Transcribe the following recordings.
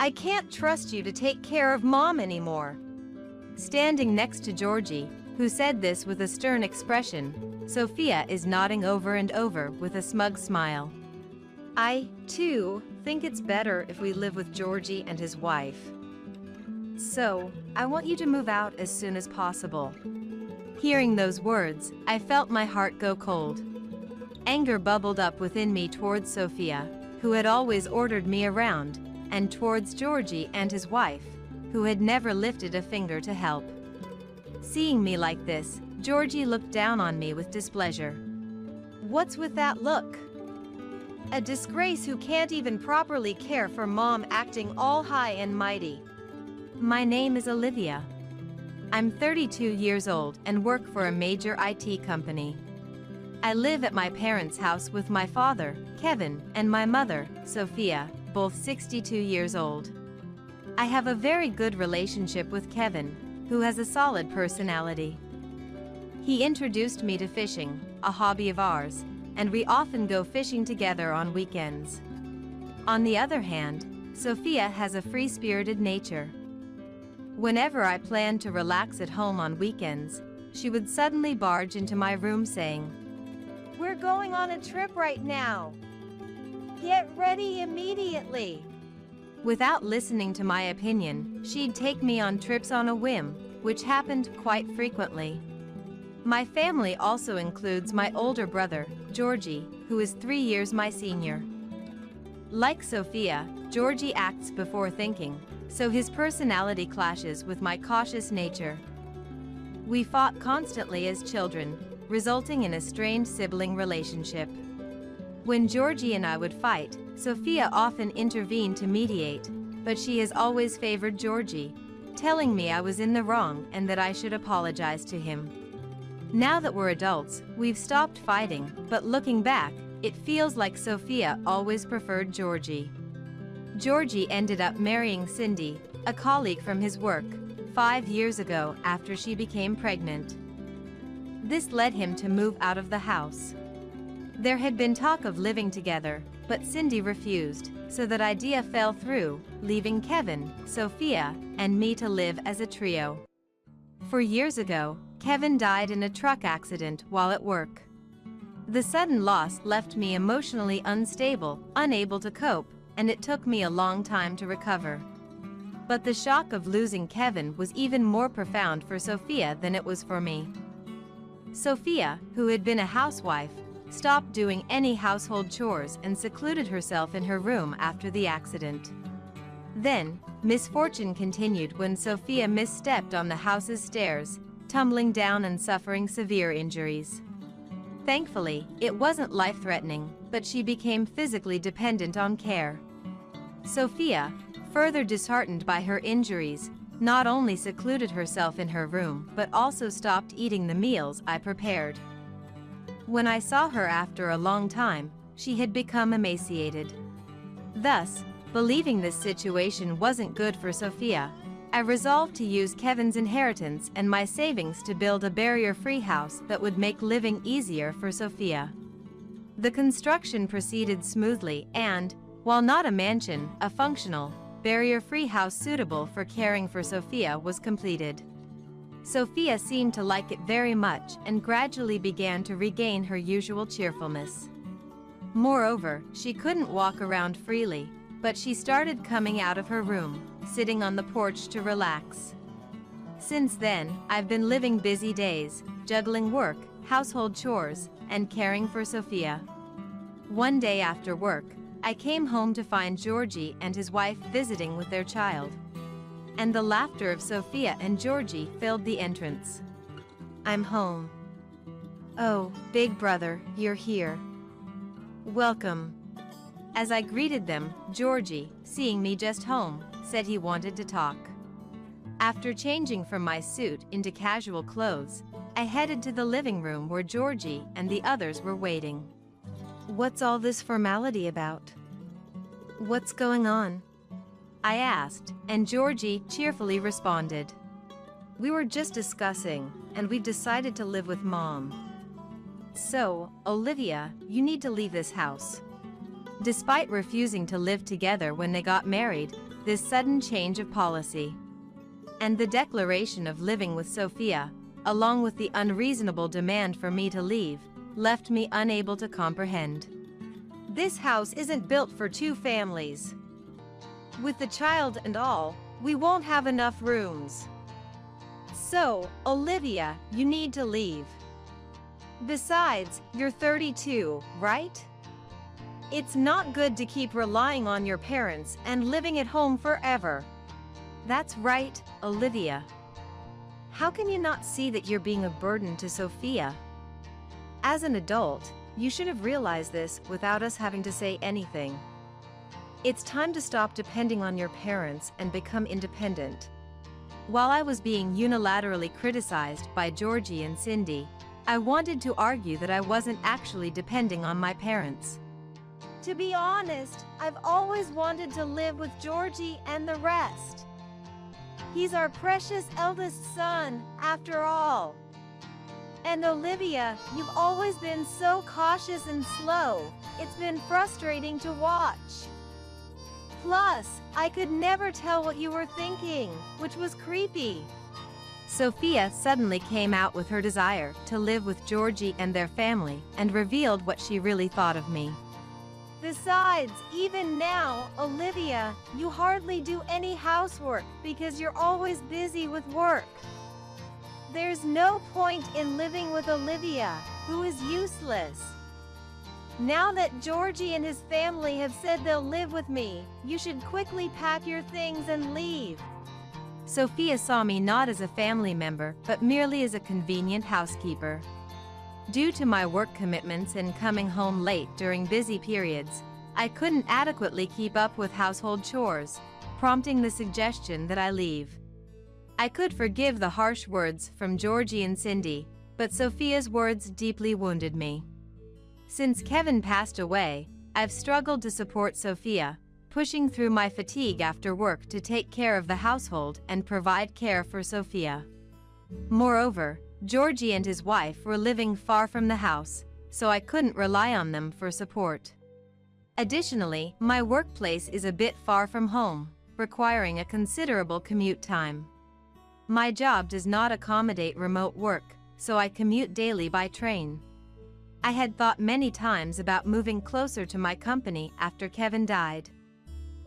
I can't trust you to take care of Mom anymore." Standing next to Georgie, who said this with a stern expression, Sophia is nodding over and over with a smug smile. "I, too, think it's better if we live with Georgie and his wife. So, I want you to move out as soon as possible." Hearing those words, I felt my heart go cold. Anger bubbled up within me towards Sophia, who had always ordered me around, and towards Georgie and his wife, who had never lifted a finger to help. Seeing me like this, Georgie looked down on me with displeasure. "What's with that look? A disgrace who can't even properly care for Mom, acting all high and mighty." "My name is Olivia. I'm 32 years old and work for a major IT company. I live at my parents' house with my father, Kevin, and my mother, Sophia, both 62 years old. I have a very good relationship with Kevin, who has a solid personality. He introduced me to fishing, a hobby of ours, and we often go fishing together on weekends. On the other hand, Sophia has a free-spirited nature. Whenever I planned to relax at home on weekends, she would suddenly barge into my room saying, "We're going on a trip right now. Get ready immediately." Without listening to my opinion, she'd take me on trips on a whim, which happened quite frequently. My family also includes my older brother, Georgie, who is 3 years my senior. Like Sophia, Georgie acts before thinking, so his personality clashes with my cautious nature. We fought constantly as children, resulting in a strained sibling relationship. When Georgie and I would fight, Sophia often intervened to mediate, but she has always favored Georgie, telling me I was in the wrong and that I should apologize to him. Now that we're adults, we've stopped fighting, but looking back, it feels like Sophia always preferred Georgie. Georgie ended up marrying Cindy, a colleague from his work, 5 years ago after she became pregnant. This led him to move out of the house. There had been talk of living together, but Cindy refused, so that idea fell through, leaving Kevin, Sophia, and me to live as a trio. 4 years ago, Kevin died in a truck accident while at work. The sudden loss left me emotionally unstable, unable to cope, and it took me a long time to recover. But the shock of losing Kevin was even more profound for Sophia than it was for me. Sophia, who had been a housewife, stopped doing any household chores and secluded herself in her room after the accident. Then, misfortune continued when Sophia misstepped on the house's stairs, tumbling down and suffering severe injuries. Thankfully, it wasn't life-threatening, but she became physically dependent on care. Sophia, further disheartened by her injuries, not only secluded herself in her room but also stopped eating the meals I prepared. When I saw her after a long time, she had become emaciated. Thus, believing this situation wasn't good for Sophia, I resolved to use Kevin's inheritance and my savings to build a barrier-free house that would make living easier for Sophia. The construction proceeded smoothly and, while not a mansion, a functional, barrier-free house suitable for caring for Sophia was completed. Sophia seemed to like it very much and gradually began to regain her usual cheerfulness. Moreover, she couldn't walk around freely, but she started coming out of her room, sitting on the porch to relax. Since then, I've been living busy days, juggling work, household chores, and caring for Sophia. One day after work, I came home to find Georgie and his wife visiting with their child. And the laughter of Sophia and Georgie filled the entrance. "I'm home. Oh, big brother, you're here. Welcome." As I greeted them, Georgie, seeing me just home, said he wanted to talk. After changing from my suit into casual clothes, I headed to the living room where Georgie and the others were waiting. "What's all this formality about? What's going on?" I asked, and Georgie cheerfully responded. "We were just discussing, and we've decided to live with Mom. So, Olivia, you need to leave this house." Despite refusing to live together when they got married, this sudden change of policy. And the declaration of living with Sophia, along with the unreasonable demand for me to leave, left me unable to comprehend. This house isn't built for two families. With the child and all, we won't have enough rooms. So, Olivia, you need to leave. Besides, you're 32, right? It's not good to keep relying on your parents and living at home forever. That's right, Olivia. How can you not see that you're being a burden to Sophia? As an adult, you should have realized this without us having to say anything. It's time to stop depending on your parents and become independent. While I was being unilaterally criticized by Georgie and Cindy, I wanted to argue that I wasn't actually depending on my parents. To be honest, I've always wanted to live with Georgie and the rest. He's our precious eldest son, after all. And Olivia, you've always been so cautious and slow. It's been frustrating to watch. Plus, I could never tell what you were thinking, which was creepy. Sophia suddenly came out with her desire to live with Georgie and their family and revealed what she really thought of me. Besides, even now, Olivia, you hardly do any housework because you're always busy with work. There's no point in living with Olivia, who is useless. Now that Georgie and his family have said they'll live with me, you should quickly pack your things and leave. Sophia saw me not as a family member, but merely as a convenient housekeeper. Due to my work commitments and coming home late during busy periods, I couldn't adequately keep up with household chores, prompting the suggestion that I leave. I could forgive the harsh words from Georgie and Cindy, but Sophia's words deeply wounded me. Since Kevin passed away, I've struggled to support Sophia, pushing through my fatigue after work to take care of the household and provide care for Sophia. Moreover, Georgie and his wife were living far from the house, so I couldn't rely on them for support. Additionally, my workplace is a bit far from home, requiring a considerable commute time. My job does not accommodate remote work, so I commute daily by train. I had thought many times about moving closer to my company after Kevin died.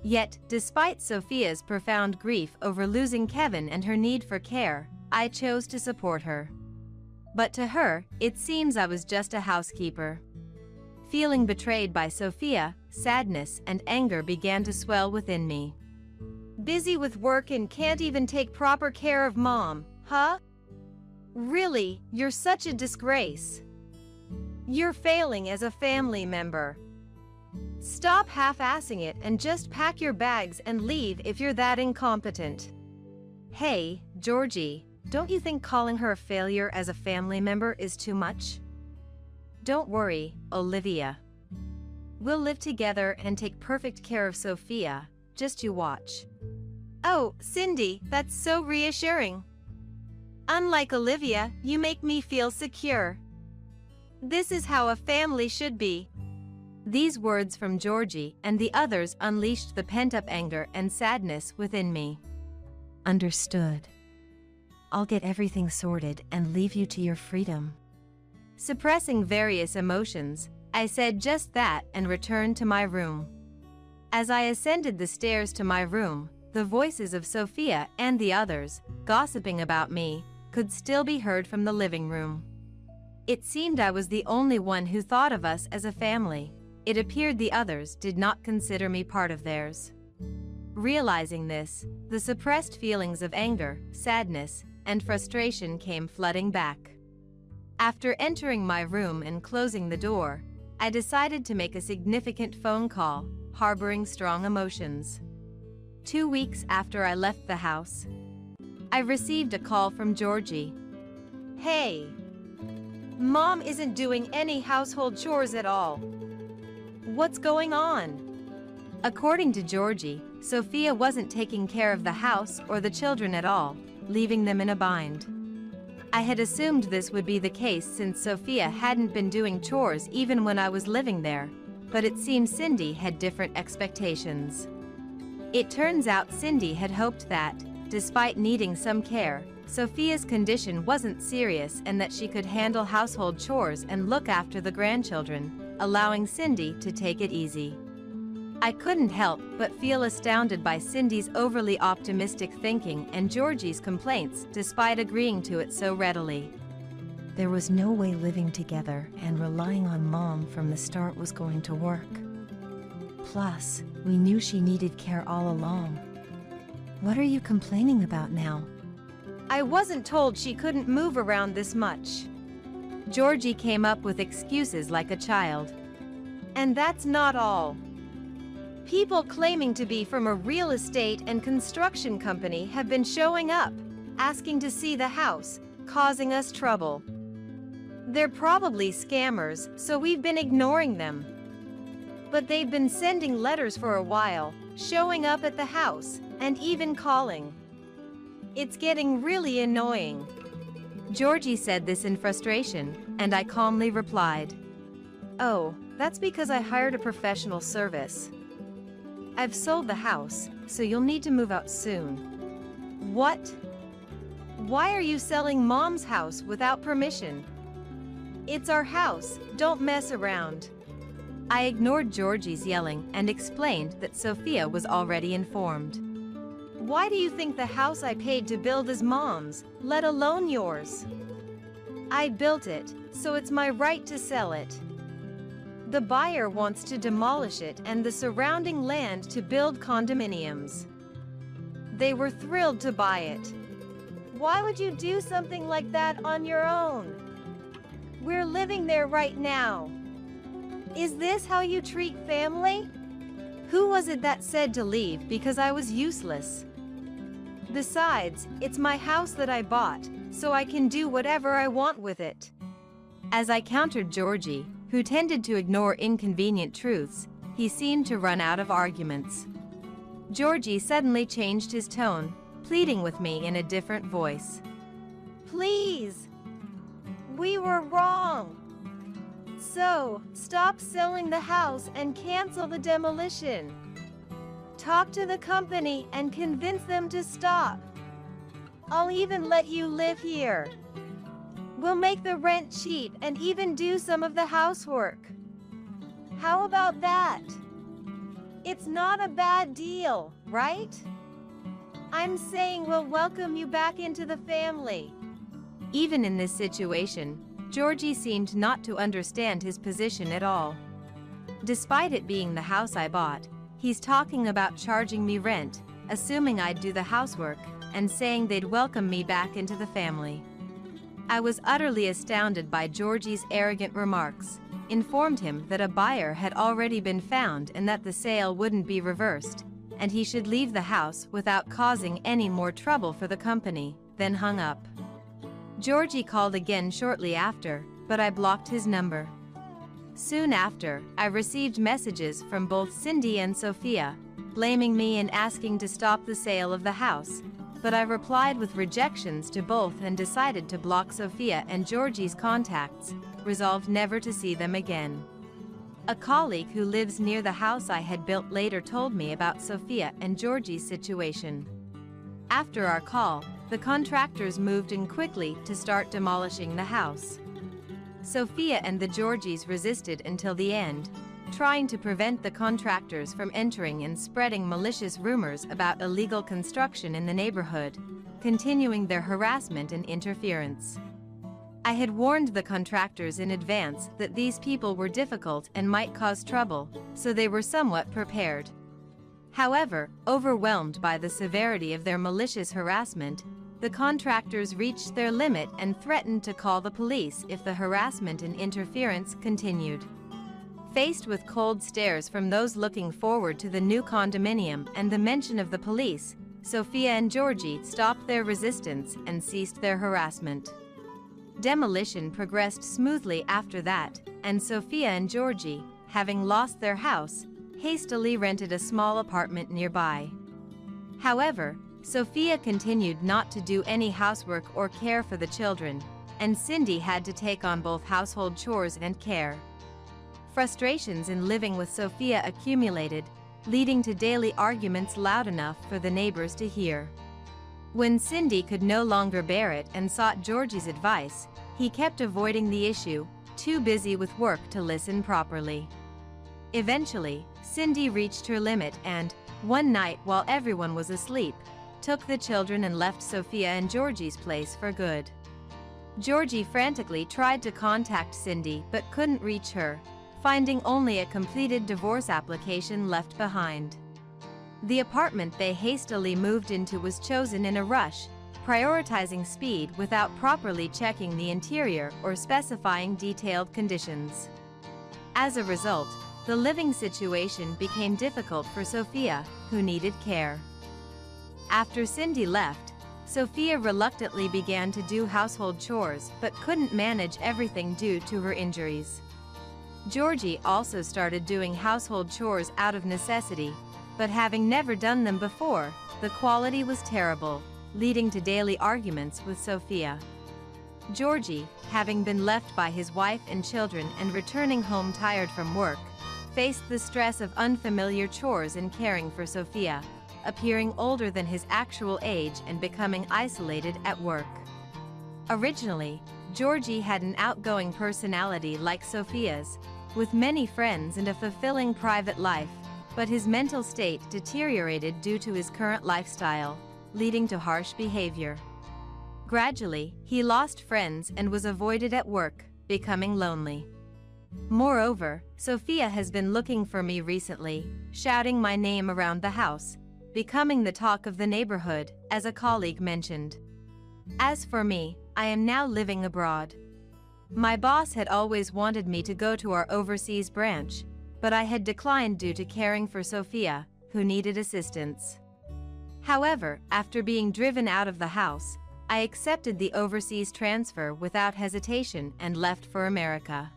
Yet, despite Sophia's profound grief over losing Kevin and her need for care, I chose to support her. But to her, it seems I was just a housekeeper. Feeling betrayed by Sophia, sadness and anger began to swell within me. Busy with work and can't even take proper care of Mom, huh? Really, you're such a disgrace. You're failing as a family member. Stop half-assing it and just pack your bags and leave if you're that incompetent. Hey, Georgie, don't you think calling her a failure as a family member is too much? Don't worry, Olivia. We'll live together and take perfect care of Sophia, just you watch. Oh, Cindy, that's so reassuring. Unlike Olivia, you make me feel secure. This is how a family should be. These words from Georgie and the others unleashed the pent-up anger and sadness within me. Understood. I'll get everything sorted and leave you to your freedom. Suppressing various emotions, I said just that and returned to my room. As I ascended the stairs to my room, the voices of Sophia and the others, gossiping about me, could still be heard from the living room. It seemed I was the only one who thought of us as a family. It appeared the others did not consider me part of theirs. Realizing this, the suppressed feelings of anger, sadness, and frustration came flooding back. After entering my room and closing the door, I decided to make a significant phone call, harboring strong emotions. 2 weeks after I left the house, I received a call from Georgie. Hey, Mom isn't doing any household chores at all. What's going on? According to Georgie, Sophia wasn't taking care of the house or the children at all, leaving them in a bind. I had assumed this would be the case since Sophia hadn't been doing chores even when I was living there, but it seems Cindy had different expectations. It turns out Cindy had hoped that, despite needing some care, Sophia's condition wasn't serious and that she could handle household chores and look after the grandchildren, allowing Cindy to take it easy. I couldn't help but feel astounded by Cindy's overly optimistic thinking and Georgie's complaints, despite agreeing to it so readily. There was no way living together and relying on Mom from the start was going to work. Plus, we knew she needed care all along. What are you complaining about now? I wasn't told she couldn't move around this much. Georgie came up with excuses like a child. And that's not all. People claiming to be from a real estate and construction company have been showing up, asking to see the house, causing us trouble. They're probably scammers, so we've been ignoring them. But they've been sending letters for a while, showing up at the house, and even calling. It's getting really annoying. Georgie said this in frustration, and I calmly replied, "Oh, that's because I hired a professional service. I've sold the house, so you'll need to move out soon." What? Why are you selling Mom's house without permission? It's our house, don't mess around. I ignored Georgie's yelling and explained that Sophia was already informed. Why do you think the house I paid to build is Mom's, let alone yours? I built it, so it's my right to sell it. The buyer wants to demolish it and the surrounding land to build condominiums. They were thrilled to buy it. Why would you do something like that on your own? We're living there right now. Is this how you treat family? Who was it that said to leave because I was useless? Besides, it's my house that I bought, so I can do whatever I want with it. As I countered Georgie, who tended to ignore inconvenient truths, he seemed to run out of arguments. Georgie suddenly changed his tone, pleading with me in a different voice. Please! We were wrong. So, stop selling the house and cancel the demolition. Talk to the company and convince them to stop. I'll even let you live here. We'll make the rent cheap and even do some of the housework. How about that? It's not a bad deal, right? I'm saying we'll welcome you back into the family. Even in this situation, Georgie seemed not to understand his position at all. Despite it being the house I bought, he's talking about charging me rent, assuming I'd do the housework, and saying they'd welcome me back into the family. I was utterly astounded by Georgie's arrogant remarks, informed him that a buyer had already been found and that the sale wouldn't be reversed, and he should leave the house without causing any more trouble for the company, then hung up. Georgie called again shortly after, but I blocked his number. Soon after, I received messages from both Cindy and Sophia, blaming me and asking to stop the sale of the house, but I replied with rejections to both and decided to block Sophia and Georgie's contacts, resolved never to see them again. A colleague who lives near the house I had built later told me about Sophia and Georgie's situation. After our call, the contractors moved in quickly to start demolishing the house. Sophia and the Georgies resisted until the end, trying to prevent the contractors from entering and spreading malicious rumors about illegal construction in the neighborhood, continuing their harassment and interference. I had warned the contractors in advance that these people were difficult and might cause trouble, so they were somewhat prepared. However, overwhelmed by the severity of their malicious harassment, the contractors reached their limit and threatened to call the police if the harassment and interference continued. Faced with cold stares from those looking forward to the new condominium and the mention of the police, Sophia and Georgie stopped their resistance and ceased their harassment. Demolition progressed smoothly after that, and Sophia and Georgie, having lost their house, hastily rented a small apartment nearby. However, Sophia continued not to do any housework or care for the children, and Cindy had to take on both household chores and care. Frustrations in living with Sophia accumulated, leading to daily arguments loud enough for the neighbors to hear. When Cindy could no longer bear it and sought Georgie's advice, he kept avoiding the issue, too busy with work to listen properly. Eventually, Cindy reached her limit and, one night while everyone was asleep, took the children and left Sophia and Georgie's place for good. Georgie frantically tried to contact Cindy but couldn't reach her, finding only a completed divorce application left behind. The apartment they hastily moved into was chosen in a rush, prioritizing speed without properly checking the interior or specifying detailed conditions. As a result, the living situation became difficult for Sophia, who needed care. After Cindy left, Sophia reluctantly began to do household chores but couldn't manage everything due to her injuries. Georgie also started doing household chores out of necessity, but having never done them before, the quality was terrible, leading to daily arguments with Sophia. Georgie, having been left by his wife and children and returning home tired from work, faced the stress of unfamiliar chores and caring for Sophia, appearing older than his actual age and becoming isolated at work. Originally, Georgie had an outgoing personality like Sophia's, with many friends and a fulfilling private life, but his mental state deteriorated due to his current lifestyle, leading to harsh behavior. Gradually, he lost friends and was avoided at work, becoming lonely. Moreover, Sophia has been looking for me recently, shouting my name around the house, becoming the talk of the neighborhood, as a colleague mentioned. As for me, I am now living abroad. My boss had always wanted me to go to our overseas branch, but I had declined due to caring for Sophia, who needed assistance. However, after being driven out of the house, I accepted the overseas transfer without hesitation and left for America.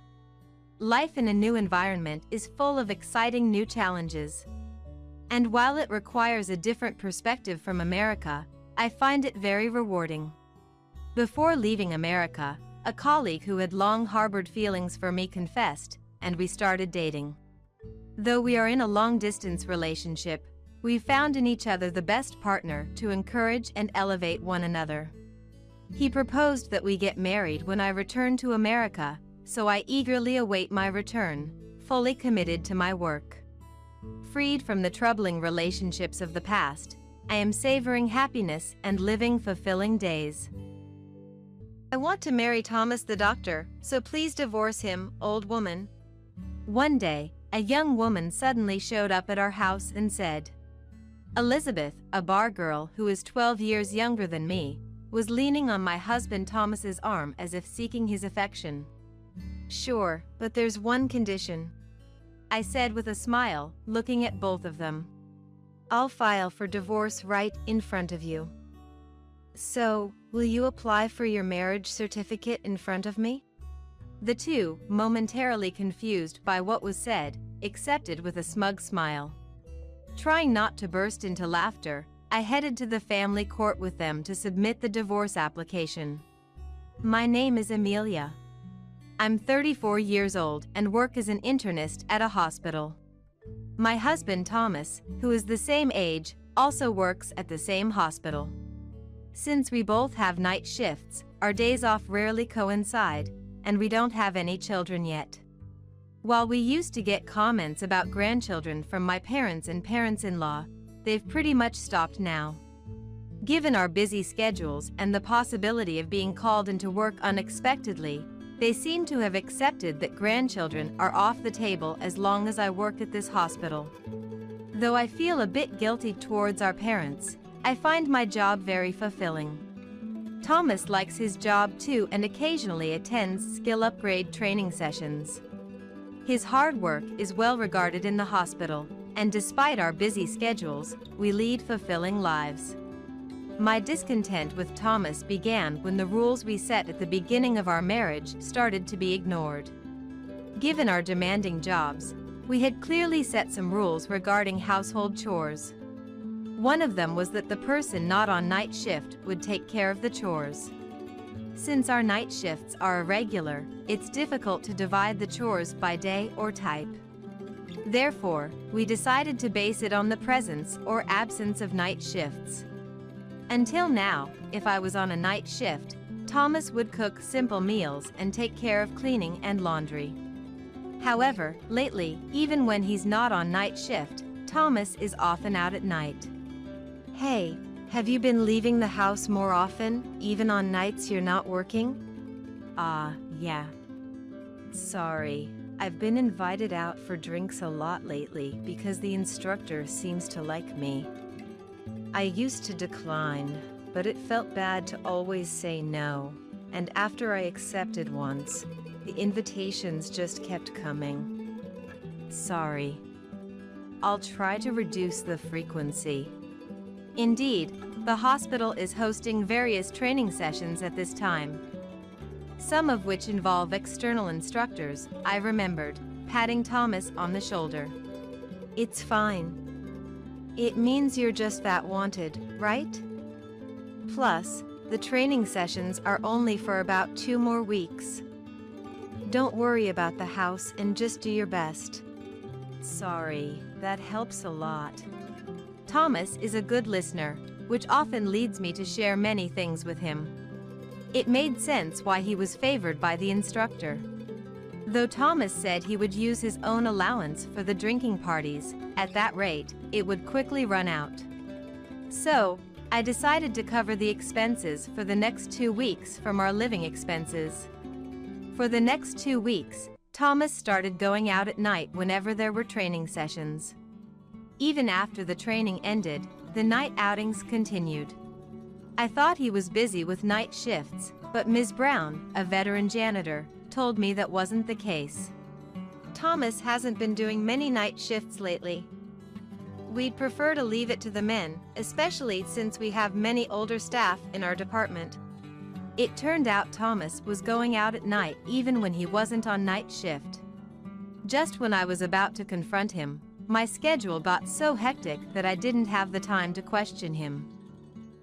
Life in a new environment is full of exciting new challenges. And while it requires a different perspective from America, I find it very rewarding. Before leaving America, a colleague who had long harbored feelings for me confessed, and we started dating. Though we are in a long-distance relationship, we found in each other the best partner to encourage and elevate one another. He proposed that we get married when I return to America, so I eagerly await my return, fully committed to my work. Freed from the troubling relationships of the past, I am savoring happiness and living fulfilling days. I want to marry Thomas the doctor, so please divorce him, old woman. One day, a young woman suddenly showed up at our house and said. Elizabeth, a bar girl who is 12 years younger than me, was leaning on my husband Thomas's arm as if seeking his affection. Sure, but there's one condition, I said with a smile, looking at both of them. I'll file for divorce right in front of you. So, will you apply for your marriage certificate in front of me? The two, momentarily confused by what was said, accepted with a smug smile. Trying not to burst into laughter, I headed to the family court with them to submit the divorce application. My name is Amelia. I'm 34 years old and work as an internist at a hospital. My husband Thomas, who is the same age, also works at the same hospital. Since we both have night shifts, our days off rarely coincide, and we don't have any children yet. While we used to get comments about grandchildren from my parents and parents-in-law, they've pretty much stopped now. Given our busy schedules and the possibility of being called into work unexpectedly, they seem to have accepted that grandchildren are off the table as long as I work at this hospital. Though I feel a bit guilty towards our parents, I find my job very fulfilling. Thomas likes his job too and occasionally attends skill upgrade training sessions. His hard work is well regarded in the hospital, and despite our busy schedules, we lead fulfilling lives. My discontent with Thomas began when the rules we set at the beginning of our marriage started to be ignored. Given our demanding jobs, we had clearly set some rules regarding household chores. One of them was that the person not on night shift would take care of the chores. Since our night shifts are irregular, it's difficult to divide the chores by day or type. Therefore, we decided to base it on the presence or absence of night shifts. Until now, if I was on a night shift, Thomas would cook simple meals and take care of cleaning and laundry. However, lately, even when he's not on night shift, Thomas is often out at night. Hey, have you been leaving the house more often, even on nights you're not working? Yeah. Sorry, I've been invited out for drinks a lot lately because the instructor seems to like me. I used to decline, but it felt bad to always say no, and after I accepted once, the invitations just kept coming. Sorry. I'll try to reduce the frequency. Indeed, the hospital is hosting various training sessions at this time, some of which involve external instructors. I remembered, patting Thomas on the shoulder. It's fine. It means you're just that wanted, right? Plus, the training sessions are only for about 2 more weeks. Don't worry about the house and just do your best. Sorry, that helps a lot. Thomas is a good listener, which often leads me to share many things with him. It made sense why he was favored by the instructor. Though Thomas said he would use his own allowance for the drinking parties, at that rate, it would quickly run out. So, I decided to cover the expenses for the next 2 weeks from our living expenses. For the next 2 weeks, Thomas started going out at night whenever there were training sessions. Even after the training ended, the night outings continued. I thought he was busy with night shifts, but Ms. Brown, a veteran janitor, told me that wasn't the case. Thomas hasn't been doing many night shifts lately. We'd prefer to leave it to the men, especially since we have many older staff in our department. It turned out Thomas was going out at night even when he wasn't on night shift. Just when I was about to confront him, my schedule got so hectic that I didn't have the time to question him.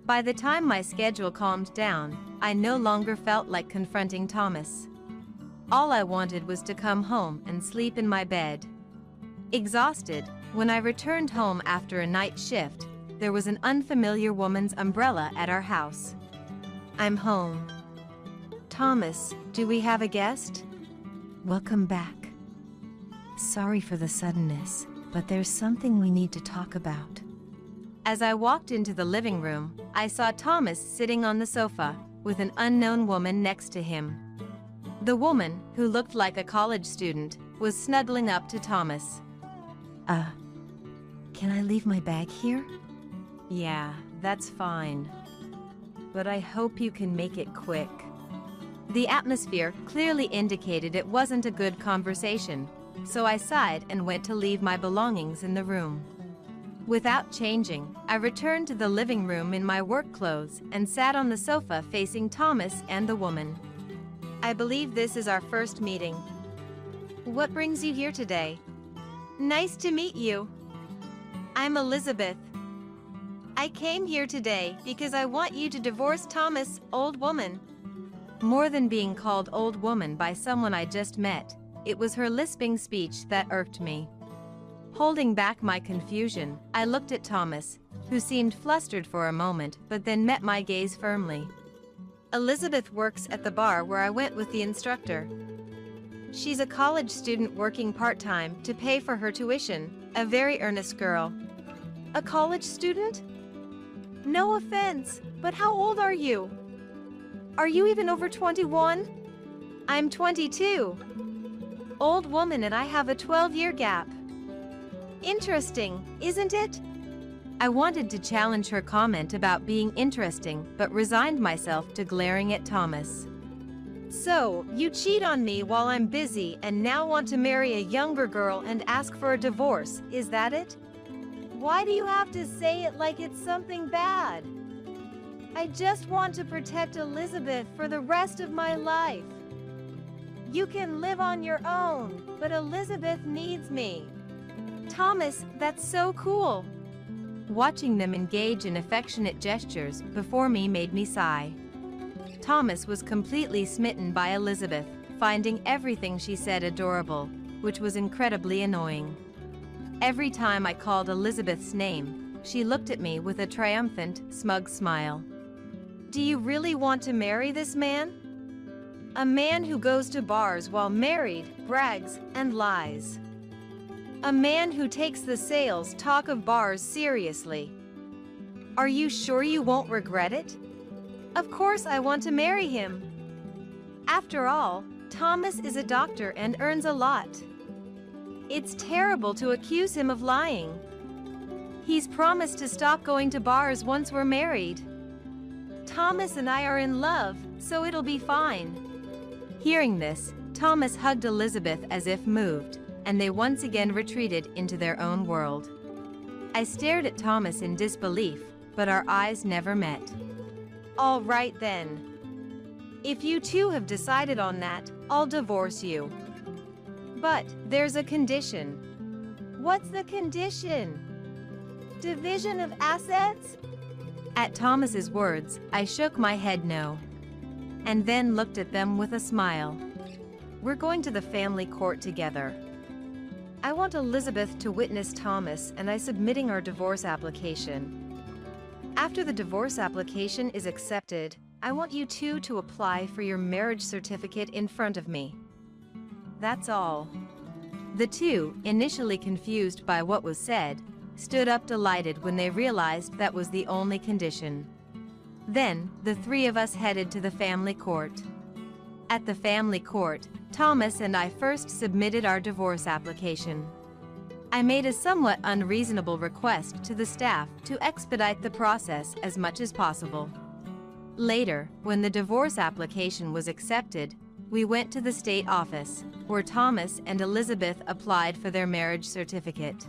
By the time my schedule calmed down, I no longer felt like confronting Thomas. All I wanted was to come home and sleep in my bed. Exhausted, when I returned home after a night shift, there was an unfamiliar woman's umbrella at our house. I'm home. Thomas, do we have a guest? Welcome back. Sorry for the suddenness, but there's something we need to talk about. As I walked into the living room, I saw Thomas sitting on the sofa, with an unknown woman next to him. The woman, who looked like a college student, was snuggling up to Thomas. Can I leave my bag here? Yeah, that's fine. But I hope you can make it quick. The atmosphere clearly indicated it wasn't a good conversation, so I sighed and went to leave my belongings in the room. Without changing, I returned to the living room in my work clothes and sat on the sofa facing Thomas and the woman. I believe this is our first meeting. What brings you here today? Nice to meet you. I'm Elizabeth. I came here today because I want you to divorce Thomas, old woman. More than being called old woman by someone I just met, it was her lisping speech that irked me. Holding back my confusion, I looked at Thomas, who seemed flustered for a moment but then met my gaze firmly. Elizabeth works at the bar where I went with the instructor. She's a college student working part-time to pay for her tuition, a very earnest girl. A college student? No offense, but how old are you? Are you even over 21? I'm 22. Old woman and I have a 12-year gap. Interesting, isn't it? I wanted to challenge her comment about being interesting, but resigned myself to glaring at Thomas. So, you cheat on me while I'm busy and now want to marry a younger girl and ask for a divorce, is that it? Why do you have to say it like it's something bad? I just want to protect Elizabeth for the rest of my life. You can live on your own, but Elizabeth needs me. Thomas, that's so cool. Watching them engage in affectionate gestures before me made me sigh. Thomas was completely smitten by Elizabeth, finding everything she said adorable, which was incredibly annoying. Every time I called Elizabeth's name, she looked at me with a triumphant, smug smile. Do you really want to marry this man? A man who goes to bars while married, brags, and lies. A man who takes the sales talk of bars seriously. Are you sure you won't regret it? Of course I want to marry him. After all, Thomas is a doctor and earns a lot. It's terrible to accuse him of lying. He's promised to stop going to bars once we're married. Thomas and I are in love, so it'll be fine. Hearing this, Thomas hugged Elizabeth as if moved, and they once again retreated into their own world. I stared at Thomas in disbelief, but our eyes never met. All right then. If you two have decided on that, I'll divorce you. But there's a condition. What's the condition? Division of assets? At Thomas's words, I shook my head no, and then looked at them with a smile. We're going to the family court together. I want Elizabeth to witness Thomas and I submitting our divorce application. After the divorce application is accepted, I want you two to apply for your marriage certificate in front of me. That's all. The two, initially confused by what was said, stood up delighted when they realized that was the only condition. Then, the three of us headed to the family court. At the family court, Thomas and I first submitted our divorce application. I made a somewhat unreasonable request to the staff to expedite the process as much as possible. Later, when the divorce application was accepted, we went to the state office, where Thomas and Elizabeth applied for their marriage certificate.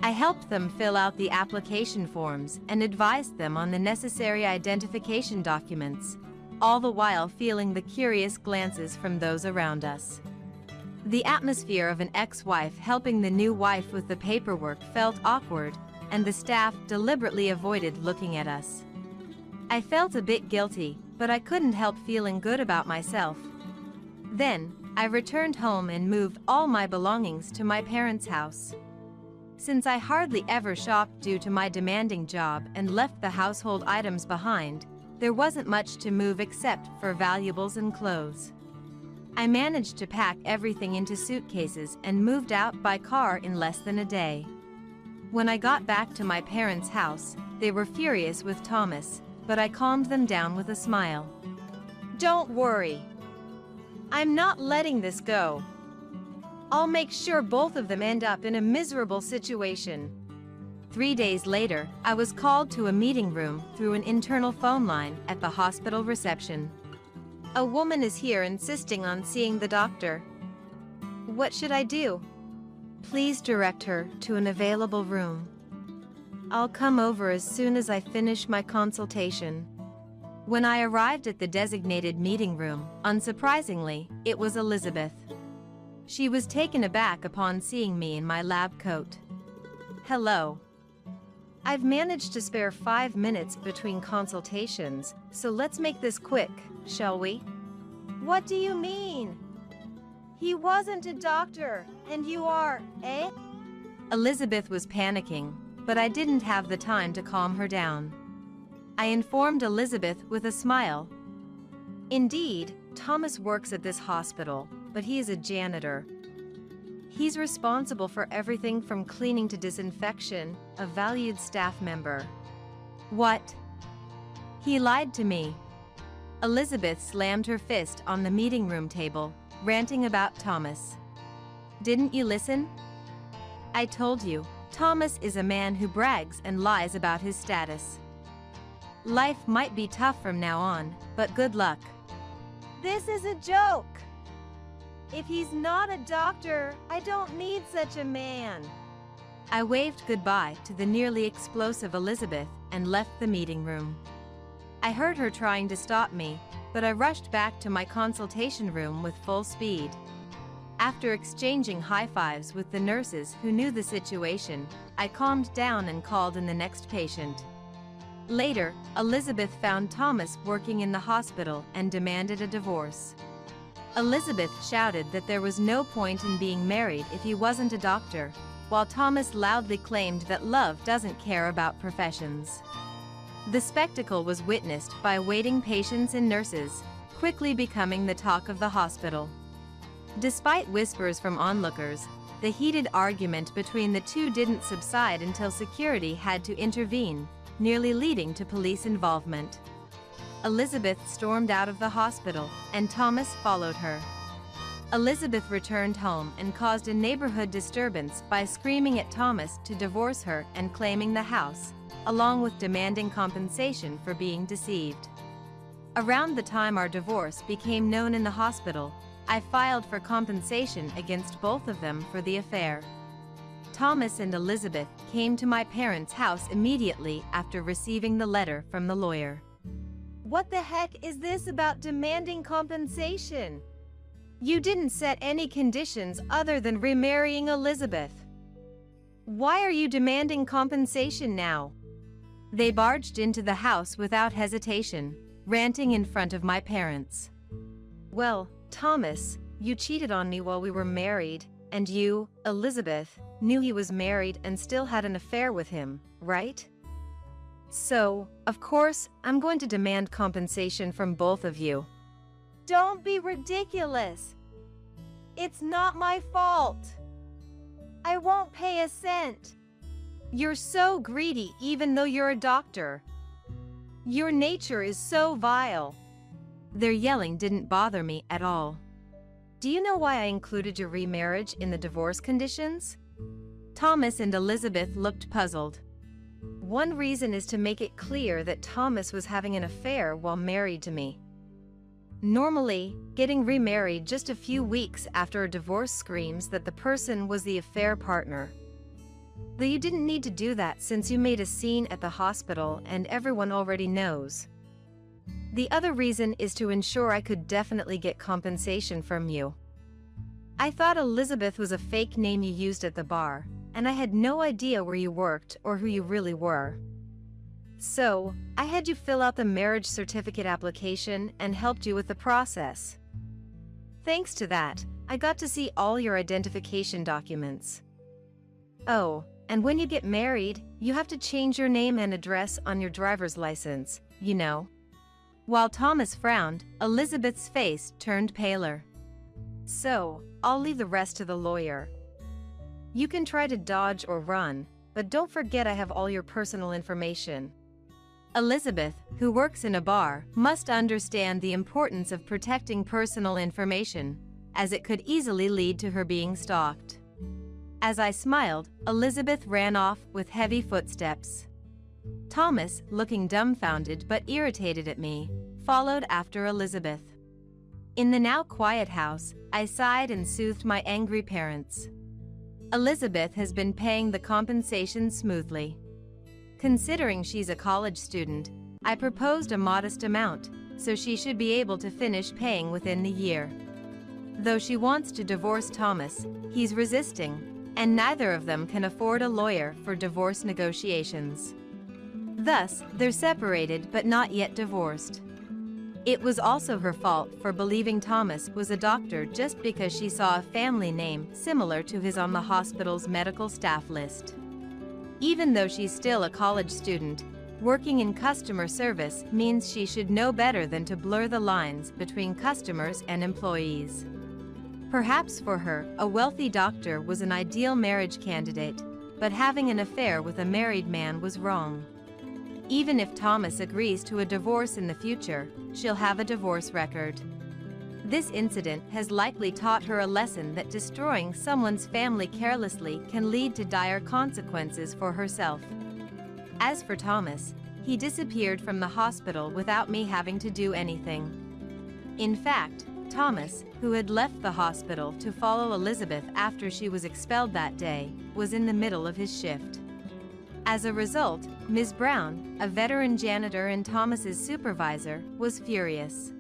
I helped them fill out the application forms and advised them on the necessary identification documents, all the while feeling the curious glances from those around us. The atmosphere of an ex-wife helping the new wife with the paperwork felt awkward, and the staff deliberately avoided looking at us. I felt a bit guilty, but I couldn't help feeling good about myself. Then, I returned home and moved all my belongings to my parents' house. Since I hardly ever shopped due to my demanding job and left the household items behind, there wasn't much to move except for valuables and clothes. I managed to pack everything into suitcases and moved out by car in less than a day. When I got back to my parents' house, they were furious with Thomas, but I calmed them down with a smile. Don't worry. I'm not letting this go. I'll make sure both of them end up in a miserable situation. 3 days later, I was called to a meeting room through an internal phone line at the hospital reception. A woman is here insisting on seeing the doctor. What should I do? Please direct her to an available room. I'll come over as soon as I finish my consultation. When I arrived at the designated meeting room, unsurprisingly, it was Elizabeth. She was taken aback upon seeing me in my lab coat. Hello. I've managed to spare 5 minutes between consultations, so let's make this quick, shall we? What do you mean? He wasn't a doctor, and you are, eh? Elizabeth was panicking, but I didn't have the time to calm her down. I informed Elizabeth with a smile. Indeed, Thomas works at this hospital, but he is a janitor. He's responsible for everything from cleaning to disinfection, a valued staff member. What? He lied to me. Elizabeth slammed her fist on the meeting room table, ranting about Thomas. Didn't you listen? I told you, Thomas is a man who brags and lies about his status. Life might be tough from now on, but good luck. This is a joke. If he's not a doctor, I don't need such a man. I waved goodbye to the nearly explosive Elizabeth and left the meeting room. I heard her trying to stop me, but I rushed back to my consultation room with full speed. After exchanging high fives with the nurses who knew the situation, I calmed down and called in the next patient. Later, Elizabeth found Thomas working in the hospital and demanded a divorce. Elizabeth shouted that there was no point in being married if he wasn't a doctor, while Thomas loudly claimed that love doesn't care about professions. The spectacle was witnessed by waiting patients and nurses, quickly becoming the talk of the hospital. Despite whispers from onlookers, the heated argument between the two didn't subside until security had to intervene, nearly leading to police involvement. Elizabeth stormed out of the hospital, and Thomas followed her. Elizabeth returned home and caused a neighborhood disturbance by screaming at Thomas to divorce her and claiming the house, along with demanding compensation for being deceived. Around the time our divorce became known in the hospital, I filed for compensation against both of them for the affair. Thomas and Elizabeth came to my parents' house immediately after receiving the letter from the lawyer. What the heck is this about demanding compensation? You didn't set any conditions other than remarrying Elizabeth. Why are you demanding compensation now? They barged into the house without hesitation, ranting in front of my parents. Well, Thomas, you cheated on me while we were married, and you, Elizabeth, knew he was married and still had an affair with him, right? So, of course, I'm going to demand compensation from both of you. Don't be ridiculous. It's not my fault. I won't pay a cent. You're so greedy even though you're a doctor. Your nature is so vile. Their yelling didn't bother me at all. Do you know why I included your remarriage in the divorce conditions? Thomas and Elizabeth looked puzzled. One reason is to make it clear that Thomas was having an affair while married to me. Normally, getting remarried just a few weeks after a divorce screams that the person was the affair partner. Though you didn't need to do that since you made a scene at the hospital and everyone already knows. The other reason is to ensure I could definitely get compensation from you. I thought Elizabeth was a fake name you used at the bar, and I had no idea where you worked or who you really were. So, I had you fill out the marriage certificate application and helped you with the process. Thanks to that, I got to see all your identification documents. Oh, and when you get married, you have to change your name and address on your driver's license, you know. While Thomas frowned, Elizabeth's face turned paler. So, I'll leave the rest to the lawyer. You can try to dodge or run, but don't forget I have all your personal information. Elizabeth, who works in a bar, must understand the importance of protecting personal information, as it could easily lead to her being stalked. As I smiled, Elizabeth ran off with heavy footsteps. Thomas, looking dumbfounded but irritated at me, followed after Elizabeth. In the now quiet house, I sighed and soothed my angry parents. Elizabeth has been paying the compensation smoothly. Considering she's a college student, I proposed a modest amount, so she should be able to finish paying within the year. Though she wants to divorce Thomas, he's resisting, and neither of them can afford a lawyer for divorce negotiations. Thus, they're separated but not yet divorced. It was also her fault for believing Thomas was a doctor just because she saw a family name similar to his on the hospital's medical staff list. Even though she's still a college student, working in customer service means she should know better than to blur the lines between customers and employees. Perhaps for her, a wealthy doctor was an ideal marriage candidate, but having an affair with a married man was wrong. Even if Thomas agrees to a divorce in the future, she'll have a divorce record. This incident has likely taught her a lesson that destroying someone's family carelessly can lead to dire consequences for herself. As for Thomas, he disappeared from the hospital without me having to do anything. In fact, Thomas, who had left the hospital to follow Elizabeth after she was expelled that day, was in the middle of his shift. As a result, Ms. Brown, a veteran janitor and Thomas's supervisor, was furious.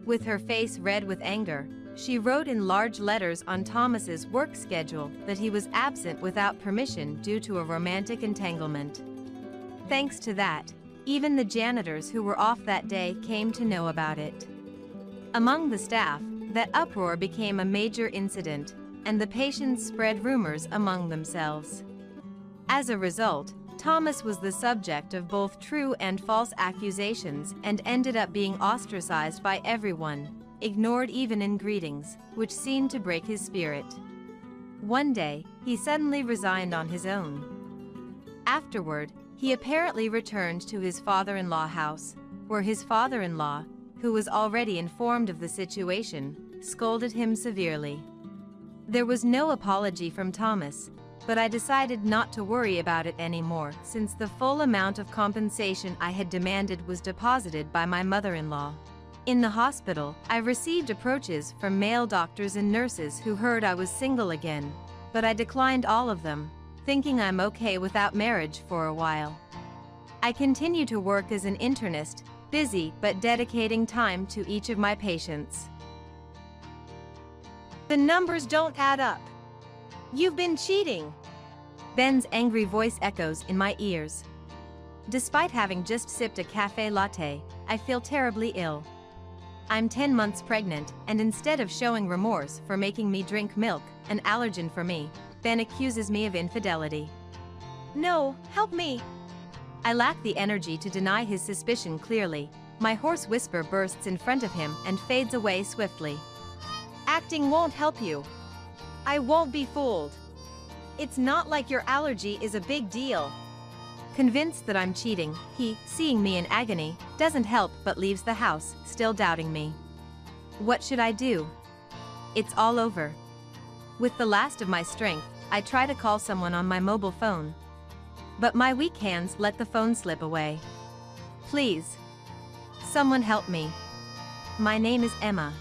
With her face red with anger, she wrote in large letters on Thomas's work schedule that he was absent without permission due to a romantic entanglement. Thanks to that, even the janitors who were off that day came to know about it. Among the staff, that uproar became a major incident, and the patients spread rumors among themselves. As a result, Thomas was the subject of both true and false accusations and ended up being ostracized by everyone, ignored even in greetings, which seemed to break his spirit. One day, he suddenly resigned on his own. Afterward, he apparently returned to his father-in-law house, where his father-in-law, who was already informed of the situation, scolded him severely. There was no apology from Thomas, but I decided not to worry about it anymore since the full amount of compensation I had demanded was deposited by my mother-in-law. In the hospital, I received approaches from male doctors and nurses who heard I was single again, but I declined all of them, thinking I'm okay without marriage for a while. I continue to work as an internist, busy but dedicating time to each of my patients. The numbers don't add up. You've been cheating. Ben's angry voice echoes in my ears. Despite having just sipped a cafe latte, I feel terribly ill. I'm 10 months pregnant, and instead of showing remorse for making me drink milk, an allergen for me, Ben accuses me of infidelity. No, help me. I lack the energy to deny his suspicion clearly. My hoarse whisper bursts in front of him and fades away swiftly. Acting won't help you. I won't be fooled. It's not like your allergy is a big deal. Convinced that I'm cheating, he, seeing me in agony, doesn't help but leaves the house, still doubting me. What should I do? It's all over. With the last of my strength, I try to call someone on my mobile phone. But my weak hands let the phone slip away. Please. Someone help me. My name is Emma.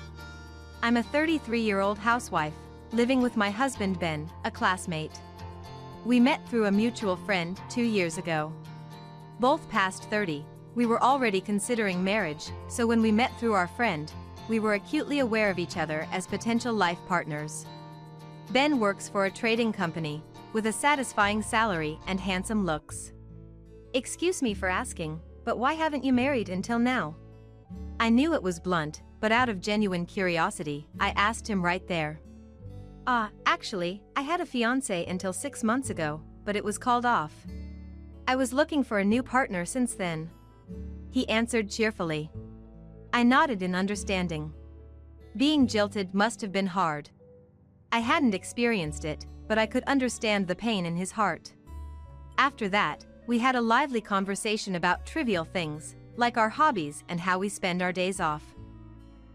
I'm a 33-year-old housewife, living with my husband Ben, a classmate. We met through a mutual friend 2 years ago. Both past 30, we were already considering marriage, so when we met through our friend, we were acutely aware of each other as potential life partners. Ben works for a trading company, with a satisfying salary and handsome looks. Excuse me for asking, but why haven't you married until now? I knew it was blunt, but out of genuine curiosity, I asked him right there. Actually, I had a fiancé until 6 months ago, but it was called off. I was looking for a new partner since then. He answered cheerfully. I nodded in understanding. Being jilted must have been hard. I hadn't experienced it, but I could understand the pain in his heart. After that, we had a lively conversation about trivial things, like our hobbies and how we spend our days off.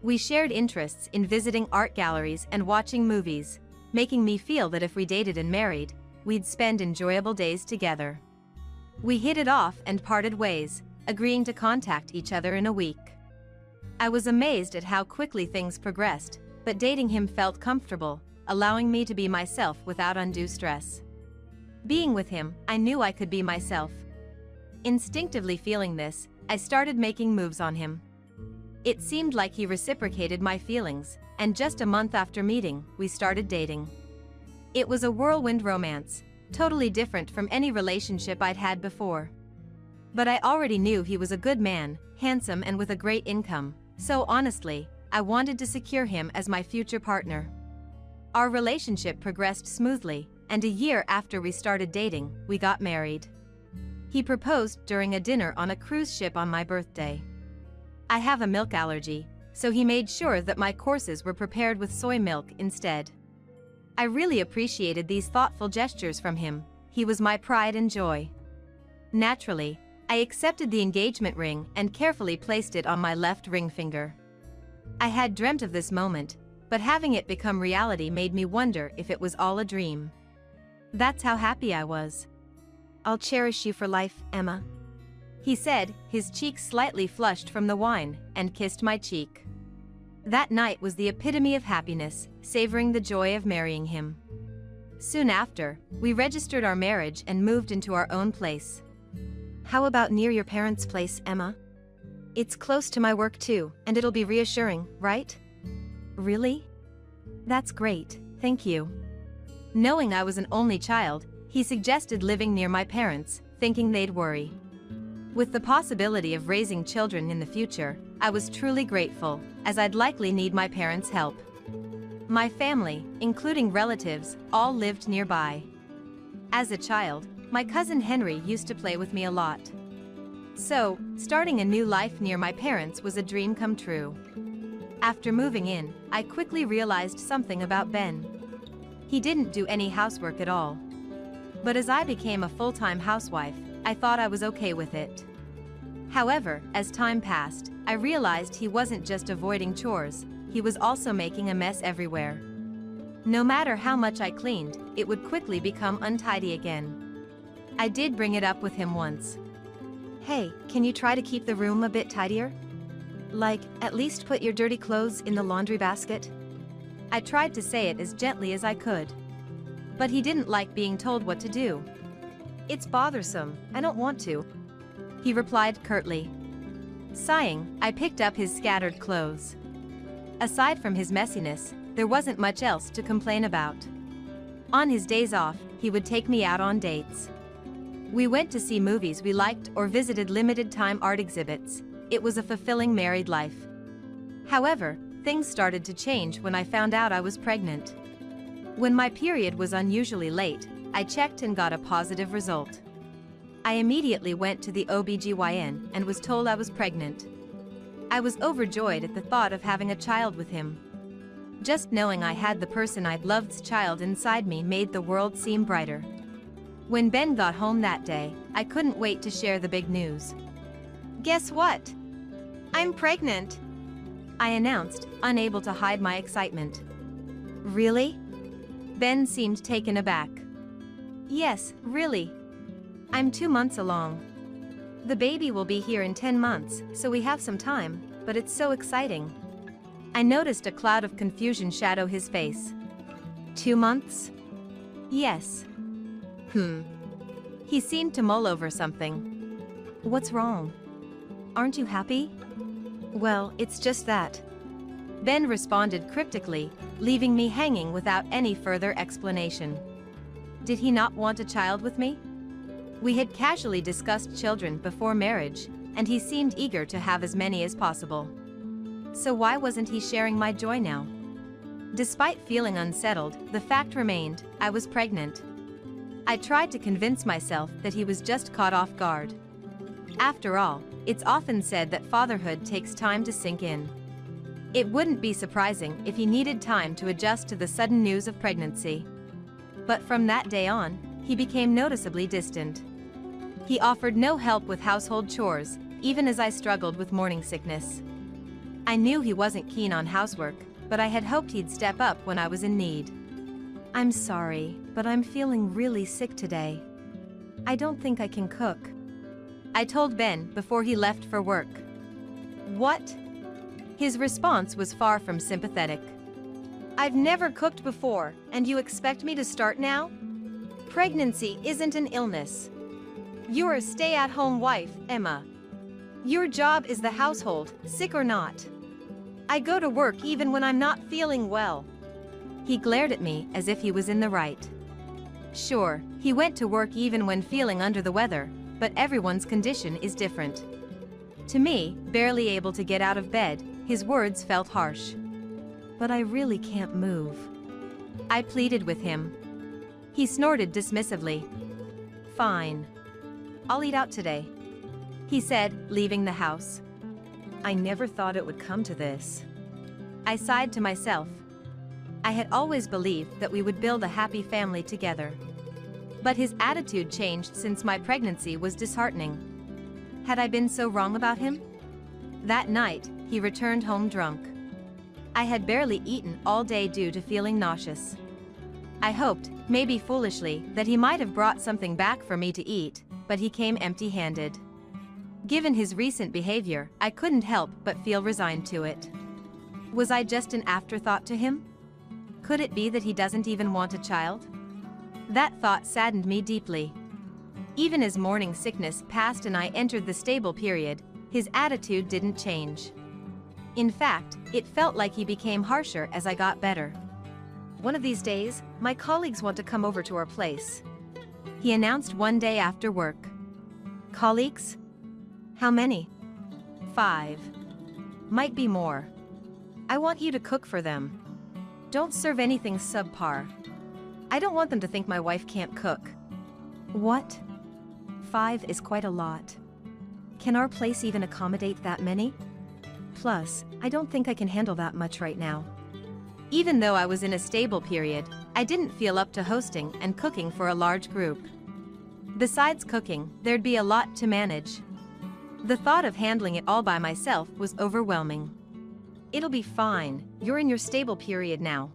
We shared interests in visiting art galleries and watching movies, making me feel that if we dated and married, we'd spend enjoyable days together. We hit it off and parted ways, agreeing to contact each other in a week. I was amazed at how quickly things progressed, but dating him felt comfortable, allowing me to be myself without undue stress. Being with him, I knew I could be myself. Instinctively feeling this, I started making moves on him. It seemed like he reciprocated my feelings, and just a month after meeting, we started dating. It was a whirlwind romance, totally different from any relationship I'd had before. But I already knew he was a good man, handsome and with a great income, so honestly, I wanted to secure him as my future partner. Our relationship progressed smoothly, and a year after we started dating, we got married. He proposed during a dinner on a cruise ship on my birthday. I have a milk allergy, so he made sure that my courses were prepared with soy milk instead. I really appreciated these thoughtful gestures from him. He was my pride and joy. Naturally, I accepted the engagement ring and carefully placed it on my left ring finger. I had dreamt of this moment, but having it become reality made me wonder if it was all a dream. That's how happy I was. I'll cherish you for life, Emma. He said, his cheeks slightly flushed from the wine, and kissed my cheek. That night was the epitome of happiness, savoring the joy of marrying him. Soon after, we registered our marriage and moved into our own place. How about near your parents' place, Emma? It's close to my work too, and it'll be reassuring, right? Really? That's great, thank you. Knowing I was an only child, he suggested living near my parents, thinking they'd worry. With the possibility of raising children in the future, I was truly grateful, as I'd likely need my parents' help. My family, including relatives, all lived nearby. As a child, my cousin Henry used to play with me a lot. So, starting a new life near my parents was a dream come true. After moving in, I quickly realized something about Ben. He didn't do any housework at all. But as I became a full-time housewife, I thought I was okay with it. However, as time passed, I realized he wasn't just avoiding chores, he was also making a mess everywhere. No matter how much I cleaned, it would quickly become untidy again. I did bring it up with him once. Hey, can you try to keep the room a bit tidier? Like, at least put your dirty clothes in the laundry basket? I tried to say it as gently as I could. But he didn't like being told what to do. It's bothersome, I don't want to, he replied curtly. Sighing, I picked up his scattered clothes. Aside from his messiness, there wasn't much else to complain about. On his days off, he would take me out on dates. We went to see movies we liked or visited limited-time art exhibits. It was a fulfilling married life. However, things started to change when I found out I was pregnant. When my period was unusually late, I checked and got a positive result. I immediately went to the OBGYN and was told I was pregnant. I was overjoyed at the thought of having a child with him. Just knowing I had the person I'd loved's child inside me made the world seem brighter. When Ben got home that day, I couldn't wait to share the big news. Guess what? I'm pregnant, I announced, unable to hide my excitement. Really? Ben seemed taken aback. Yes, really. I'm 2 months along. The baby will be here in 10 months, so we have some time, but it's so exciting. I noticed a cloud of confusion shadow his face. 2 months? Yes. He seemed to mull over something. What's wrong? Aren't you happy? Well, it's just that. Ben responded cryptically, leaving me hanging without any further explanation. Did he not want a child with me? We had casually discussed children before marriage, and he seemed eager to have as many as possible. So why wasn't he sharing my joy now? Despite feeling unsettled, the fact remained, I was pregnant. I tried to convince myself that he was just caught off guard. After all, it's often said that fatherhood takes time to sink in. It wouldn't be surprising if he needed time to adjust to the sudden news of pregnancy. But from that day on, he became noticeably distant. He offered no help with household chores, even as I struggled with morning sickness. I knew he wasn't keen on housework, but I had hoped he'd step up when I was in need. I'm sorry, but I'm feeling really sick today. I don't think I can cook, I told Ben before he left for work. What? His response was far from sympathetic. I've never cooked before, and you expect me to start now? Pregnancy isn't an illness. You're a stay-at-home wife, Emma. Your job is the household, sick or not. I go to work even when I'm not feeling well. He glared at me as if he was in the right. Sure, he went to work even when feeling under the weather, but everyone's condition is different. To me, barely able to get out of bed, his words felt harsh. But I really can't move, I pleaded with him. He snorted dismissively. Fine. I'll eat out today, he said, leaving the house. I never thought it would come to this. I sighed to myself. I had always believed that we would build a happy family together. But his attitude changed since my pregnancy was disheartening. Had I been so wrong about him? That night, he returned home drunk. I had barely eaten all day due to feeling nauseous. I hoped, maybe foolishly, that he might have brought something back for me to eat, but he came empty-handed. Given his recent behavior, I couldn't help but feel resigned to it. Was I just an afterthought to him? Could it be that he doesn't even want a child? That thought saddened me deeply. Even as morning sickness passed and I entered the stable period, his attitude didn't change. In fact, it felt like he became harsher as I got better. One of these days, my colleagues want to come over to our place, he announced one day after work. Colleagues? How many? 5. Might be more. I want you to cook for them. Don't serve anything subpar. I don't want them to think my wife can't cook. What? 5 is quite a lot. Can our place even accommodate that many? Plus, I don't think I can handle that much right now. Even though I was in a stable period, I didn't feel up to hosting and cooking for a large group. Besides cooking, there'd be a lot to manage. The thought of handling it all by myself was overwhelming. It'll be fine, you're in your stable period now.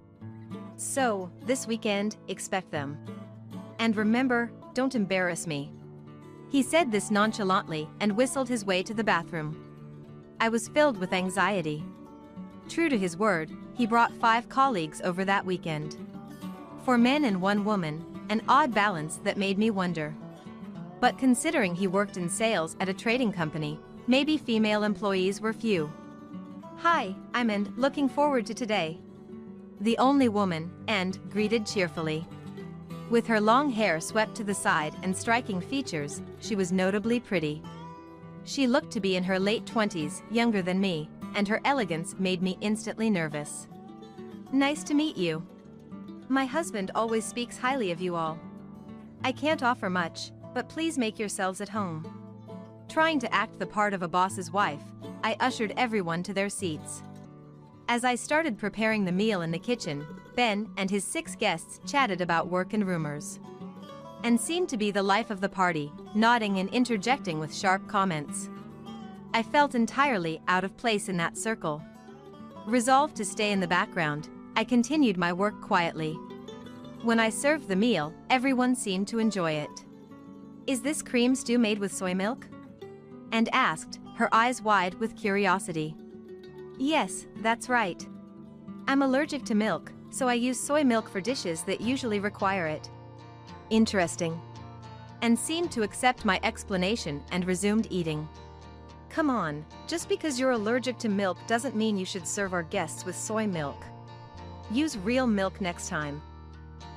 So, this weekend, expect them. And remember, don't embarrass me. He said this nonchalantly and whistled his way to the bathroom. I was filled with anxiety. True to his word, he brought 5 colleagues over that weekend. 4 men and 1 woman, an odd balance that made me wonder. But considering he worked in sales at a trading company, maybe female employees were few. Hi, I'm and looking forward to today. The only woman, and greeted cheerfully. With her long hair swept to the side and striking features, she was notably pretty. She looked to be in her late 20s, younger than me, and her elegance made me instantly nervous. Nice to meet you. My husband always speaks highly of you all. I can't offer much, but please make yourselves at home. Trying to act the part of a boss's wife, I ushered everyone to their seats. As I started preparing the meal in the kitchen, Ben and his 6 guests chatted about work and rumors. And seemed to be the life of the party, nodding and interjecting with sharp comments. I felt entirely out of place in that circle. Resolved to stay in the background, I continued my work quietly. When I served the meal, everyone seemed to enjoy it. Is this cream stew made with soy milk? And asked, her eyes wide with curiosity. Yes, that's right. I'm allergic to milk, so I use soy milk for dishes that usually require it. Interesting. And seemed to accept my explanation and resumed eating. Come on, just because you're allergic to milk doesn't mean you should serve our guests with soy milk. Use real milk next time.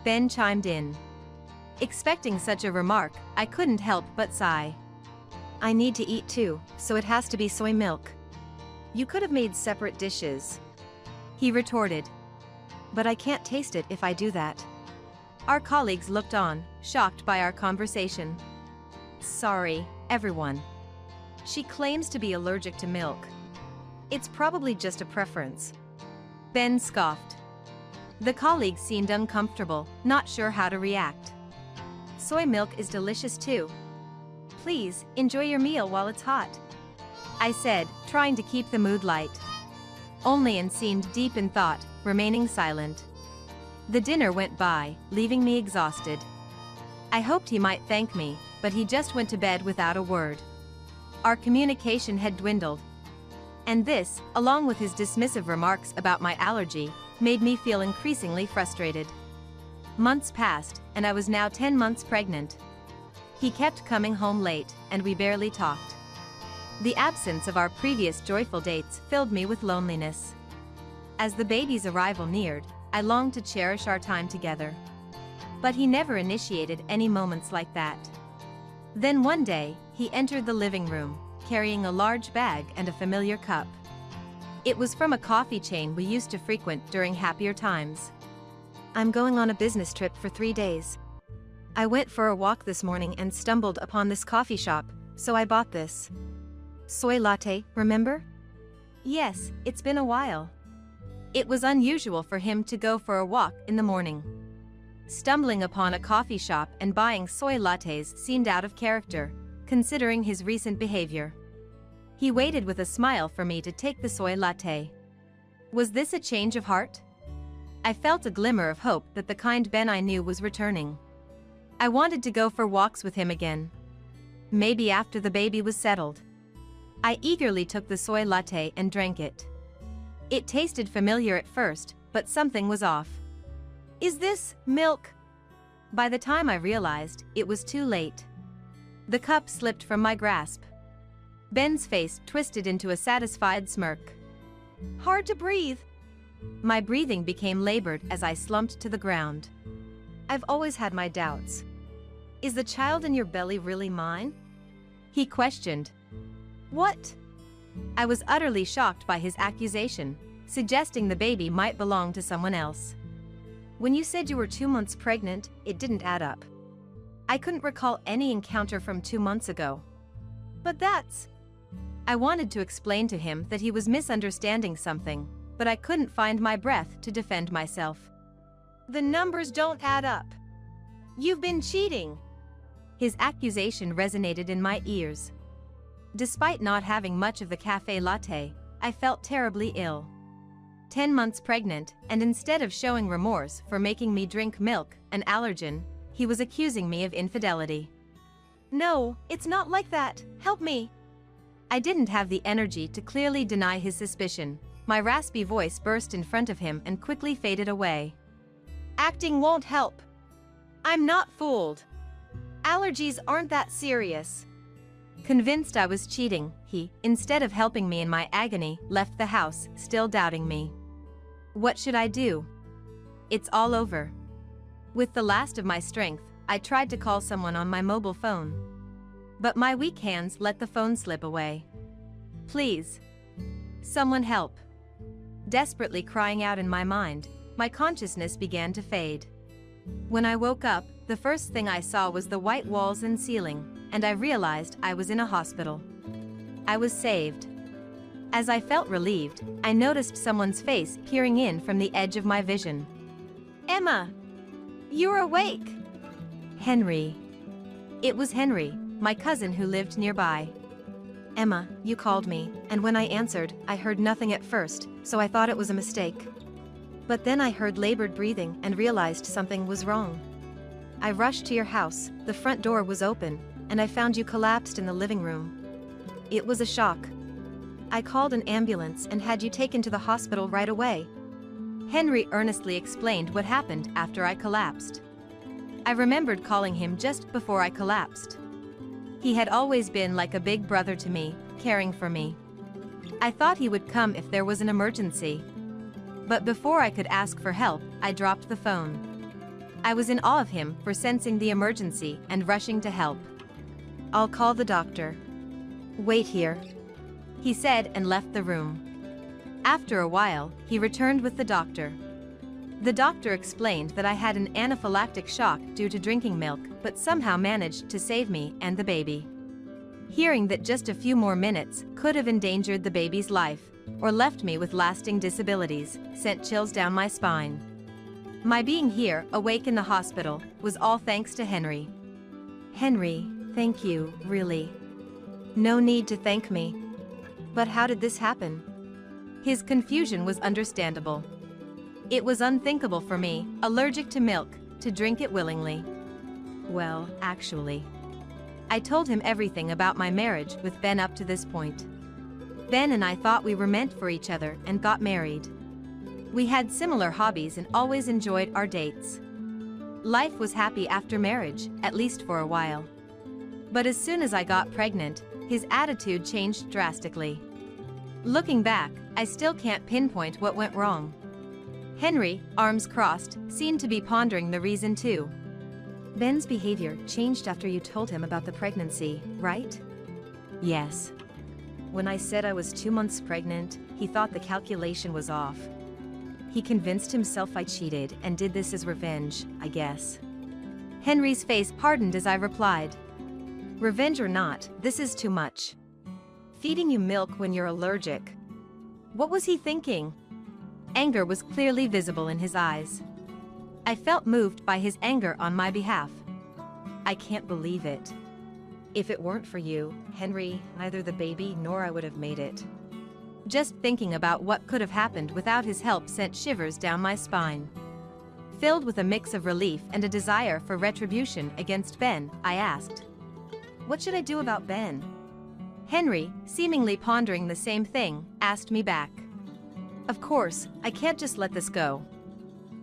Ben chimed in. Expecting such a remark, I couldn't help but sigh. I need to eat too, so it has to be soy milk. You could have made separate dishes. He retorted. But I can't taste it if I do that. Our colleagues looked on, shocked by our conversation. Sorry, everyone. She claims to be allergic to milk. It's probably just a preference. Ben scoffed. The colleagues seemed uncomfortable, not sure how to react. Soy milk is delicious too. Please, enjoy your meal while it's hot, I said, trying to keep the mood light. Only and seemed deep in thought, remaining silent. The dinner went by, leaving me exhausted. I hoped he might thank me, but he just went to bed without a word. Our communication had dwindled. And this, along with his dismissive remarks about my allergy, made me feel increasingly frustrated. Months passed, and I was now 10 months pregnant. He kept coming home late, and we barely talked. The absence of our previous joyful dates filled me with loneliness. As the baby's arrival neared, I longed to cherish our time together. But he never initiated any moments like that. Then one day, he entered the living room, carrying a large bag and a familiar cup. It was from a coffee chain we used to frequent during happier times. I'm going on a business trip for 3 days. I went for a walk this morning and stumbled upon this coffee shop, so I bought this. Soy latte, remember? Yes, it's been a while. It was unusual for him to go for a walk in the morning. Stumbling upon a coffee shop and buying soy lattes seemed out of character, considering his recent behavior. He waited with a smile for me to take the soy latte. Was this a change of heart? I felt a glimmer of hope that the kind Ben I knew was returning. I wanted to go for walks with him again. Maybe after the baby was settled. I eagerly took the soy latte and drank it. It tasted familiar at first, but something was off. Is this milk? By the time I realized, it was too late. The cup slipped from my grasp. Ben's face twisted into a satisfied smirk. Hard to breathe. My breathing became labored as I slumped to the ground. I've always had my doubts. Is the child in your belly really mine? He questioned. What? I was utterly shocked by his accusation, suggesting the baby might belong to someone else. When you said you were 2 months pregnant, it didn't add up. I couldn't recall any encounter from 2 months ago. But that's... I wanted to explain to him that he was misunderstanding something, but I couldn't find my breath to defend myself. The numbers don't add up. You've been cheating. His accusation resonated in my ears. Despite not having much of the cafe latte, I felt terribly ill. 10 months pregnant, and instead of showing remorse for making me drink milk, an allergen, he was accusing me of infidelity. No, it's not like that. Help me. I didn't have the energy to clearly deny his suspicion. My raspy voice burst in front of him and quickly faded away. Acting won't help. I'm not fooled. Allergies aren't that serious. Convinced I was cheating, he, instead of helping me in my agony, left the house, still doubting me. What should I do? It's all over. With the last of my strength, I tried to call someone on my mobile phone. But my weak hands let the phone slip away. Please. Someone help. Desperately crying out in my mind, my consciousness began to fade. When I woke up, the first thing I saw was the white walls and ceiling, and I realized I was in a hospital. I was saved. As I felt relieved, I noticed someone's face peering in from the edge of my vision. Emma! You're awake! Henry. It was Henry, my cousin who lived nearby. Emma, you called me, and when I answered, I heard nothing at first, so I thought it was a mistake. But then I heard labored breathing and realized something was wrong. I rushed to your house, the front door was open, and I found you collapsed in the living room. It was a shock. I called an ambulance and had you taken to the hospital right away. Henry earnestly explained what happened after I collapsed. I remembered calling him just before I collapsed. He had always been like a big brother to me, caring for me. I thought he would come if there was an emergency. But before I could ask for help, I dropped the phone. I was in awe of him for sensing the emergency and rushing to help. I'll call the doctor. Wait here, he said and left the room. After a while, he returned with the doctor. The doctor explained that I had an anaphylactic shock due to drinking milk, but somehow managed to save me and the baby. Hearing that just a few more minutes could have endangered the baby's life, or left me with lasting disabilities, sent chills down my spine. My being here, awake in the hospital, was all thanks to Henry. Henry, thank you, really. No need to thank me. But how did this happen? His confusion was understandable. It was unthinkable for me, allergic to milk, to drink it willingly. Well, actually, I told him everything about my marriage with Ben up to this point. Ben and I thought we were meant for each other and got married. We had similar hobbies and always enjoyed our dates. Life was happy after marriage, at least for a while. But as soon as I got pregnant, his attitude changed drastically. Looking back, I still can't pinpoint what went wrong. Henry, arms crossed, seemed to be pondering the reason too. Ben's behavior changed after you told him about the pregnancy, right? Yes. When I said I was 2 months pregnant, he thought the calculation was off. He convinced himself I cheated and did this as revenge, I guess. Henry's face hardened as I replied. Revenge or not, this is too much. Feeding you milk when you're allergic. What was he thinking? Anger was clearly visible in his eyes. I felt moved by his anger on my behalf. I can't believe it. If it weren't for you, Henry, neither the baby nor I would have made it. Just thinking about what could have happened without his help sent shivers down my spine. Filled with a mix of relief and a desire for retribution against Ben, I asked, what should I do about Ben? Henry, seemingly pondering the same thing, asked me back. Of course, I can't just let this go.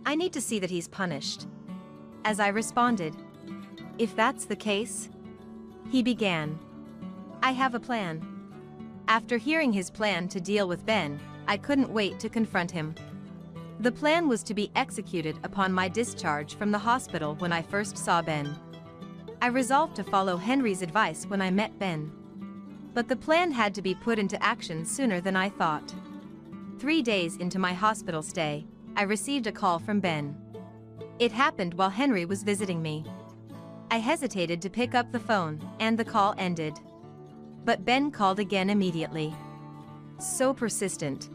I need to see that he's punished. As I responded, if that's the case, he began. I have a plan. After hearing his plan to deal with Ben, I couldn't wait to confront him. The plan was to be executed upon my discharge from the hospital when I first saw Ben. I resolved to follow Henry's advice when I met Ben. But the plan had to be put into action sooner than I thought. 3 days into my hospital stay, I received a call from Ben. It happened while Henry was visiting me. I hesitated to pick up the phone, and the call ended. But Ben called again immediately. So persistent.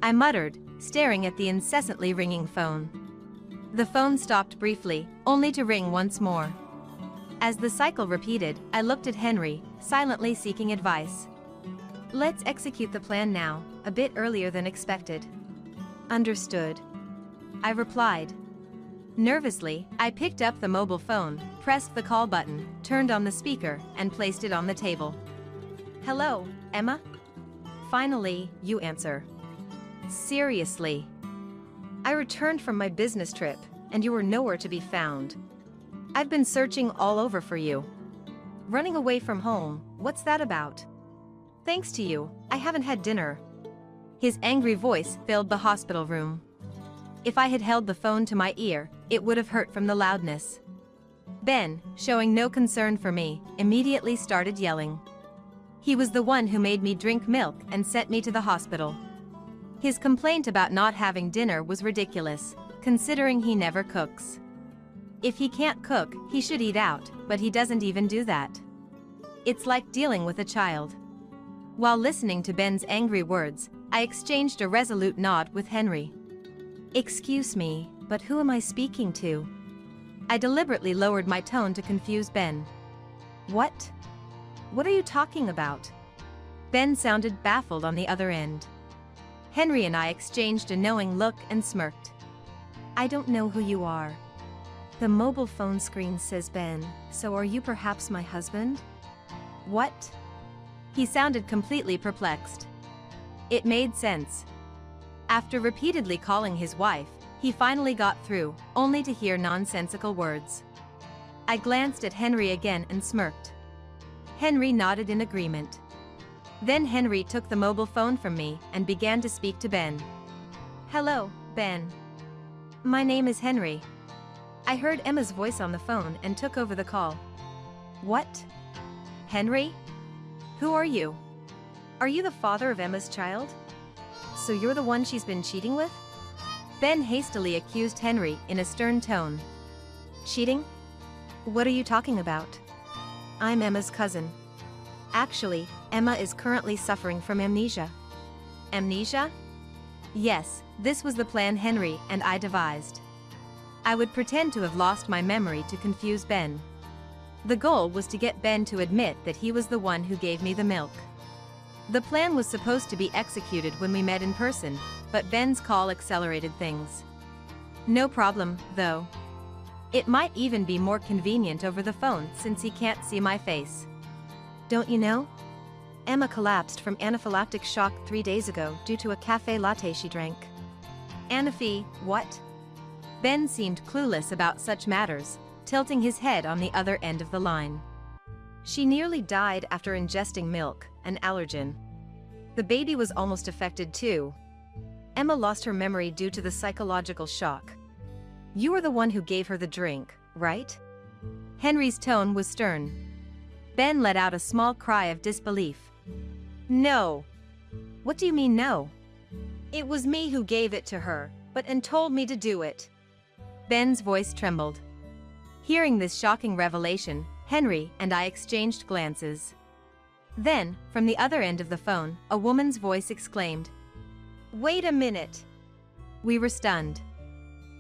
I muttered, staring at the incessantly ringing phone. The phone stopped briefly, only to ring once more. As the cycle repeated, I looked at Henry, silently seeking advice. Let's execute the plan now, a bit earlier than expected. Understood. I replied. Nervously, I picked up the mobile phone, pressed the call button, turned on the speaker, and placed it on the table. Hello, Emma? Finally, you answer. Seriously. I returned from my business trip, and you were nowhere to be found. I've been searching all over for you. Running away from home, what's that about? Thanks to you, I haven't had dinner. His angry voice filled the hospital room. If I had held the phone to my ear, it would have hurt from the loudness. Ben, showing no concern for me, immediately started yelling. He was the one who made me drink milk and sent me to the hospital. His complaint about not having dinner was ridiculous, considering he never cooks. If he can't cook, he should eat out, but he doesn't even do that. It's like dealing with a child. While listening to Ben's angry words, I exchanged a resolute nod with Henry. Excuse me, but who am I speaking to? I deliberately lowered my tone to confuse Ben. What? What are you talking about? Ben sounded baffled on the other end. Henry and I exchanged a knowing look and smirked. I don't know who you are. The mobile phone screen says Ben, so are you perhaps my husband? What? He sounded completely perplexed. It made sense. After repeatedly calling his wife, he finally got through, only to hear nonsensical words. I glanced at Henry again and smirked. Henry nodded in agreement. Then Henry took the mobile phone from me and began to speak to Ben. Hello, Ben. My name is Henry. I heard Emma's voice on the phone and took over the call. What? Henry? Who are you? Are you the father of Emma's child? So you're the one she's been cheating with? Ben hastily accused Henry in a stern tone. Cheating? What are you talking about? I'm Emma's cousin. Actually, Emma is currently suffering from amnesia. Amnesia? Yes, this was the plan Henry and I devised. I would pretend to have lost my memory to confuse Ben. The goal was to get Ben to admit that he was the one who gave me the milk. The plan was supposed to be executed when we met in person, but Ben's call accelerated things. No problem, though. It might even be more convenient over the phone since he can't see my face. Don't you know? Emma collapsed from anaphylactic shock 3 days ago due to a cafe latte she drank. Anaphy, what? Ben seemed clueless about such matters, tilting his head on the other end of the line. She nearly died after ingesting milk, an allergen. The baby was almost affected too. Emma lost her memory due to the psychological shock. You were the one who gave her the drink, right? Henry's tone was stern. Ben let out a small cry of disbelief. No. What do you mean no? It was me who gave it to her, and told me to do it. Ben's voice trembled. Hearing this shocking revelation, Henry and I exchanged glances. Then, from the other end of the phone, a woman's voice exclaimed, "Wait a minute!" We were stunned.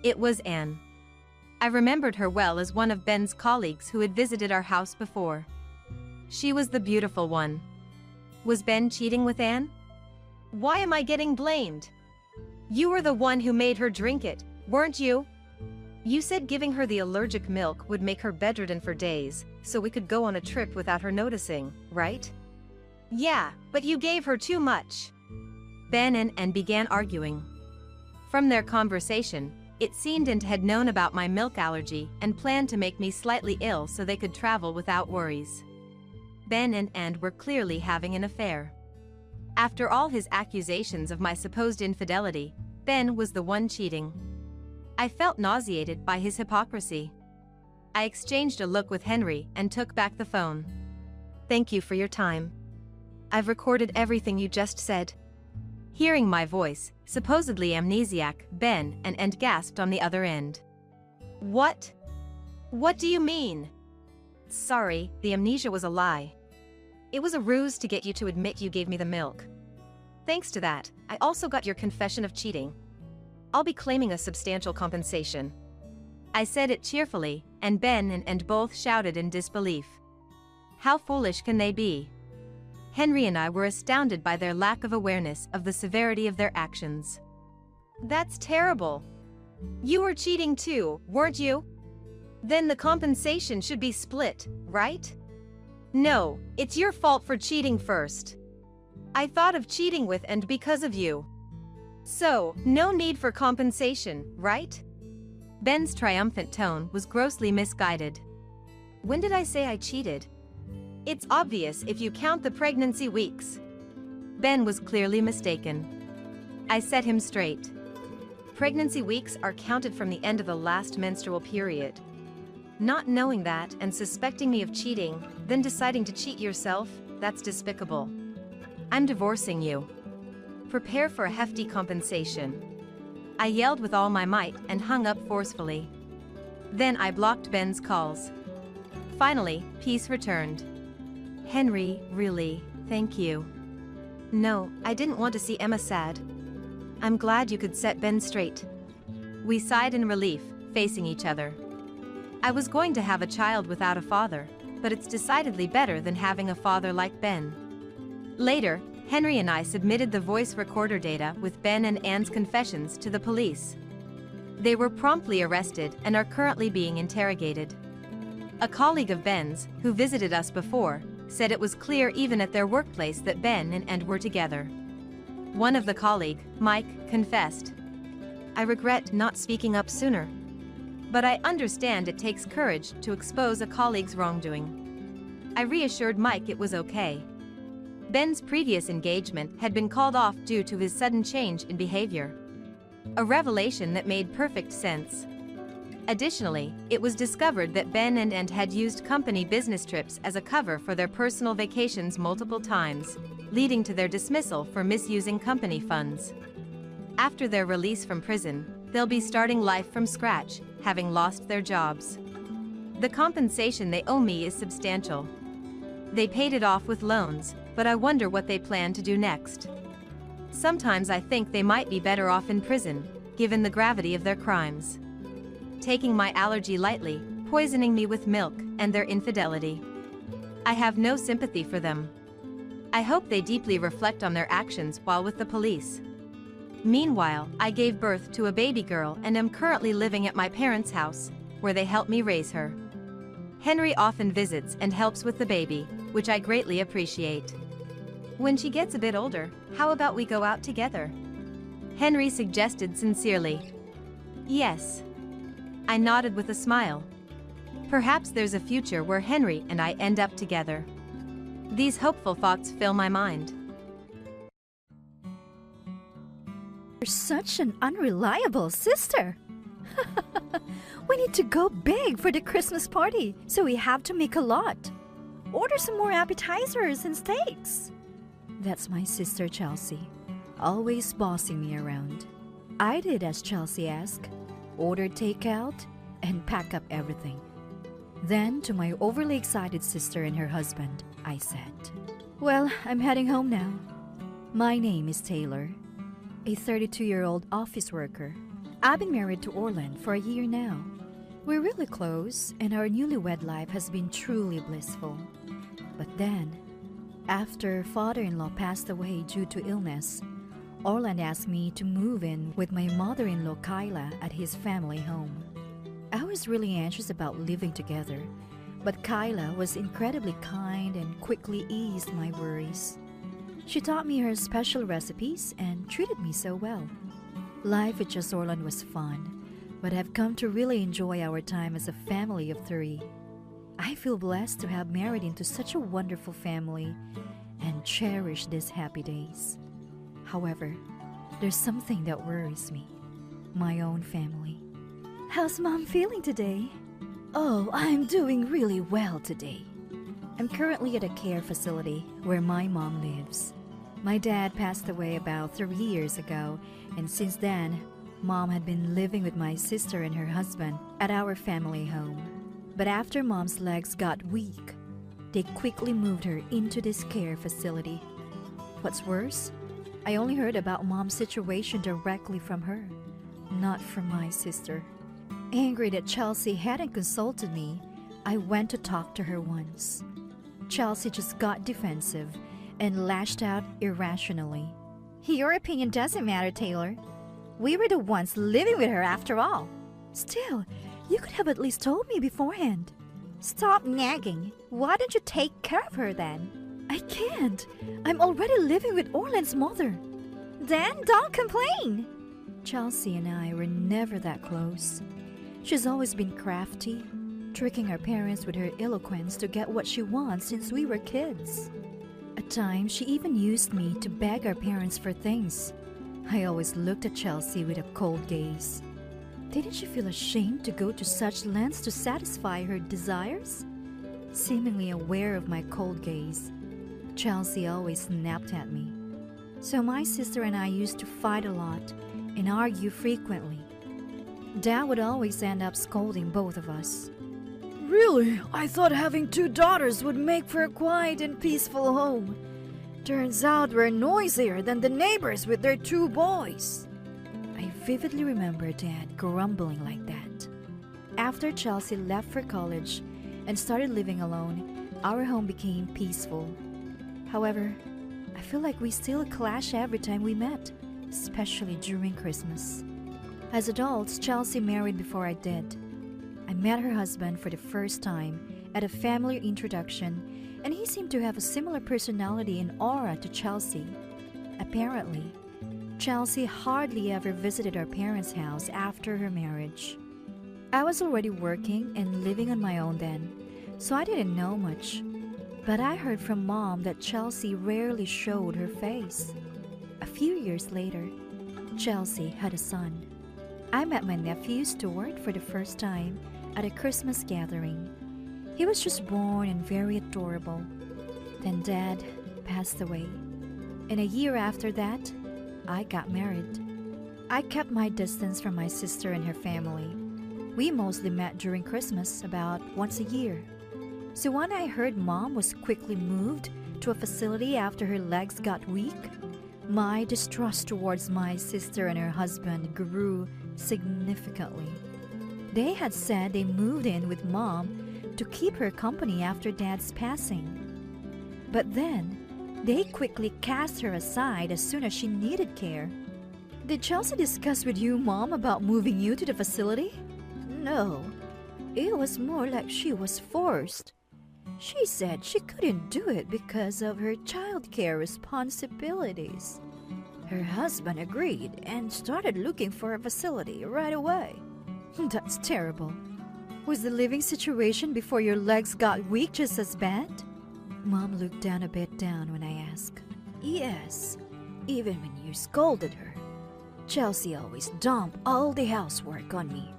It was Anne. I remembered her well as one of Ben's colleagues who had visited our house before. She was the beautiful one. Was Ben cheating with Anne? Why am I getting blamed? You were the one who made her drink it, weren't you? You said giving her the allergic milk would make her bedridden for days, so we could go on a trip without her noticing, right? Yeah, but you gave her too much. Ben and Anne began arguing. From their conversation, it seemed Anne had known about my milk allergy and planned to make me slightly ill so they could travel without worries. Ben and Anne were clearly having an affair. After all his accusations of my supposed infidelity, Ben was the one cheating. I felt nauseated by his hypocrisy. I exchanged a look with Henry and took back the phone. Thank you for your time. I've recorded everything you just said. Hearing my voice, supposedly amnesiac, Ben and gasped on the other end. What? What do you mean? Sorry, the amnesia was a lie. It was a ruse to get you to admit you gave me the milk. Thanks to that, I also got your confession of cheating. I'll be claiming a substantial compensation. I said it cheerfully, and Ben and both shouted in disbelief. How foolish can they be? Henry and I were astounded by their lack of awareness of the severity of their actions. That's terrible. You were cheating too, weren't you? Then the compensation should be split, right? No, it's your fault for cheating first. I thought of cheating with and because of you. So, no need for compensation, right? Ben's triumphant tone was grossly misguided. When did I say I cheated? It's obvious if you count the pregnancy weeks. Ben was clearly mistaken. I set him straight. Pregnancy weeks are counted from the end of the last menstrual period. Not knowing that and suspecting me of cheating, then deciding to cheat yourself, that's despicable. I'm divorcing you. Prepare for a hefty compensation. I yelled with all my might and hung up forcefully. Then I blocked Ben's calls. Finally, peace returned. Henry, really, thank you. No, I didn't want to see Emma sad. I'm glad you could set Ben straight. We sighed in relief, facing each other. I was going to have a child without a father, but it's decidedly better than having a father like Ben. Later, Henry and I submitted the voice recorder data with Ben and Anne's confessions to the police. They were promptly arrested and are currently being interrogated. A colleague of Ben's, who visited us before, said it was clear even at their workplace that Ben and Anne were together. One of the colleague, Mike, confessed. I regret not speaking up sooner. But I understand it takes courage to expose a colleague's wrongdoing. I reassured Mike it was okay. Ben's previous engagement had been called off due to his sudden change in behavior. A revelation that made perfect sense. Additionally, it was discovered that Ben and Anne had used company business trips as a cover for their personal vacations multiple times, leading to their dismissal for misusing company funds. After their release from prison, they'll be starting life from scratch, having lost their jobs. The compensation they owe me is substantial. They paid it off with loans, but I wonder what they plan to do next. Sometimes I think they might be better off in prison, given the gravity of their crimes. Taking my allergy lightly, poisoning me with milk, and their infidelity. I have no sympathy for them. I hope they deeply reflect on their actions while with the police. Meanwhile, I gave birth to a baby girl and am currently living at my parents' house, where they help me raise her. Henry often visits and helps with the baby, which I greatly appreciate. When she gets a bit older, how about we go out together? Henry suggested sincerely. Yes. I nodded with a smile. Perhaps there's a future where Henry and I end up together. These hopeful thoughts fill my mind. You're such an unreliable sister. We need to go big for the Christmas party, so we have to make a lot. Order some more appetizers and steaks. That's my sister Chelsea, always bossing me around. I did as Chelsea asked, order takeout, and pack up everything. Then, to my overly excited sister and her husband, I said, well, I'm heading home now. My name is Taylor, a 32-year-old office worker. I've been married to Orland for a year now. We're really close, and our newlywed life has been truly blissful. But then, after father-in-law passed away due to illness, Orland asked me to move in with my mother-in-law Kyla at his family home. I was really anxious about living together, but Kyla was incredibly kind and quickly eased my worries. She taught me her special recipes and treated me so well. Life with just Orland was fun, but I've come to really enjoy our time as a family of 3. I feel blessed to have married into such a wonderful family and cherish these happy days. However, there's something that worries me. My own family. How's Mom feeling today? Oh, I'm doing really well today. I'm currently at a care facility where my mom lives. My dad passed away about 3 years ago, and since then, Mom had been living with my sister and her husband at our family home. But after Mom's legs got weak, they quickly moved her into this care facility. What's worse, I only heard about Mom's situation directly from her, not from my sister. Angry that Chelsea hadn't consulted me, I went to talk to her once. Chelsea just got defensive and lashed out irrationally. Your opinion doesn't matter, Taylor. We were the ones living with her after all. Still, you could have at least told me beforehand. Stop nagging. Why don't you take care of her then? I can't. I'm already living with Orland's mother. Then don't complain. Chelsea and I were never that close. She's always been crafty, tricking our parents with her eloquence to get what she wants since we were kids. At times, she even used me to beg our parents for things. I always looked at Chelsea with a cold gaze. Didn't she feel ashamed to go to such lengths to satisfy her desires? Seemingly aware of my cold gaze, Chelsea always snapped at me. So my sister and I used to fight a lot and argue frequently. Dad would always end up scolding both of us. Really? I thought having 2 daughters would make for a quiet and peaceful home. Turns out we're noisier than the neighbors with their 2 boys. I vividly remember Dad grumbling like that. After Chelsea left for college and started living alone, our home became peaceful. However, I feel like we still clash every time we met, especially during Christmas. As adults, Chelsea married before I did. I met her husband for the first time at a family introduction, and he seemed to have a similar personality and aura to Chelsea. Apparently, Chelsea hardly ever visited our parents' house after her marriage. I was already working and living on my own then, so I didn't know much. But I heard from Mom that Chelsea rarely showed her face. A few years later, Chelsea had a son. I met my nephew Stuart for the first time at a Christmas gathering. He was just born and very adorable. Then Dad passed away. And a year after that, I got married. I kept my distance from my sister and her family. We mostly met during Christmas about once a year. So when I heard Mom was quickly moved to a facility after her legs got weak, my distrust towards my sister and her husband grew significantly. They had said they moved in with Mom to keep her company after Dad's passing. But then, they quickly cast her aside as soon as she needed care. Did Chelsea discuss with you, Mom, about moving you to the facility? No. It was more like she was forced. She said she couldn't do it because of her childcare responsibilities. Her husband agreed and started looking for a facility right away. That's terrible. Was the living situation before your legs got weak just as bad? Mom looked down a bit down when I asked. Yes, even when you scolded her. Chelsea always dumped all the housework on me.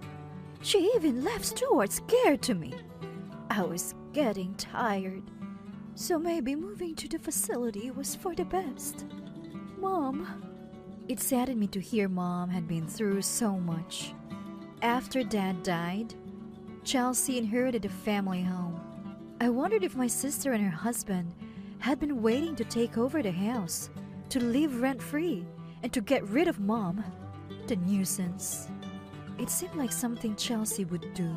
She even left Stuart scared to me. I was getting tired, so maybe moving to the facility was for the best. Mom. It saddened me to hear Mom had been through so much. After Dad died, Chelsea inherited a family home. I wondered if my sister and her husband had been waiting to take over the house, to live rent-free, and to get rid of Mom, the nuisance. It seemed like something Chelsea would do.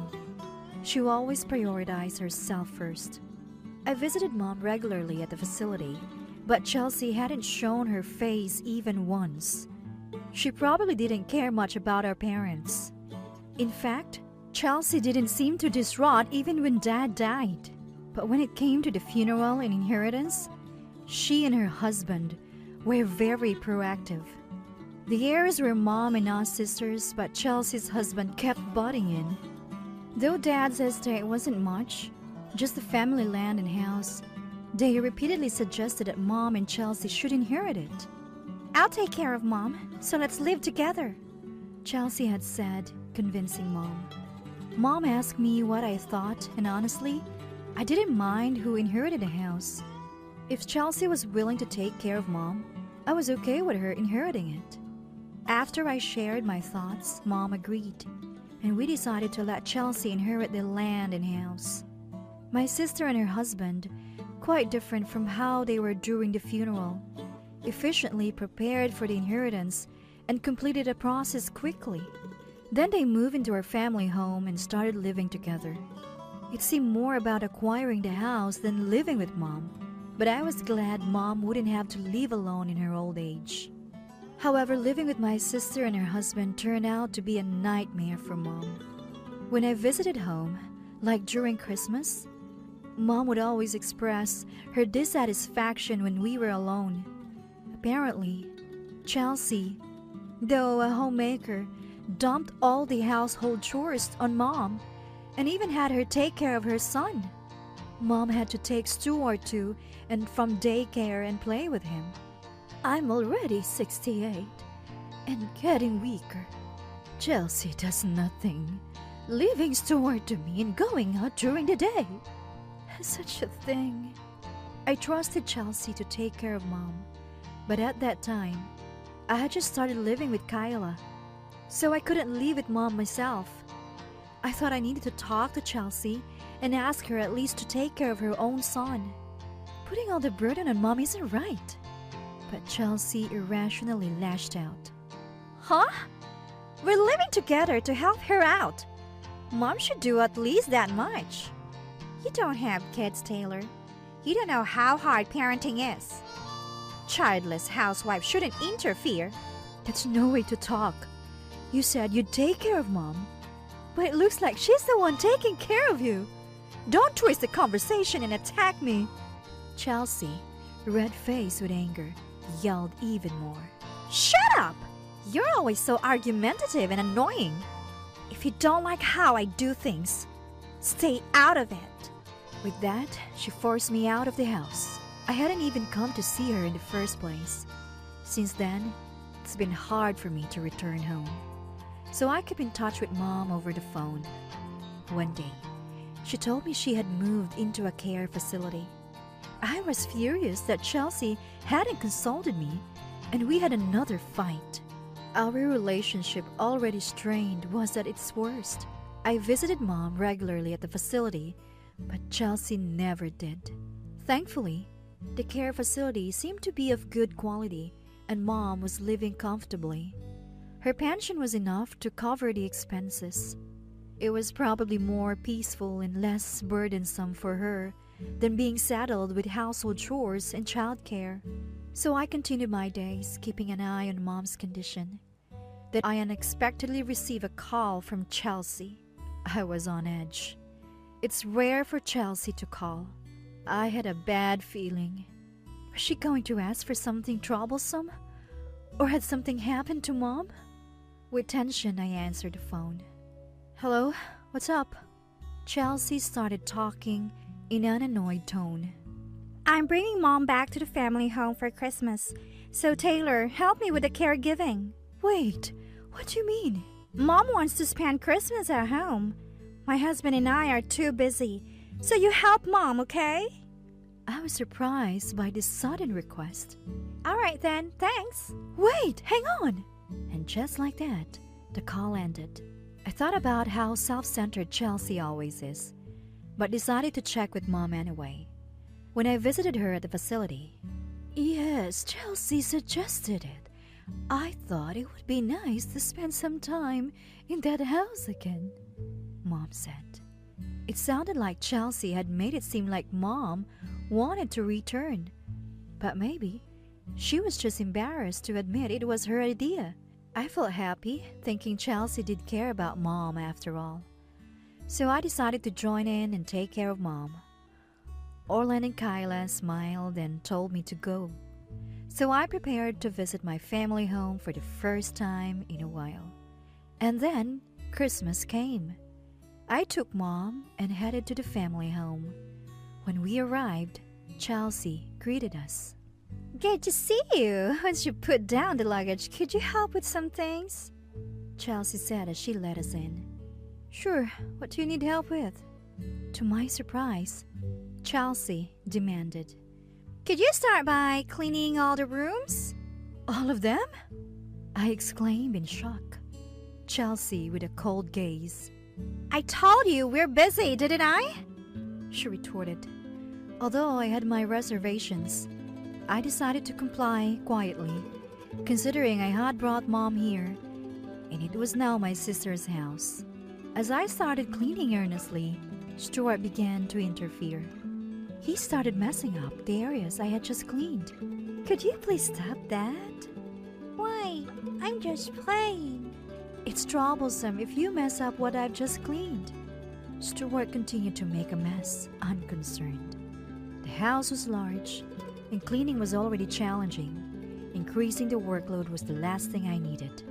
She would always prioritize herself first. I visited Mom regularly at the facility, but Chelsea hadn't shown her face even once. She probably didn't care much about our parents. In fact, Chelsea didn't seem too distraught even when Dad died. But when it came to the funeral and inheritance, she and her husband were very proactive. The heirs were Mom and us sisters, but Chelsea's husband kept butting in. Though Dad's estate wasn't much, just the family land and house, they repeatedly suggested that Mom and Chelsea should inherit it. I'll take care of Mom, so let's live together, Chelsea had said, convincing Mom. Mom asked me what I thought, and honestly, I didn't mind who inherited the house. If Chelsea was willing to take care of Mom, I was okay with her inheriting it. After I shared my thoughts, Mom agreed, and we decided to let Chelsea inherit the land and house. My sister and her husband, quite different from how they were during the funeral, efficiently prepared for the inheritance and completed the process quickly. Then they moved into our family home and started living together. It seemed more about acquiring the house than living with Mom, but I was glad Mom wouldn't have to live alone in her old age. However, living with my sister and her husband turned out to be a nightmare for Mom. When I visited home, like during Christmas, Mom would always express her dissatisfaction when we were alone. Apparently, Chelsea, though a homemaker, dumped all the household chores on Mom and even had her take care of her son. Mom had to take Stuart too and from daycare and play with him. I'm already 68 and getting weaker. Chelsea does nothing, leaving Stuart to me and going out during the day. Such a thing. I trusted Chelsea to take care of Mom, but at that time, I had just started living with Kyla, so I couldn't live with Mom myself. I thought I needed to talk to Chelsea and ask her at least to take care of her own son. Putting all the burden on Mom isn't right. But Chelsea irrationally lashed out. Huh? We're living together to help her out. Mom should do at least that much. You don't have kids, Taylor. You don't know how hard parenting is. Childless housewives shouldn't interfere. That's no way to talk. You said you'd take care of Mom, but it looks like she's the one taking care of you. Don't twist the conversation and attack me. Chelsea, red-faced with anger, yelled even more. Shut up! You're always so argumentative and annoying. If you don't like how I do things, stay out of it. With that, she forced me out of the house. I hadn't even come to see her in the first place. Since then, it's been hard for me to return home. So I kept in touch with Mom over the phone. One day, she told me she had moved into a care facility. I was furious that Chelsea hadn't consulted me, and we had another fight. Our relationship, already strained, was at its worst. I visited Mom regularly at the facility, but Chelsea never did. Thankfully, the care facility seemed to be of good quality, and Mom was living comfortably. Her pension was enough to cover the expenses. It was probably more peaceful and less burdensome for her than being saddled with household chores and childcare. So I continued my days, keeping an eye on Mom's condition. Then I unexpectedly received a call from Chelsea. I was on edge. It's rare for Chelsea to call. I had a bad feeling. Was she going to ask for something troublesome? Or had something happened to Mom? With tension, I answered the phone. Hello, what's up? Chelsea started talking in an annoyed tone. I'm bringing Mom back to the family home for Christmas. So Taylor, help me with the caregiving. Wait, what do you mean? Mom wants to spend Christmas at home. My husband and I are too busy. So you help Mom, okay? I was surprised by this sudden request. All right then, thanks. Wait, hang on. And just like that, the call ended. I thought about how self-centered Chelsea always is, but decided to check with Mom anyway. When I visited her at the facility, yes, Chelsea suggested it. I thought it would be nice to spend some time in that house again, Mom said. It sounded like Chelsea had made it seem like Mom wanted to return, but maybe she was just embarrassed to admit it was her idea. I felt happy, thinking Chelsea did care about Mom after all. So I decided to join in and take care of Mom. Orlan and Kyla smiled and told me to go. So I prepared to visit my family home for the first time in a while. And then Christmas came. I took Mom and headed to the family home. When we arrived, Chelsea greeted us. Good to see you. Once you put down the luggage, could you help with some things? Chelsea said as she let us in. Sure, what do you need help with? To my surprise, Chelsea demanded. Could you start by cleaning all the rooms? All of them? I exclaimed in shock. Chelsea with a cold gaze. I told you we're busy, didn't I? She retorted. Although I had my reservations, I decided to comply quietly, considering I had brought Mom here, and it was now my sister's house. As I started cleaning earnestly, Stuart began to interfere. He started messing up the areas I had just cleaned. Could you please stop that? Why? I'm just playing. It's troublesome if you mess up what I've just cleaned. Stuart continued to make a mess, unconcerned. The house was large, and cleaning was already challenging. Increasing the workload was the last thing I needed.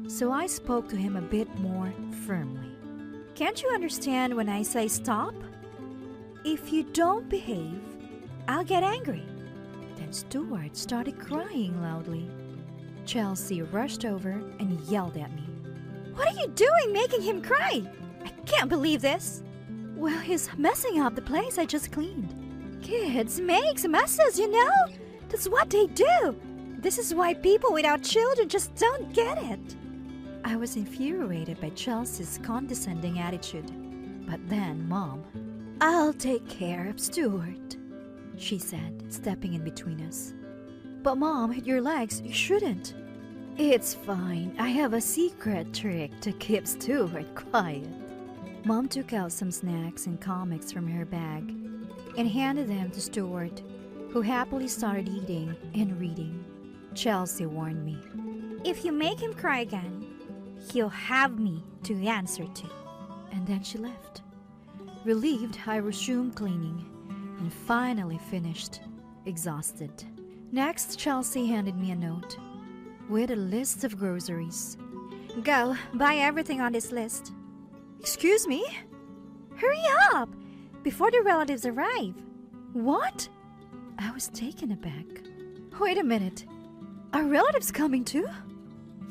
So I spoke to him a bit more firmly. Can't you understand when I say stop? If you don't behave, I'll get angry. Then Stuart started crying loudly. Chelsea rushed over and yelled at me. What are you doing making him cry? I can't believe this. Well, he's messing up the place I just cleaned. Kids makes messes, you know? That's what they do. This is why people without children just don't get it. I was infuriated by Chelsea's condescending attitude. But then Mom, I'll take care of Stuart, she said, stepping in between us. But Mom, hit your legs, you shouldn't. It's fine. I have a secret trick to keep Stuart quiet. Mom took out some snacks and comics from her bag and handed them to Stuart, who happily started eating and reading. Chelsea warned me. If you make him cry again, he'll have me to answer to. And then she left. Relieved, I resumed cleaning and finally finished, exhausted. Next, Chelsea handed me a note with a list of groceries. Go, buy everything on this list. Excuse me? Hurry up, before the relatives arrive. What? I was taken aback. Wait a minute. Are relatives coming too?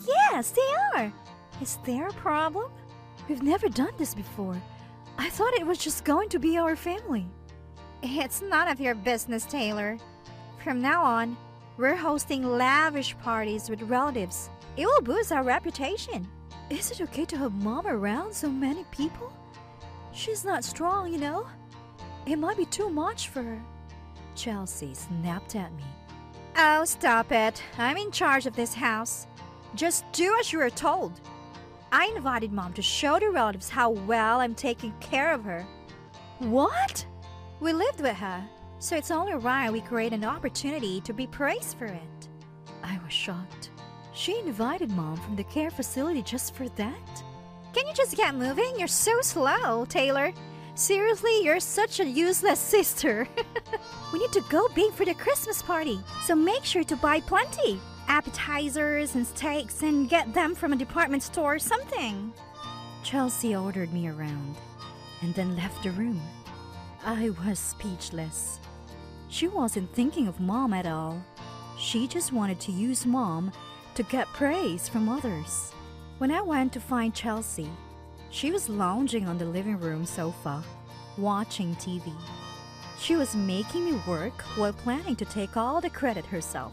Yes, they are. Is there a problem? We've never done this before. I thought it was just going to be our family. It's none of your business, Taylor. From now on, we're hosting lavish parties with relatives. It will boost our reputation. Is it okay to have Mom around so many people? She's not strong, you know. It might be too much for her. Chelsea snapped at me. Oh, stop it. I'm in charge of this house. Just do as you are told. I invited Mom to show the relatives how well I'm taking care of her. What? We lived with her, so it's only right we create an opportunity to be praised for it. I was shocked. She invited Mom from the care facility just for that? Can you just get moving? You're so slow, Taylor. Seriously, you're such a useless sister. We need to go big for the Christmas party, so make sure to buy plenty. Appetizers and steaks and get them from a department store or something. Chelsea ordered me around and then left the room. I was speechless. She wasn't thinking of Mom at all. She just wanted to use Mom to get praise from others. When I went to find Chelsea, she was lounging on the living room sofa, watching TV. She was making me work while planning to take all the credit herself.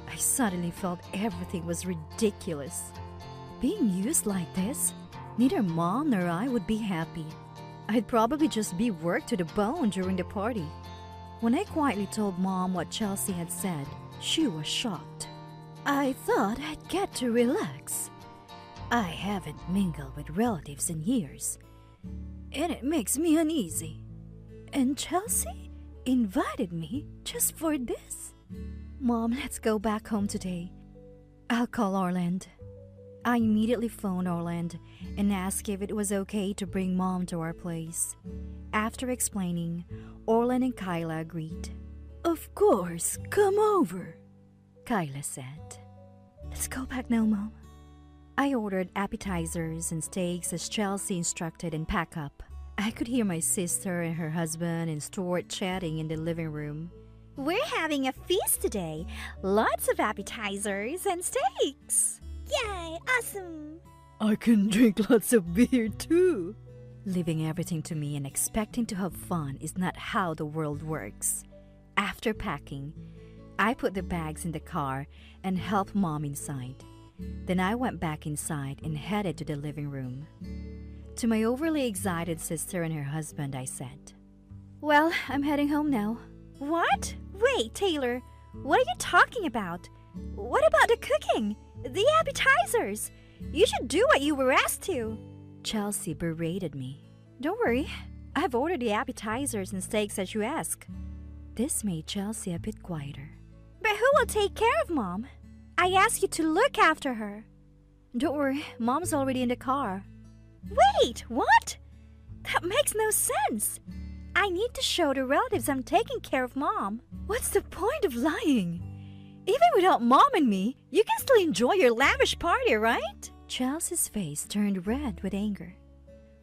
I suddenly felt everything was ridiculous. Being used like this, neither Mom nor I would be happy. I'd probably just be worked to the bone during the party. When I quietly told Mom what Chelsea had said, she was shocked. I thought I'd get to relax. I haven't mingled with relatives in years, and it makes me uneasy. And Chelsea invited me just for this? Mom, let's go back home today. I'll call Orland. I immediately phoned Orland and asked if it was okay to bring Mom to our place. After explaining, Orland and Kyla agreed. Of course, come over, Kyla said. Let's go back now, Mom. I ordered appetizers and steaks as Chelsea instructed and pack up. I could hear my sister and her husband and Stuart chatting in the living room. We're having a feast today. Lots of appetizers and steaks. Yay, awesome. I can drink lots of beer too. Leaving everything to me and expecting to have fun is not how the world works. After packing, I put the bags in the car and helped Mom inside. Then I went back inside and headed to the living room. To my overly excited sister and her husband, I said, "Well, I'm heading home now." What? Wait, Taylor. What are you talking about? What about the cooking? The appetizers? You should do what you were asked to. Chelsea berated me. "Don't worry, I've ordered the appetizers and steaks as you ask." This made Chelsea a bit quieter. But who will take care of Mom? I asked you to look after her. "Don't worry, Mom's already in the car." Wait, what? That makes no sense. I need to show the relatives I'm taking care of Mom. What's the point of lying? Even without Mom and me, you can still enjoy your lavish party, right? Chelsea's face turned red with anger.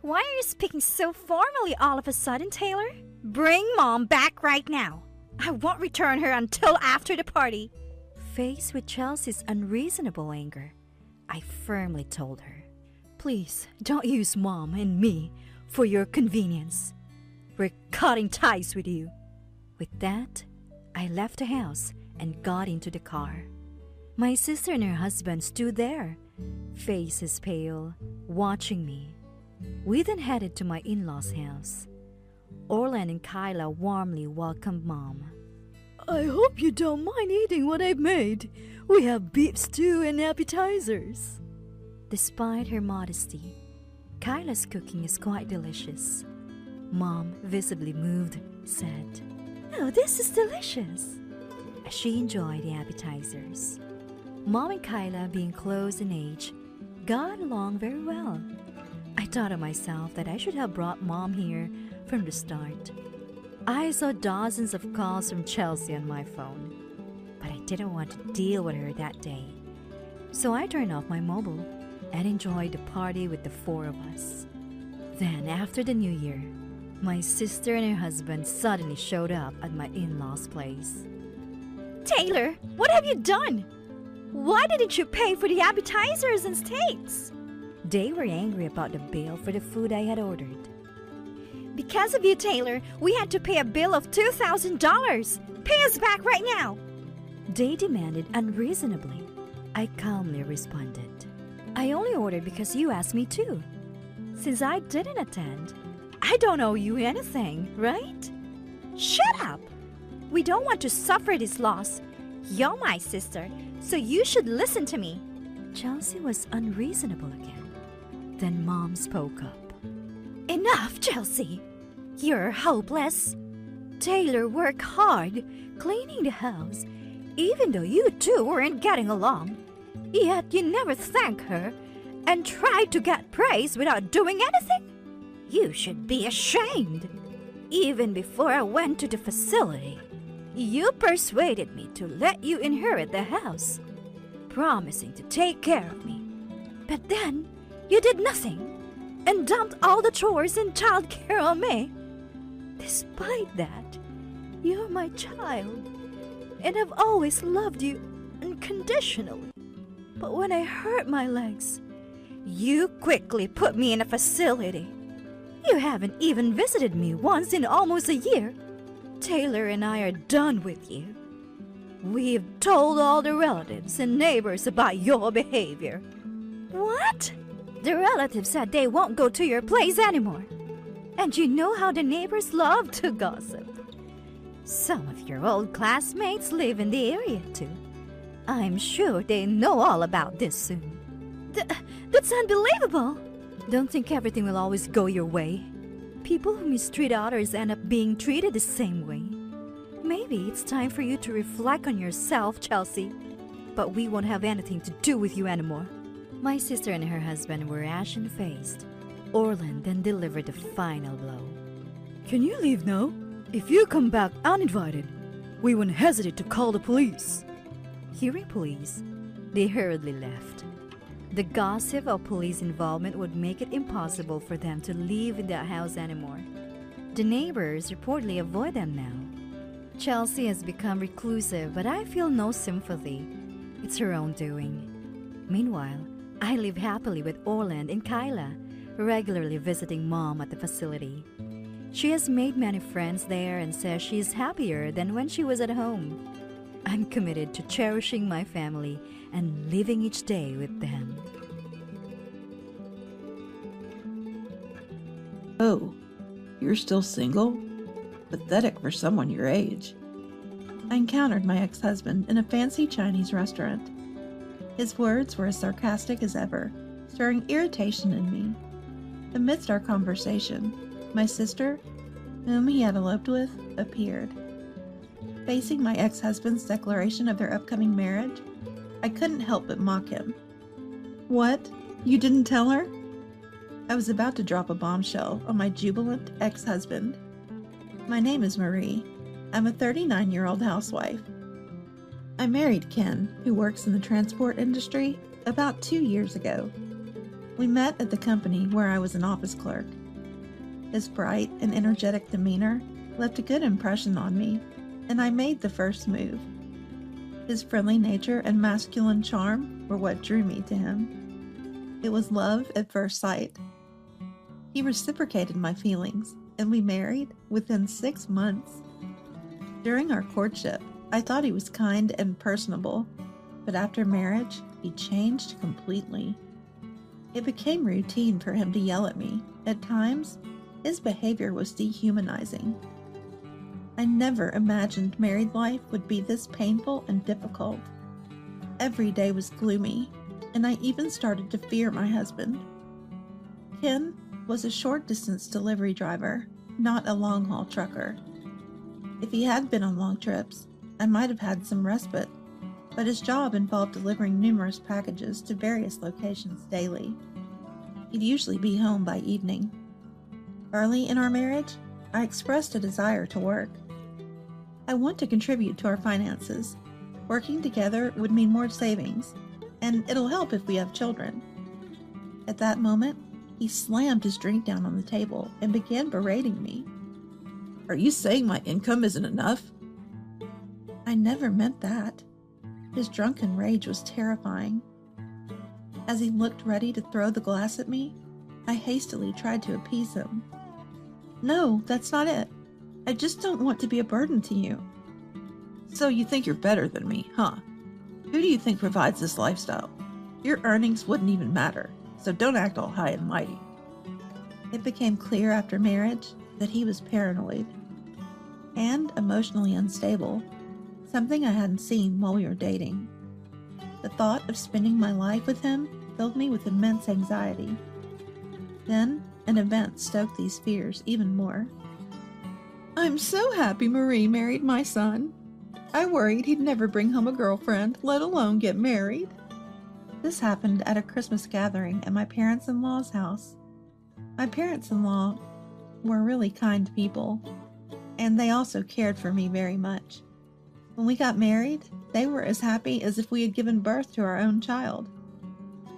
Why are you speaking so formally all of a sudden, Taylor? Bring Mom back right now. I won't return her until after the party. Faced with Chelsea's unreasonable anger, I firmly told her, "Please, don't use Mom and me for your convenience. We're cutting ties with you." With that, I left the house and got into the car. My sister and her husband stood there, faces pale, watching me. We then headed to my in-laws' house. Orland and Kyla warmly welcomed Mom. "I hope you don't mind eating what I've made. We have beef stew and appetizers." Despite her modesty, Kyla's cooking is quite delicious. Mom, visibly moved, said, "Oh, this is delicious," as she enjoyed the appetizers. Mom and Kyla, being close in age, got along very well. I thought of myself that I should have brought Mom here from the start. I saw dozens of calls from Chelsea on my phone, but I didn't want to deal with her that day. So I turned off my mobile and enjoyed the party with the four of us. Then, after the New Year, my sister and her husband suddenly showed up at my in-laws' place. Taylor, what have you done? Why didn't you pay for the appetizers and steaks? They were angry about the bill for the food I had ordered. Because of you, Taylor, we had to pay a bill of $2,000. Pay us back right now. They demanded unreasonably. I calmly responded, "I only ordered because you asked me to. Since I didn't attend, I don't owe you anything, right?" Shut up! We don't want to suffer this loss. You're my sister, so you should listen to me. Chelsea was unreasonable again. Then Mom spoke up. Enough, Chelsea. You're hopeless. Taylor worked hard cleaning the house, even though you two weren't getting along. Yet you never thanked her and tried to get praise without doing anything. You should be ashamed. Even before I went to the facility, you persuaded me to let you inherit the house, promising to take care of me. But then you did nothing and dumped all the chores and childcare on me. Despite that, you're my child, and I've always loved you unconditionally. But when I hurt my legs, you quickly put me in a facility. You haven't even visited me once in almost a year. Taylor and I are done with you. We've told all the relatives and neighbors about your behavior." What? The relatives said they won't go to your place anymore. And you know how the neighbors love to gossip. Some of your old classmates live in the area too. I'm sure they know all about this soon. That's unbelievable. Don't think everything will always go your way. People who mistreat others end up being treated the same way. Maybe it's time for you to reflect on yourself, Chelsea. But we won't have anything to do with you anymore. My sister and her husband were ashen-faced. Orland then delivered the final blow. "Can you leave now? If you come back uninvited, we won't hesitate to call the police." Hearing police, they hurriedly left. The gossip of police involvement would make it impossible for them to live in that house anymore. The neighbors reportedly avoid them now. Chelsea has become reclusive, but I feel no sympathy. It's her own doing. Meanwhile, I live happily with Orland and Kyla, regularly visiting Mom at the facility. She has made many friends there and says she is happier than when she was at home. I'm committed to cherishing my family and living each day with them. Oh, you're still single? Pathetic for someone your age. I encountered my ex-husband in a fancy Chinese restaurant. His words were as sarcastic as ever, stirring irritation in me. Amidst our conversation, my sister, whom he had eloped with, appeared. Facing my ex-husband's declaration of their upcoming marriage, I couldn't help but mock him. What? You didn't tell her? I was about to drop a bombshell on my jubilant ex-husband. My name is Marie. I'm a 39-year-old housewife. I married Ken, who works in the transport industry, about 2 years ago. We met at the company where I was an office clerk. His bright and energetic demeanor left a good impression on me, and I made the first move. His friendly nature and masculine charm were what drew me to him. It was love at first sight. He reciprocated my feelings, and we married within 6 months. During our courtship, I thought he was kind and personable, but after marriage, he changed completely. It became routine for him to yell at me. At times, his behavior was dehumanizing. I never imagined married life would be this painful and difficult. Every day was gloomy, and I even started to fear my husband. Ken was a short-distance delivery driver, not a long-haul trucker. If he had been on long trips, I might have had some respite, but his job involved delivering numerous packages to various locations daily. He'd usually be home by evening. Early in our marriage, I expressed a desire to work. I want to contribute to our finances. Working together would mean more savings, and it'll help if we have children. At that moment, he slammed his drink down on the table and began berating me. Are you saying my income isn't enough? I never meant that. His drunken rage was terrifying. As he looked ready to throw the glass at me, I hastily tried to appease him. No, that's not it. I just don't want to be a burden to you. So you think you're better than me, huh? Who do you think provides this lifestyle? Your earnings wouldn't even matter, so don't act all high and mighty. It became clear after marriage that he was paranoid and emotionally unstable, something I hadn't seen while we were dating. The thought of spending my life with him filled me with immense anxiety. Then, an event stoked these fears even more. I'm so happy Marie married my son. I worried he'd never bring home a girlfriend, let alone get married. This happened at a Christmas gathering at my parents-in-law's house. My parents-in-law were really kind people, and they also cared for me very much. When we got married, they were as happy as if we had given birth to our own child.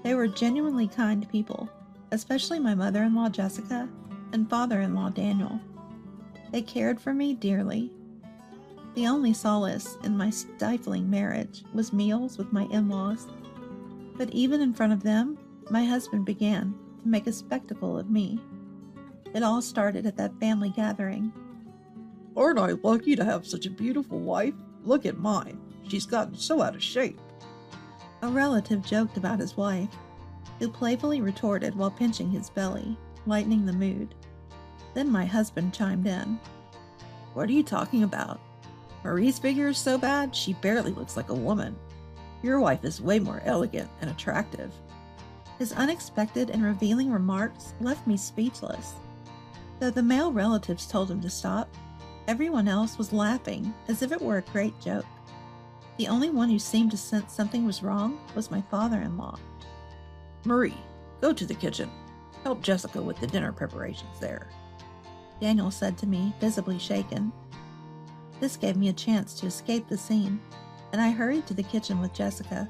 They were genuinely kind people, especially my mother-in-law Jessica and father-in-law Daniel. They cared for me dearly. The only solace in my stifling marriage was meals with my in-laws. But even in front of them, my husband began to make a spectacle of me. It all started at that family gathering. Aren't I lucky to have such a beautiful wife? Look at mine. She's gotten so out of shape. A relative joked about his wife, who playfully retorted while pinching his belly, lightening the mood. Then my husband chimed in. What are you talking about? Marie's figure is so bad, she barely looks like a woman. Your wife is way more elegant and attractive. His unexpected and revealing remarks left me speechless. Though the male relatives told him to stop, everyone else was laughing as if it were a great joke. The only one who seemed to sense something was wrong was my father-in-law. Marie, go to the kitchen. Help Jessica with the dinner preparations there. Daniel said to me, visibly shaken. This gave me a chance to escape the scene, and I hurried to the kitchen with Jessica.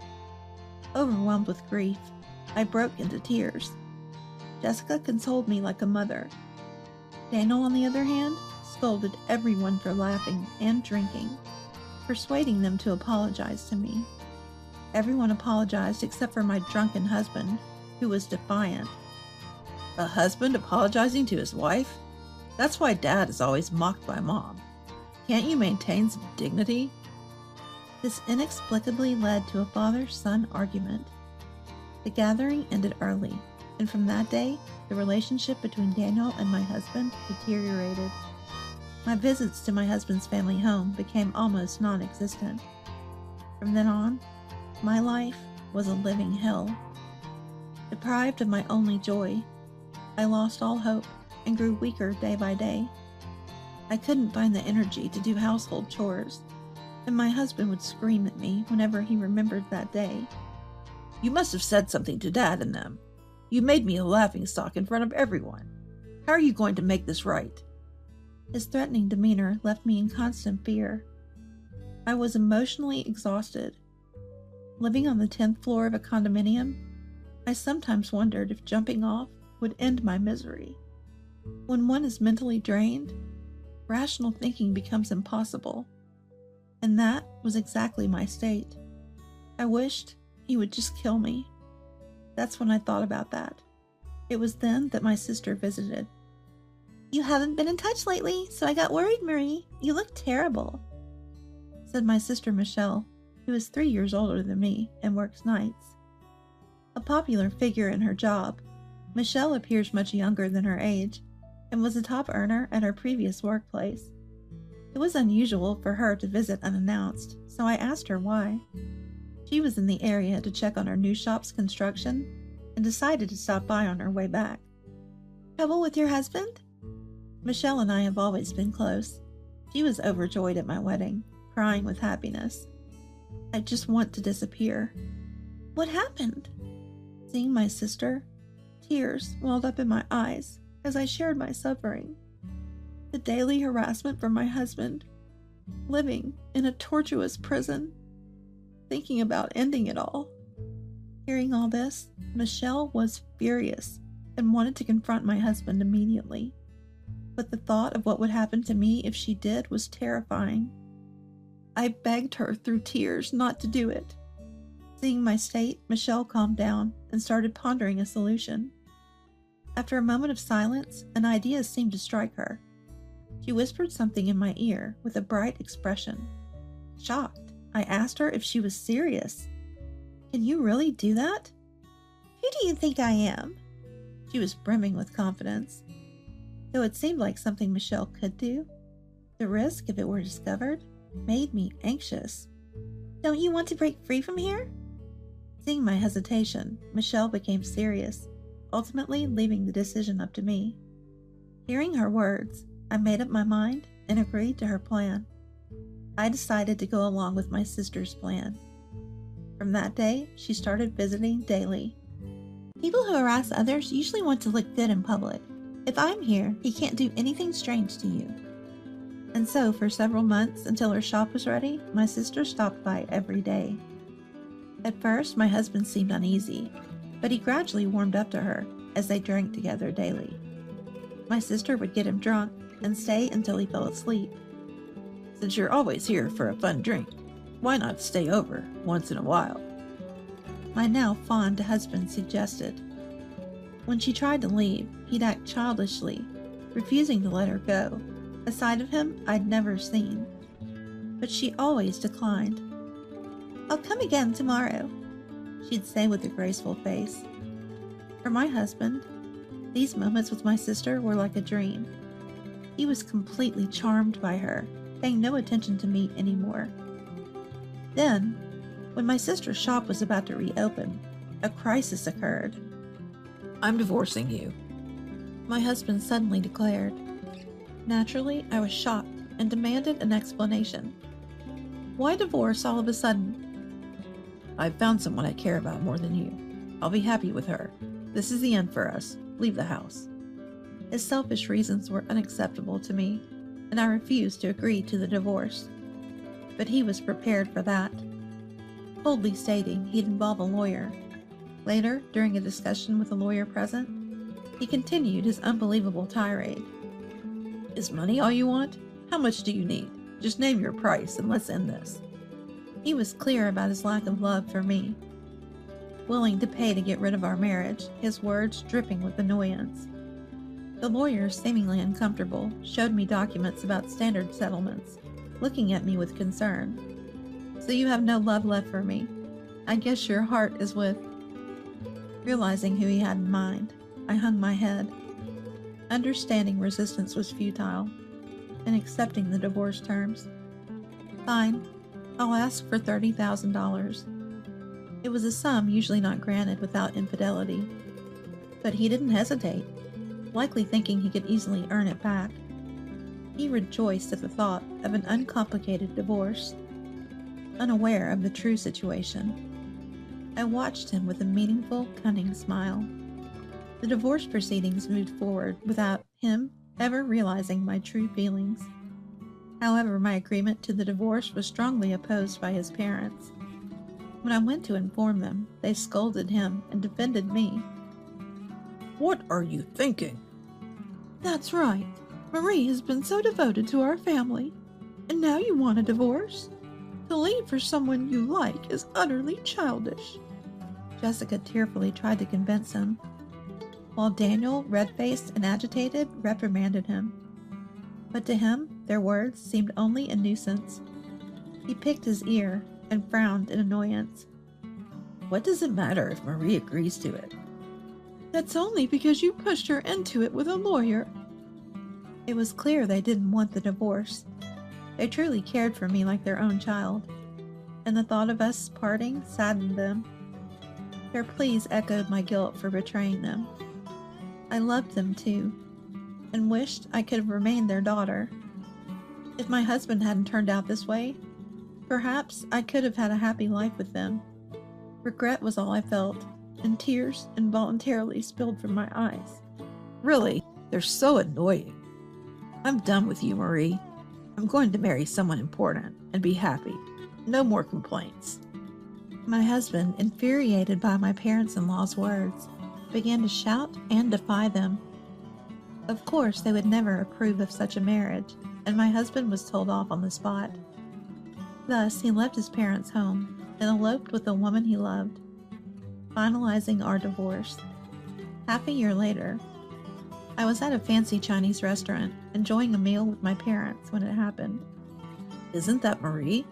Overwhelmed with grief, I broke into tears. Jessica consoled me like a mother. Daniel, on the other hand, scolded everyone for laughing and drinking, persuading them to apologize to me. Everyone apologized except for my drunken husband, who was defiant. A husband apologizing to his wife? That's why Dad is always mocked by Mom. Can't you maintain some dignity? This inexplicably led to a father-son argument. The gathering ended early, and from that day, the relationship between Daniel and my husband deteriorated. My visits to my husband's family home became almost non-existent. From then on, my life was a living hell. Deprived of my only joy, I lost all hope and grew weaker day by day. I couldn't find the energy to do household chores, and my husband would scream at me whenever he remembered that day. "You must have said something to Dad and them. You made me a laughingstock in front of everyone. How are you going to make this right?" His threatening demeanor left me in constant fear. I was emotionally exhausted. Living on the 10th floor of a condominium, I sometimes wondered if jumping off would end my misery. When one is mentally drained, rational thinking becomes impossible. And that was exactly my state. I wished he would just kill me. That's when I thought about that. It was then that my sister visited. "You haven't been in touch lately, so I got worried, Marie. You look terrible," said my sister Michelle, who is 3 years older than me and works nights. A popular figure in her job, Michelle appears much younger than her age and was a top earner at her previous workplace. It was unusual for her to visit unannounced, so I asked her why. She was in the area to check on her new shop's construction and decided to stop by on her way back. "Trouble with your husband?" Michelle and I have always been close. She was overjoyed at my wedding, crying with happiness. "I just want to disappear." "What happened?" Seeing my sister, tears welled up in my eyes as I shared my suffering. The daily harassment from my husband, living in a tortuous prison, thinking about ending it all. Hearing all this, Michelle was furious and wanted to confront my husband immediately. But the thought of what would happen to me if she did was terrifying. I begged her through tears not to do it. Seeing my state, Michelle calmed down and started pondering a solution. After a moment of silence, an idea seemed to strike her. She whispered something in my ear with a bright expression. Shocked, I asked her if she was serious. "Can you really do that?" "Who do you think I am?" She was brimming with confidence. Though it seemed like something Michelle could do, the risk, if it were discovered, made me anxious. "Don't you want to break free from here?" Seeing my hesitation, Michelle became serious, ultimately leaving the decision up to me. Hearing her words, I made up my mind and agreed to her plan. I decided to go along with my sister's plan. From that day, she started visiting daily. "People who harass others usually want to look good in public. If I'm here, he can't do anything strange to you." And so, for several months, until her shop was ready, my sister stopped by every day. At first, my husband seemed uneasy, but he gradually warmed up to her as they drank together daily. My sister would get him drunk and stay until he fell asleep. "Since you're always here for a fun drink, why not stay over once in a while?" my now fond husband suggested. When she tried to leave, he'd act childishly, refusing to let her go, a side of him I'd never seen. But she always declined. "I'll come again tomorrow," she'd say with a graceful face. For my husband, these moments with my sister were like a dream. He was completely charmed by her, paying no attention to me anymore. Then, when my sister's shop was about to reopen, a crisis occurred. "I'm divorcing you," my husband suddenly declared. Naturally, I was shocked and demanded an explanation. "Why divorce all of a sudden?" "I've found someone I care about more than you. I'll be happy with her. This is the end for us. Leave the house." His selfish reasons were unacceptable to me, and I refused to agree to the divorce. But he was prepared for that, coldly stating he'd involve a lawyer. Later, during a discussion with a lawyer present, he continued his unbelievable tirade. "Is money all you want? How much do you need? Just name your price and let's end this." He was clear about his lack of love for me. Willing to pay to get rid of our marriage, his words dripping with annoyance. The lawyer, seemingly uncomfortable, showed me documents about standard settlements, looking at me with concern. So you have no love left for me. I guess your heart is with... Realizing who he had in mind, I hung my head. Understanding resistance was futile, and accepting the divorce terms. Fine, I'll ask for $30,000. It was a sum usually not granted without infidelity. But he didn't hesitate, likely thinking he could easily earn it back. He rejoiced at the thought of an uncomplicated divorce, unaware of the true situation. I watched him with a meaningful, cunning smile. The divorce proceedings moved forward without him ever realizing my true feelings. However, my agreement to the divorce was strongly opposed by his parents. When I went to inform them, they scolded him and defended me. What are you thinking? That's right. Marie has been so devoted to our family, and now you want a divorce? To leave for someone you like is utterly childish. Jessica tearfully tried to convince him, while Daniel, red-faced and agitated, reprimanded him. But to him, their words seemed only a nuisance. He picked his ear and frowned in annoyance. What does it matter if Marie agrees to it? That's only because you pushed her into it with a lawyer. It was clear they didn't want the divorce. They truly cared for me like their own child, and the thought of us parting saddened them. Their pleas echoed my guilt for betraying them. I loved them too, and wished I could have remained their daughter. If my husband hadn't turned out this way, perhaps I could have had a happy life with them. Regret was all I felt, and tears involuntarily spilled from my eyes. Really, they're so annoying. I'm done with you, Marie. I'm going to marry someone important and be happy. No more complaints. My husband, infuriated by my parents-in-law's words, began to shout and defy them. Of course, they would never approve of such a marriage, and my husband was told off on the spot. Thus, he left his parents' home and eloped with the woman he loved, finalizing our divorce. Half a year later, I was at a fancy Chinese restaurant, enjoying a meal with my parents when it happened. Isn't that Marie?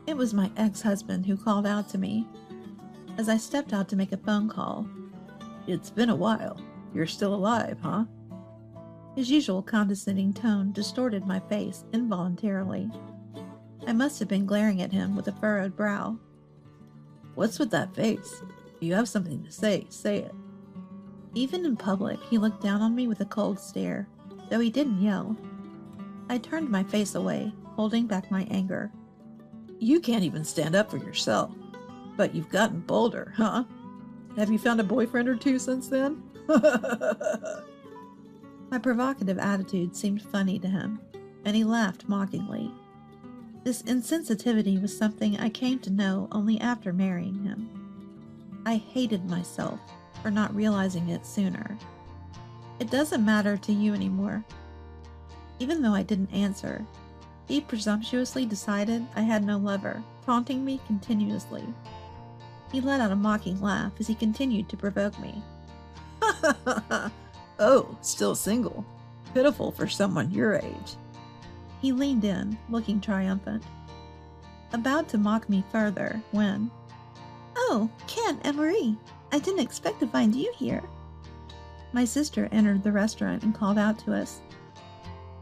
It was my ex-husband who called out to me as I stepped out to make a phone call. It's been a while. You're still alive, huh? His usual condescending tone distorted my face involuntarily. I must have been glaring at him with a furrowed brow. What's with that face? If you have something to say, say it. Even in public, he looked down on me with a cold stare, though he didn't yell. I turned my face away, holding back my anger. You can't even stand up for yourself. But you've gotten bolder, huh? Have you found a boyfriend or two since then? My provocative attitude seemed funny to him, and he laughed mockingly. This insensitivity was something I came to know only after marrying him. I hated myself for not realizing it sooner. It doesn't matter to you anymore. Even though I didn't answer, he presumptuously decided I had no lover, taunting me continuously. He let out a mocking laugh as he continued to provoke me. Oh, still single. Pitiful for someone your age. He leaned in, looking triumphant, about to mock me further when... Oh, Ken and Marie, I didn't expect to find you here. My sister entered the restaurant and called out to us.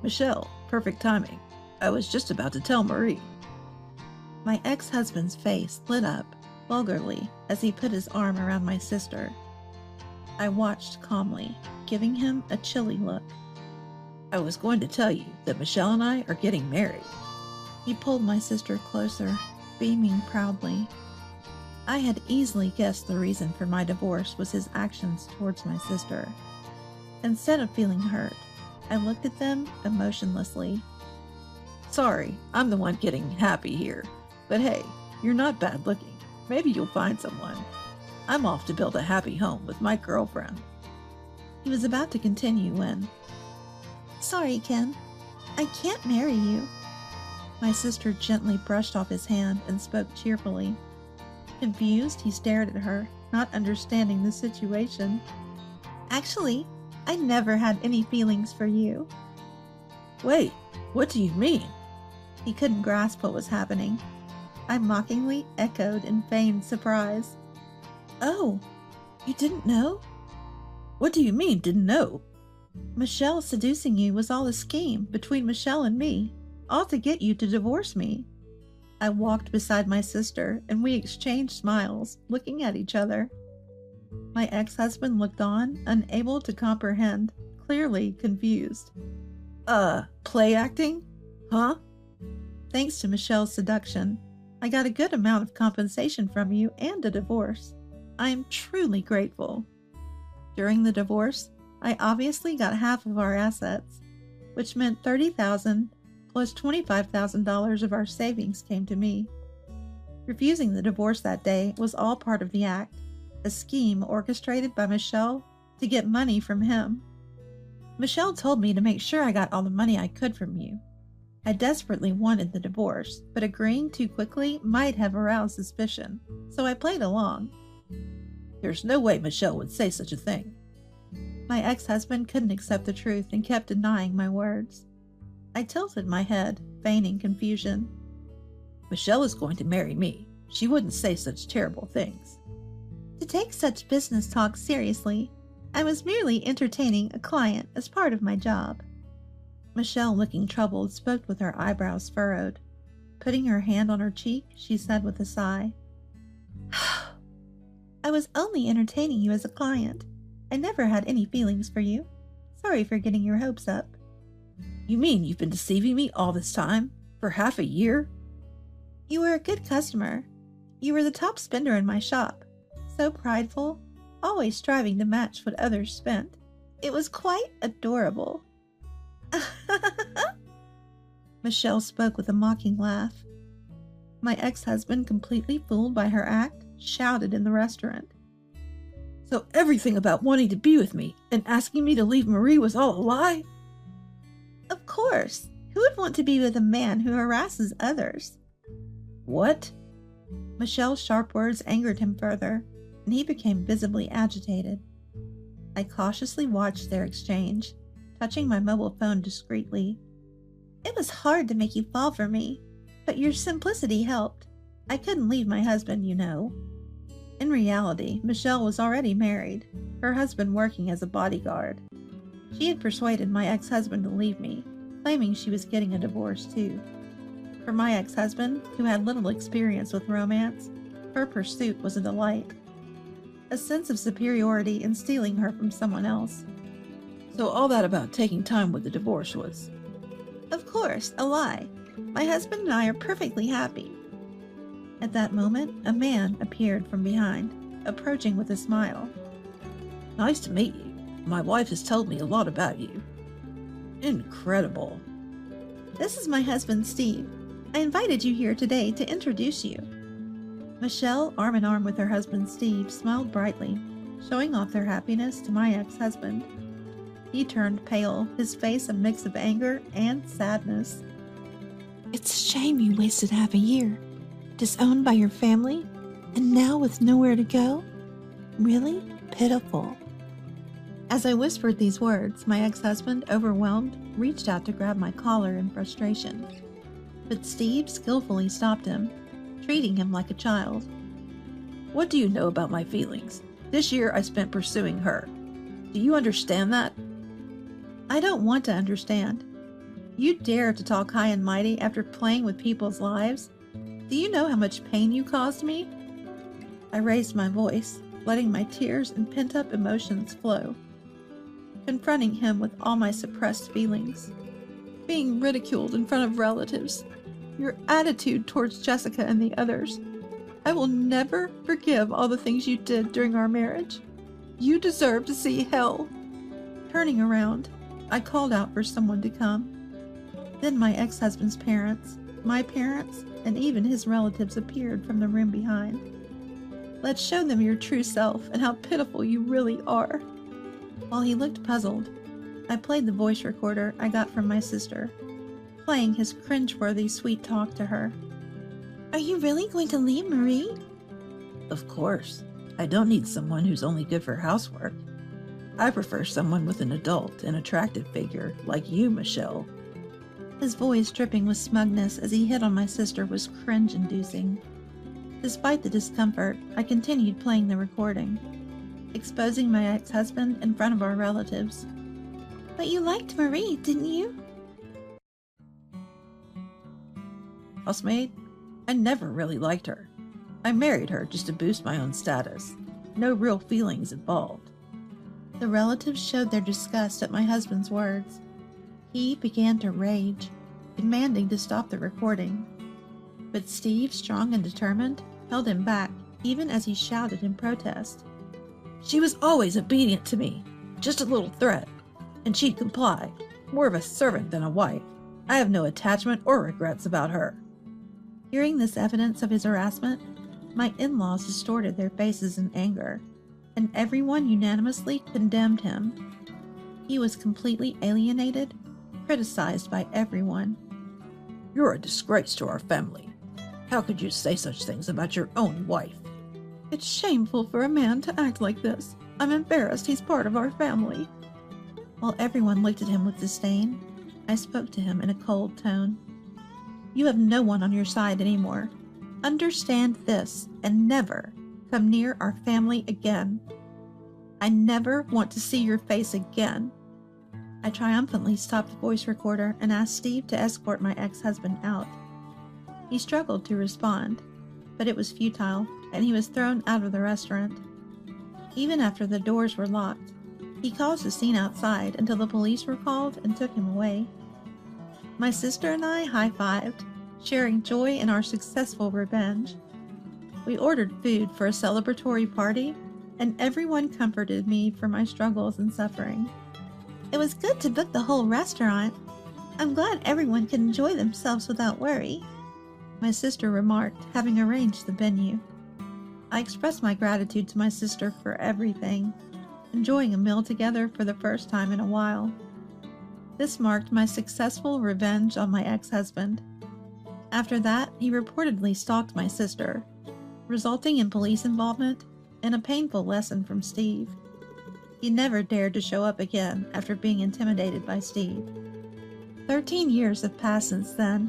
Michelle, perfect timing. I was just about to tell Marie. My ex-husband's face lit up vulgarly as he put his arm around my sister. I watched calmly, giving him a chilly look. I was going to tell you that Michelle and I are getting married. He pulled my sister closer, beaming proudly. I had easily guessed the reason for my divorce was his actions towards my sister. Instead of feeling hurt, I looked at them emotionlessly. Sorry, I'm the one getting happy here. But hey, you're not bad looking. Maybe you'll find someone. I'm off to build a happy home with my girlfriend. He was about to continue when... Sorry, Ken. I can't marry you. My sister gently brushed off his hand and spoke cheerfully. Confused, he stared at her, not understanding the situation. Actually, I never had any feelings for you. Wait, what do you mean? He couldn't grasp what was happening. I mockingly echoed in feigned surprise. Oh, you didn't know? What do you mean, didn't know? Michelle seducing you was all a scheme between Michelle and me, all to get you to divorce me. I walked beside my sister and we exchanged smiles, looking at each other. My ex-husband looked on, unable to comprehend, clearly confused. Play acting? Huh? Thanks to Michelle's seduction, I got a good amount of compensation from you and a divorce. I am truly grateful. During the divorce, I obviously got half of our assets, which meant $30,000 plus $25,000 of our savings came to me. Refusing the divorce that day was all part of the act, a scheme orchestrated by Michelle to get money from him. Michelle told me to make sure I got all the money I could from you. I desperately wanted the divorce, but agreeing too quickly might have aroused suspicion, so I played along. There's no way Michelle would say such a thing. My ex-husband couldn't accept the truth and kept denying my words. I tilted my head, feigning confusion. Michelle is going to marry me. She wouldn't say such terrible things. To take such business talk seriously, I was merely entertaining a client as part of my job. Michelle, looking troubled, spoke with her eyebrows furrowed. Putting her hand on her cheek, she said with a sigh, I was only entertaining you as a client. I never had any feelings for you. Sorry for getting your hopes up. You mean you've been deceiving me all this time? For half a year? You were a good customer. You were the top spender in my shop. So prideful, always striving to match what others spent. It was quite adorable. Michelle spoke with a mocking laugh. My ex-husband, completely fooled by her act, shouted in the restaurant. So everything about wanting to be with me and asking me to leave Marie was all a lie? Of course. Who would want to be with a man who harasses others? What? Michelle's sharp words angered him further, and he became visibly agitated. I cautiously watched their exchange, touching my mobile phone discreetly. It was hard to make you fall for me, but your simplicity helped. I couldn't leave my husband, you know. In reality, Michelle was already married, her husband working as a bodyguard. She had persuaded my ex-husband to leave me, claiming she was getting a divorce too. For my ex-husband, who had little experience with romance, her pursuit was a delight. A sense of superiority in stealing her from someone else. So all that about taking time with the divorce was? Of course, a lie. My husband and I are perfectly happy. At that moment, a man appeared from behind, approaching with a smile. Nice to meet you. My wife has told me a lot about you. Incredible. This is my husband, Steve. I invited you here today to introduce you. Michelle, arm in arm with her husband, Steve, smiled brightly, showing off their happiness to my ex-husband. He turned pale, his face a mix of anger and sadness. It's a shame you wasted half a year. Disowned by your family, and now with nowhere to go? Really pitiful. As I whispered these words, my ex-husband, overwhelmed, reached out to grab my collar in frustration. But Steve skillfully stopped him, treating him like a child. What do you know about my feelings? This year I spent pursuing her. Do you understand that? I don't want to understand. You dare to talk high and mighty after playing with people's lives? Do you know how much pain you caused me? I raised my voice, letting my tears and pent-up emotions flow, confronting him with all my suppressed feelings. Being ridiculed in front of relatives, your attitude towards Jessica and the others. I will never forgive all the things you did during our marriage. You deserve to see hell. Turning around, I called out for someone to come. Then my ex-husband's parents, my parents, and even his relatives appeared from the room behind. Let's show them your true self and how pitiful you really are. While he looked puzzled, I played the voice recorder I got from my sister, playing his cringeworthy sweet talk to her. Are you really going to leave Marie? Of course. I don't need someone who's only good for housework. I prefer someone with an adult and attractive figure like you, Michelle. His voice dripping with smugness as he hit on my sister was cringe-inducing. Despite the discomfort, I continued playing the recording, exposing my ex-husband in front of our relatives. But you liked Marie, didn't you? Housemaid? I never really liked her. I married her just to boost my own status. No real feelings involved. The relatives showed their disgust at my husband's words. He began to rage, demanding to stop the recording. But Steve, strong and determined, held him back, even as he shouted in protest. She was always obedient to me, just a little threat, and she'd comply, more of a servant than a wife. I have no attachment or regrets about her. Hearing this evidence of his harassment, my in-laws distorted their faces in anger, and everyone unanimously condemned him. He was completely alienated, criticized by everyone. You're a disgrace to our family. How could you say such things about your own wife? It's shameful for a man to act like this. I'm embarrassed he's part of our family. While everyone looked at him with disdain, I spoke to him in a cold tone. You have no one on your side anymore. Understand this and never come near our family again. I never want to see your face again. I triumphantly stopped the voice recorder and asked Steve to escort my ex-husband out. He struggled to respond, but it was futile, and he was thrown out of the restaurant. Even after the doors were locked, he caused a scene outside until the police were called and took him away. My sister and I high-fived, sharing joy in our successful revenge. We ordered food for a celebratory party, and everyone comforted me for my struggles and suffering. It was good to book the whole restaurant. I'm glad everyone can enjoy themselves without worry, my sister remarked, having arranged the venue. I expressed my gratitude to my sister for everything, enjoying a meal together for the first time in a while. This marked my successful revenge on my ex-husband. After that, he reportedly stalked my sister, resulting in police involvement and a painful lesson from Steve. He never dared to show up again after being intimidated by Steve. 13 years have passed since then,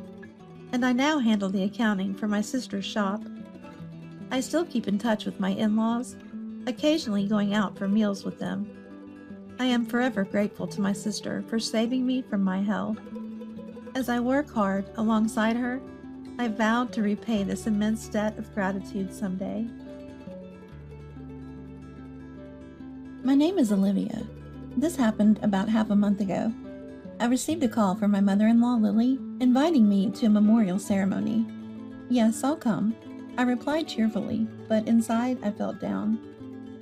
and I now handle the accounting for my sister's shop. I still keep in touch with my in-laws, occasionally going out for meals with them. I am forever grateful to my sister for saving me from my hell. As I work hard alongside her, I vowed to repay this immense debt of gratitude someday. My name is Olivia. This happened about half a month ago. I received a call from my mother-in-law, Lily, inviting me to a memorial ceremony. Yes, I'll come. I replied cheerfully, but inside I felt down.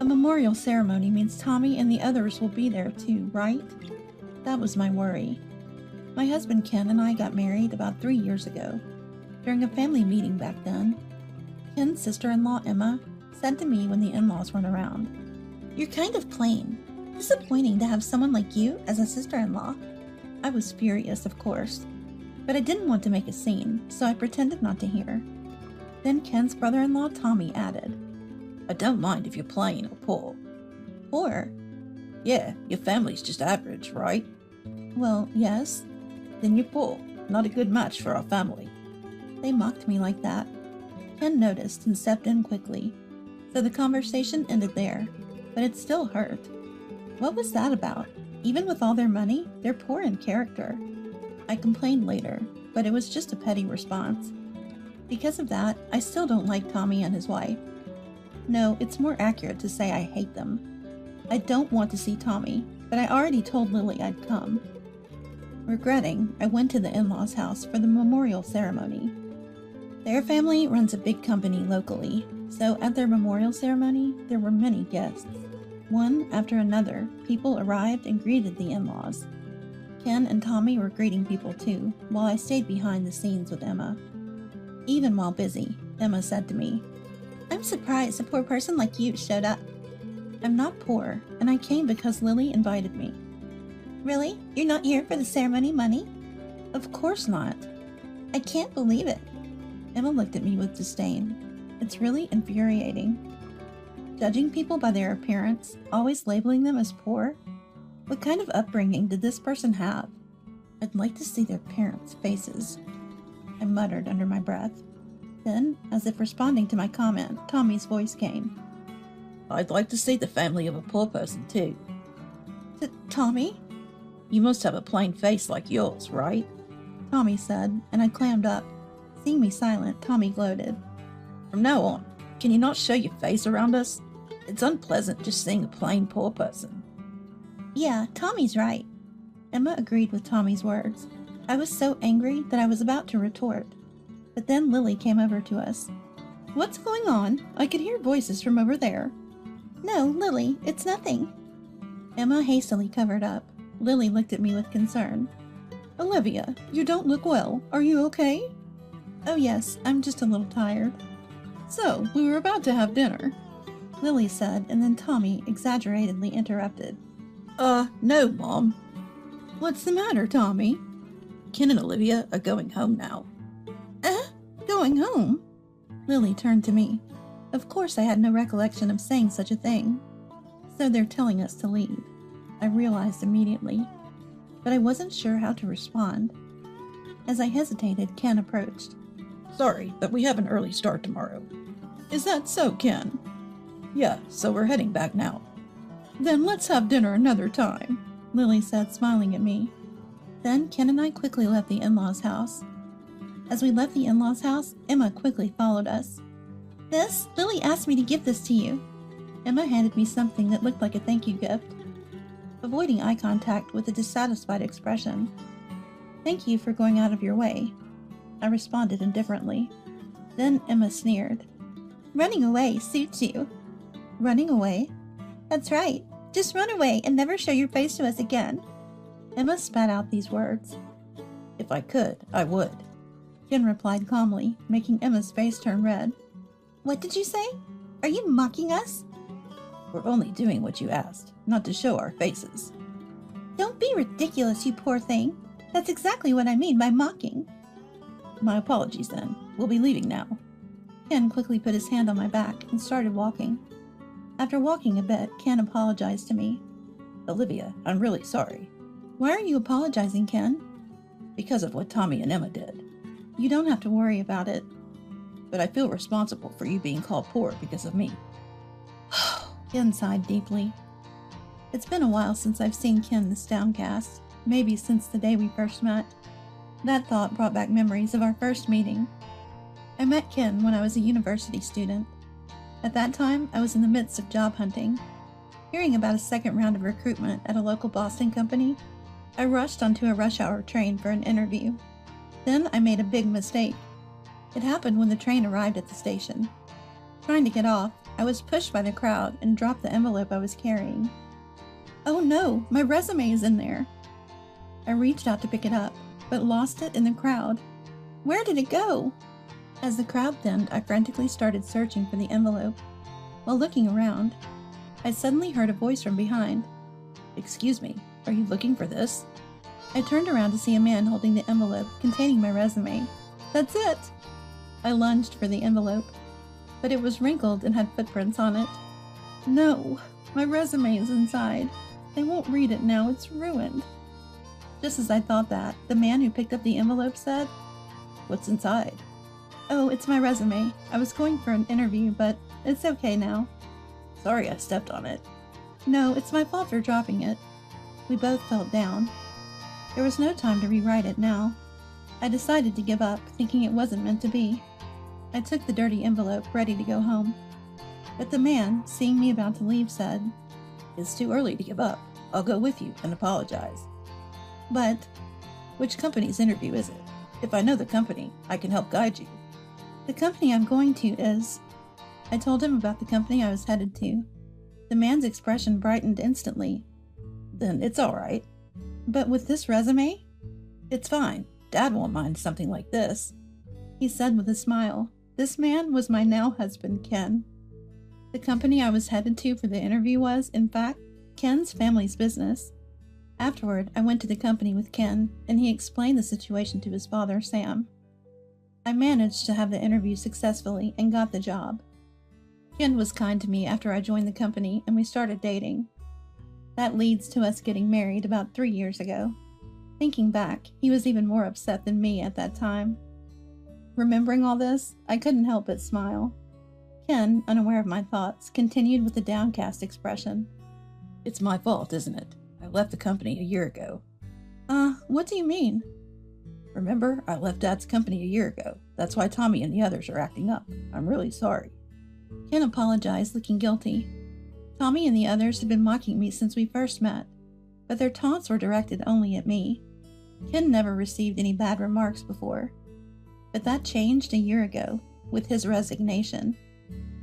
A memorial ceremony means Tommy and the others will be there too, right? That was my worry. My husband Ken and I got married about 3 years ago. During a family meeting back then, Ken's sister-in-law, Emma, said to me when the in-laws weren't around, "You're kind of plain. Disappointing to have someone like you as a sister-in-law." I was furious, of course, but I didn't want to make a scene, so I pretended not to hear. Then Ken's brother-in-law, Tommy, added, "I don't mind if you're plain or poor." "Poor?" "Yeah, your family's just average, right?" "Well, yes." "Then you're poor. Not a good match for our family." They mocked me like that. Ken noticed and stepped in quickly, so the conversation ended there, but it still hurt. What was that about? Even with all their money, they're poor in character. I complained later, but it was just a petty response. Because of that, I still don't like Tommy and his wife. No, it's more accurate to say I hate them. I don't want to see Tommy, but I already told Lily I'd come. Regretting, I went to the in-laws' house for the memorial ceremony. Their family runs a big company locally, so at their memorial ceremony, there were many guests. One after another, people arrived and greeted the in-laws. Ken and Tommy were greeting people too, while I stayed behind the scenes with Emma. Even while busy, Emma said to me, "I'm surprised a poor person like you showed up." "I'm not poor, and I came because Lily invited me." "Really? You're not here for the ceremony money?" "Of course not." "I can't believe it." Emma looked at me with disdain. It's really infuriating. Judging people by their appearance, always labeling them as poor? What kind of upbringing did this person have? I'd like to see their parents' faces, I muttered under my breath. Then, as if responding to my comment, Tommy's voice came. I'd like to see the family of a poor person, too. Tommy? You must have a plain face like yours, right? Tommy said, and I clammed up. Seeing me silent, Tommy gloated. From now on, can you not show your face around us? It's unpleasant just seeing a plain poor person. Yeah, Tommy's right. Emma agreed with Tommy's words. I was so angry that I was about to retort. But then Lily came over to us. What's going on? I could hear voices from over there. No, Lily, it's nothing. Emma hastily covered up. Lily looked at me with concern. Olivia, you don't look well. Are you okay? Oh yes, I'm just a little tired. So, we were about to have dinner, Lily said, and then Tommy exaggeratedly interrupted. No, Mom. What's the matter, Tommy? Ken and Olivia are going home now. Going home? Lily turned to me. Of course I had no recollection of saying such a thing. So they're telling us to leave. I realized immediately, but I wasn't sure how to respond. As I hesitated, Ken approached. Sorry, but we have an early start tomorrow. Is that so, Ken? Yeah, so we're heading back now. Then let's have dinner another time, Lily said, smiling at me. Then Ken and I quickly left the in-laws' house. As we left the in-laws' house, Emma quickly followed us. Lily asked me to give this to you. Emma handed me something that looked like a thank you gift. Avoiding eye contact with a dissatisfied expression. Thank you for going out of your way, I responded indifferently. Then Emma sneered. Running away suits you. Running away? That's right. Just run away and never show your face to us again. Emma spat out these words. If I could, I would. Ken replied calmly, making Emma's face turn red. What did you say? Are you mocking us? We're only doing what you asked, not to show our faces. Don't be ridiculous, you poor thing. That's exactly what I mean by mocking. My apologies then. We'll be leaving now. Ken quickly put his hand on my back and started walking. After walking a bit, Ken apologized to me. Olivia, I'm really sorry. Why are you apologizing, Ken? Because of what Tommy and Emma did. You don't have to worry about it. But I feel responsible for you being called poor because of me. Ken sighed deeply. It's been a while since I've seen Ken this downcast, maybe since the day we first met. That thought brought back memories of our first meeting. I met Ken when I was a university student. At that time, I was in the midst of job hunting. Hearing about a second round of recruitment at a local Boston company, I rushed onto a rush-hour train for an interview. Then I made a big mistake. It happened when the train arrived at the station. Trying to get off, I was pushed by the crowd and dropped the envelope I was carrying. Oh no, my resume is in there. I reached out to pick it up, but lost it in the crowd. Where did it go? As the crowd thinned, I frantically started searching for the envelope. While looking around, I suddenly heard a voice from behind. Excuse me, are you looking for this? I turned around to see a man holding the envelope containing my resume. That's it! I lunged for the envelope, but it was wrinkled and had footprints on it. No, my resume is inside. They won't read it now, it's ruined. Just as I thought that, the man who picked up the envelope said, What's inside? Oh, it's my resume. I was going for an interview, but it's okay now. Sorry I stepped on it. No, it's my fault for dropping it. We both felt down. There was no time to rewrite it now. I decided to give up, thinking it wasn't meant to be. I took the dirty envelope, ready to go home. But the man, seeing me about to leave, said, It's too early to give up. I'll go with you and apologize. But, which company's interview is it? If I know the company, I can help guide you. The company I'm going to is... I told him about the company I was headed to. The man's expression brightened instantly. Then it's all right. But with this resume? It's fine. Dad won't mind something like this, he said with a smile. This man was my now husband, Ken. The company I was headed to for the interview was, in fact, Ken's family's business. Afterward, I went to the company with Ken, and he explained the situation to his father, Sam. I managed to have the interview successfully and got the job. Ken was kind to me after I joined the company, and we started dating. That leads to us getting married about 3 years ago. Thinking back, he was even more upset than me at that time. Remembering all this, I couldn't help but smile. Ken, unaware of my thoughts, continued with a downcast expression. It's my fault, isn't it? I left the company a year ago. What do you mean? Remember, I left Dad's company a year ago. That's why Tommy and the others are acting up. I'm really sorry. Ken apologized, looking guilty. Tommy and the others had been mocking me since we first met, but their taunts were directed only at me. Ken never received any bad remarks before, but that changed a year ago with his resignation.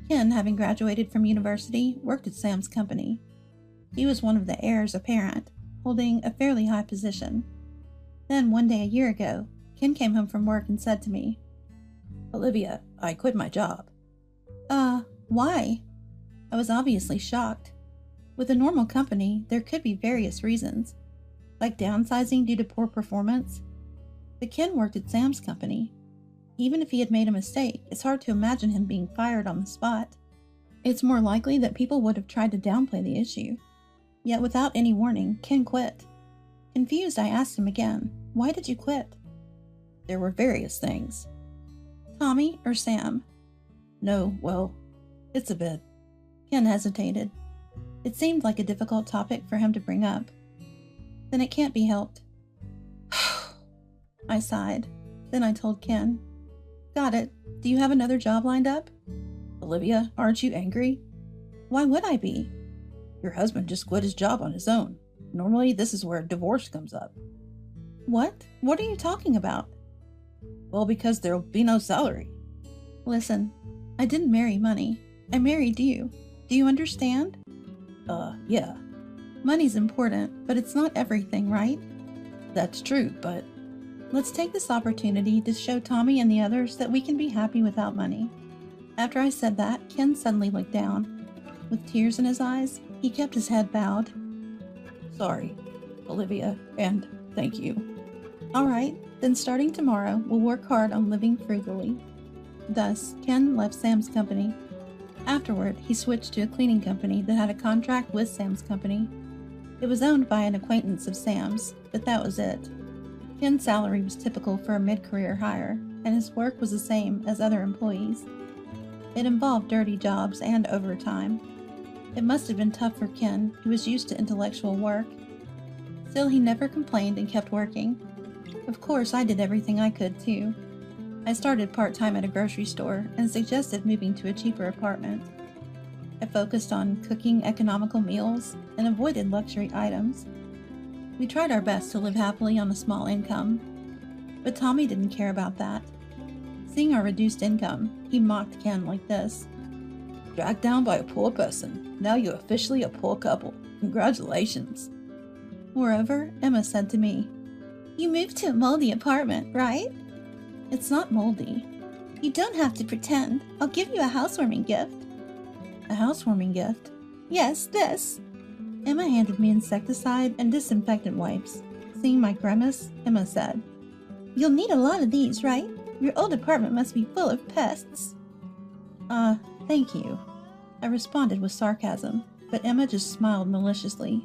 Ken, having graduated from university, worked at Sam's company. He was one of the heirs apparent, holding a fairly high position. Then one day a year ago, Ken came home from work and said to me, Olivia, I quit my job. Why? I was obviously shocked. With a normal company, there could be various reasons, like downsizing due to poor performance. But Ken worked at Sam's company. Even if he had made a mistake, it's hard to imagine him being fired on the spot. It's more likely that people would have tried to downplay the issue. Yet without any warning, Ken quit. Confused, I asked him again, why did you quit? There were various things. Tommy or Sam? No, well, it's a bit. Ken hesitated. It seemed like a difficult topic for him to bring up. Then it can't be helped. I sighed. Then I told Ken. Got it. Do you have another job lined up? Olivia, aren't you angry? Why would I be? Your husband just quit his job on his own. Normally, this is where divorce comes up. What? What are you talking about? Well, because there'll be no salary. Listen, I didn't marry money. I married you. Do you understand? Yeah. Money's important, but it's not everything, right? That's true, but... Let's take this opportunity to show Tommy and the others that we can be happy without money. After I said that, Ken suddenly looked down. With tears in his eyes, he kept his head bowed. Sorry, Olivia, and thank you. All right, then starting tomorrow, we'll work hard on living frugally. Thus, Ken left Sam's company. Afterward, he switched to a cleaning company that had a contract with Sam's company. It was owned by an acquaintance of Sam's, but that was it. Ken's salary was typical for a mid-career hire, and his work was the same as other employees. It involved dirty jobs and overtime. It must have been tough for Ken, who was used to intellectual work. Still, he never complained and kept working. Of course, I did everything I could, too. I started part-time at a grocery store and suggested moving to a cheaper apartment. I focused on cooking economical meals and avoided luxury items. We tried our best to live happily on a small income, but Tommy didn't care about that. Seeing our reduced income, he mocked Ken like this. Dragged down by a poor person. Now you're officially a poor couple. Congratulations. Moreover, Emma said to me, You moved to a moldy apartment, right? It's not moldy. You don't have to pretend. I'll give you a housewarming gift. A housewarming gift? Yes, this. Emma handed me insecticide and disinfectant wipes. Seeing my grimace, Emma said, You'll need a lot of these, right? Your old apartment must be full of pests. Thank you. I responded with sarcasm, but Emma just smiled maliciously.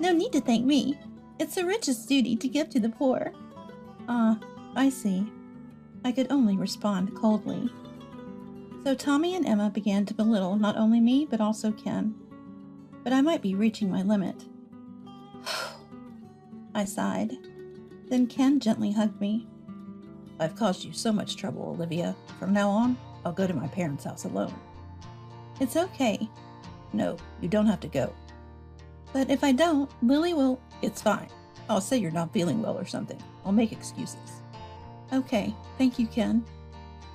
No need to thank me. It's the richest duty to give to the poor. I see. I could only respond coldly. So Tommy and Emma began to belittle not only me, but also Ken. But I might be reaching my limit. I sighed. Then Ken gently hugged me. I've caused you so much trouble, Olivia. From now on, I'll go to my parents' house alone. It's okay. No, you don't have to go. But if I don't, Lily will... It's fine. I'll say you're not feeling well or something. I'll make excuses. Okay, thank you, Ken.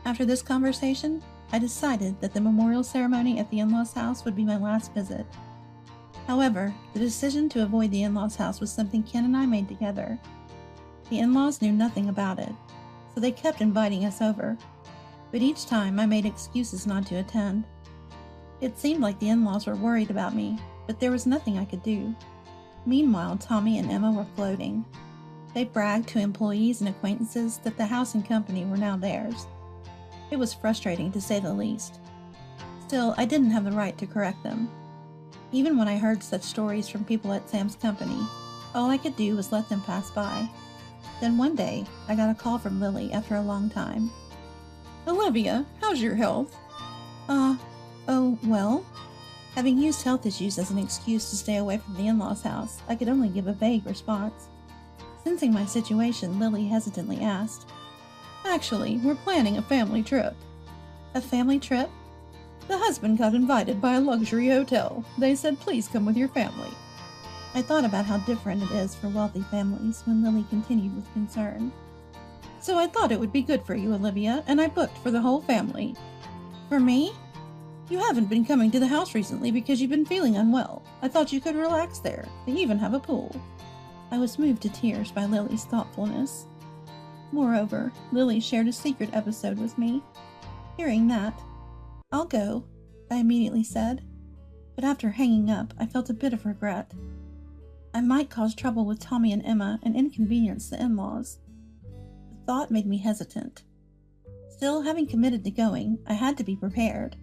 After this conversation, I decided that the memorial ceremony at the in-laws' house would be my last visit. However, the decision to avoid the in-laws' house was something Ken and I made together. The in-laws knew nothing about it, so they kept inviting us over. But each time I made excuses not to attend. It seemed like the in-laws were worried about me, but there was nothing I could do. Meanwhile, Tommy and Emma were floating. They bragged to employees and acquaintances that the house and company were now theirs. It was frustrating, to say the least. Still, I didn't have the right to correct them. Even when I heard such stories from people at Sam's company, All I could do was let them pass by. Then one day, I got a call from Lily after a long time. Olivia, how's your health? Oh, well. Having used health issues as an excuse to stay away from the in-laws' house, I could only give a vague response. Sensing my situation, Lily hesitantly asked, Actually, we're planning a family trip. A family trip? The husband got invited by a luxury hotel. They said, please come with your family. I thought about how different it is for wealthy families when Lily continued with concern. So I thought it would be good for you, Olivia, and I booked for the whole family. For me? You haven't been coming to the house recently because you've been feeling unwell. I thought you could relax there. They even have a pool. I was moved to tears by Lily's thoughtfulness. Moreover, Lily shared a secret episode with me. Hearing that, I'll go, I immediately said. But after hanging up, I felt a bit of regret. I might cause trouble with Tommy and Emma and inconvenience the in-laws. The thought made me hesitant. Still, having committed to going, I had to be prepared.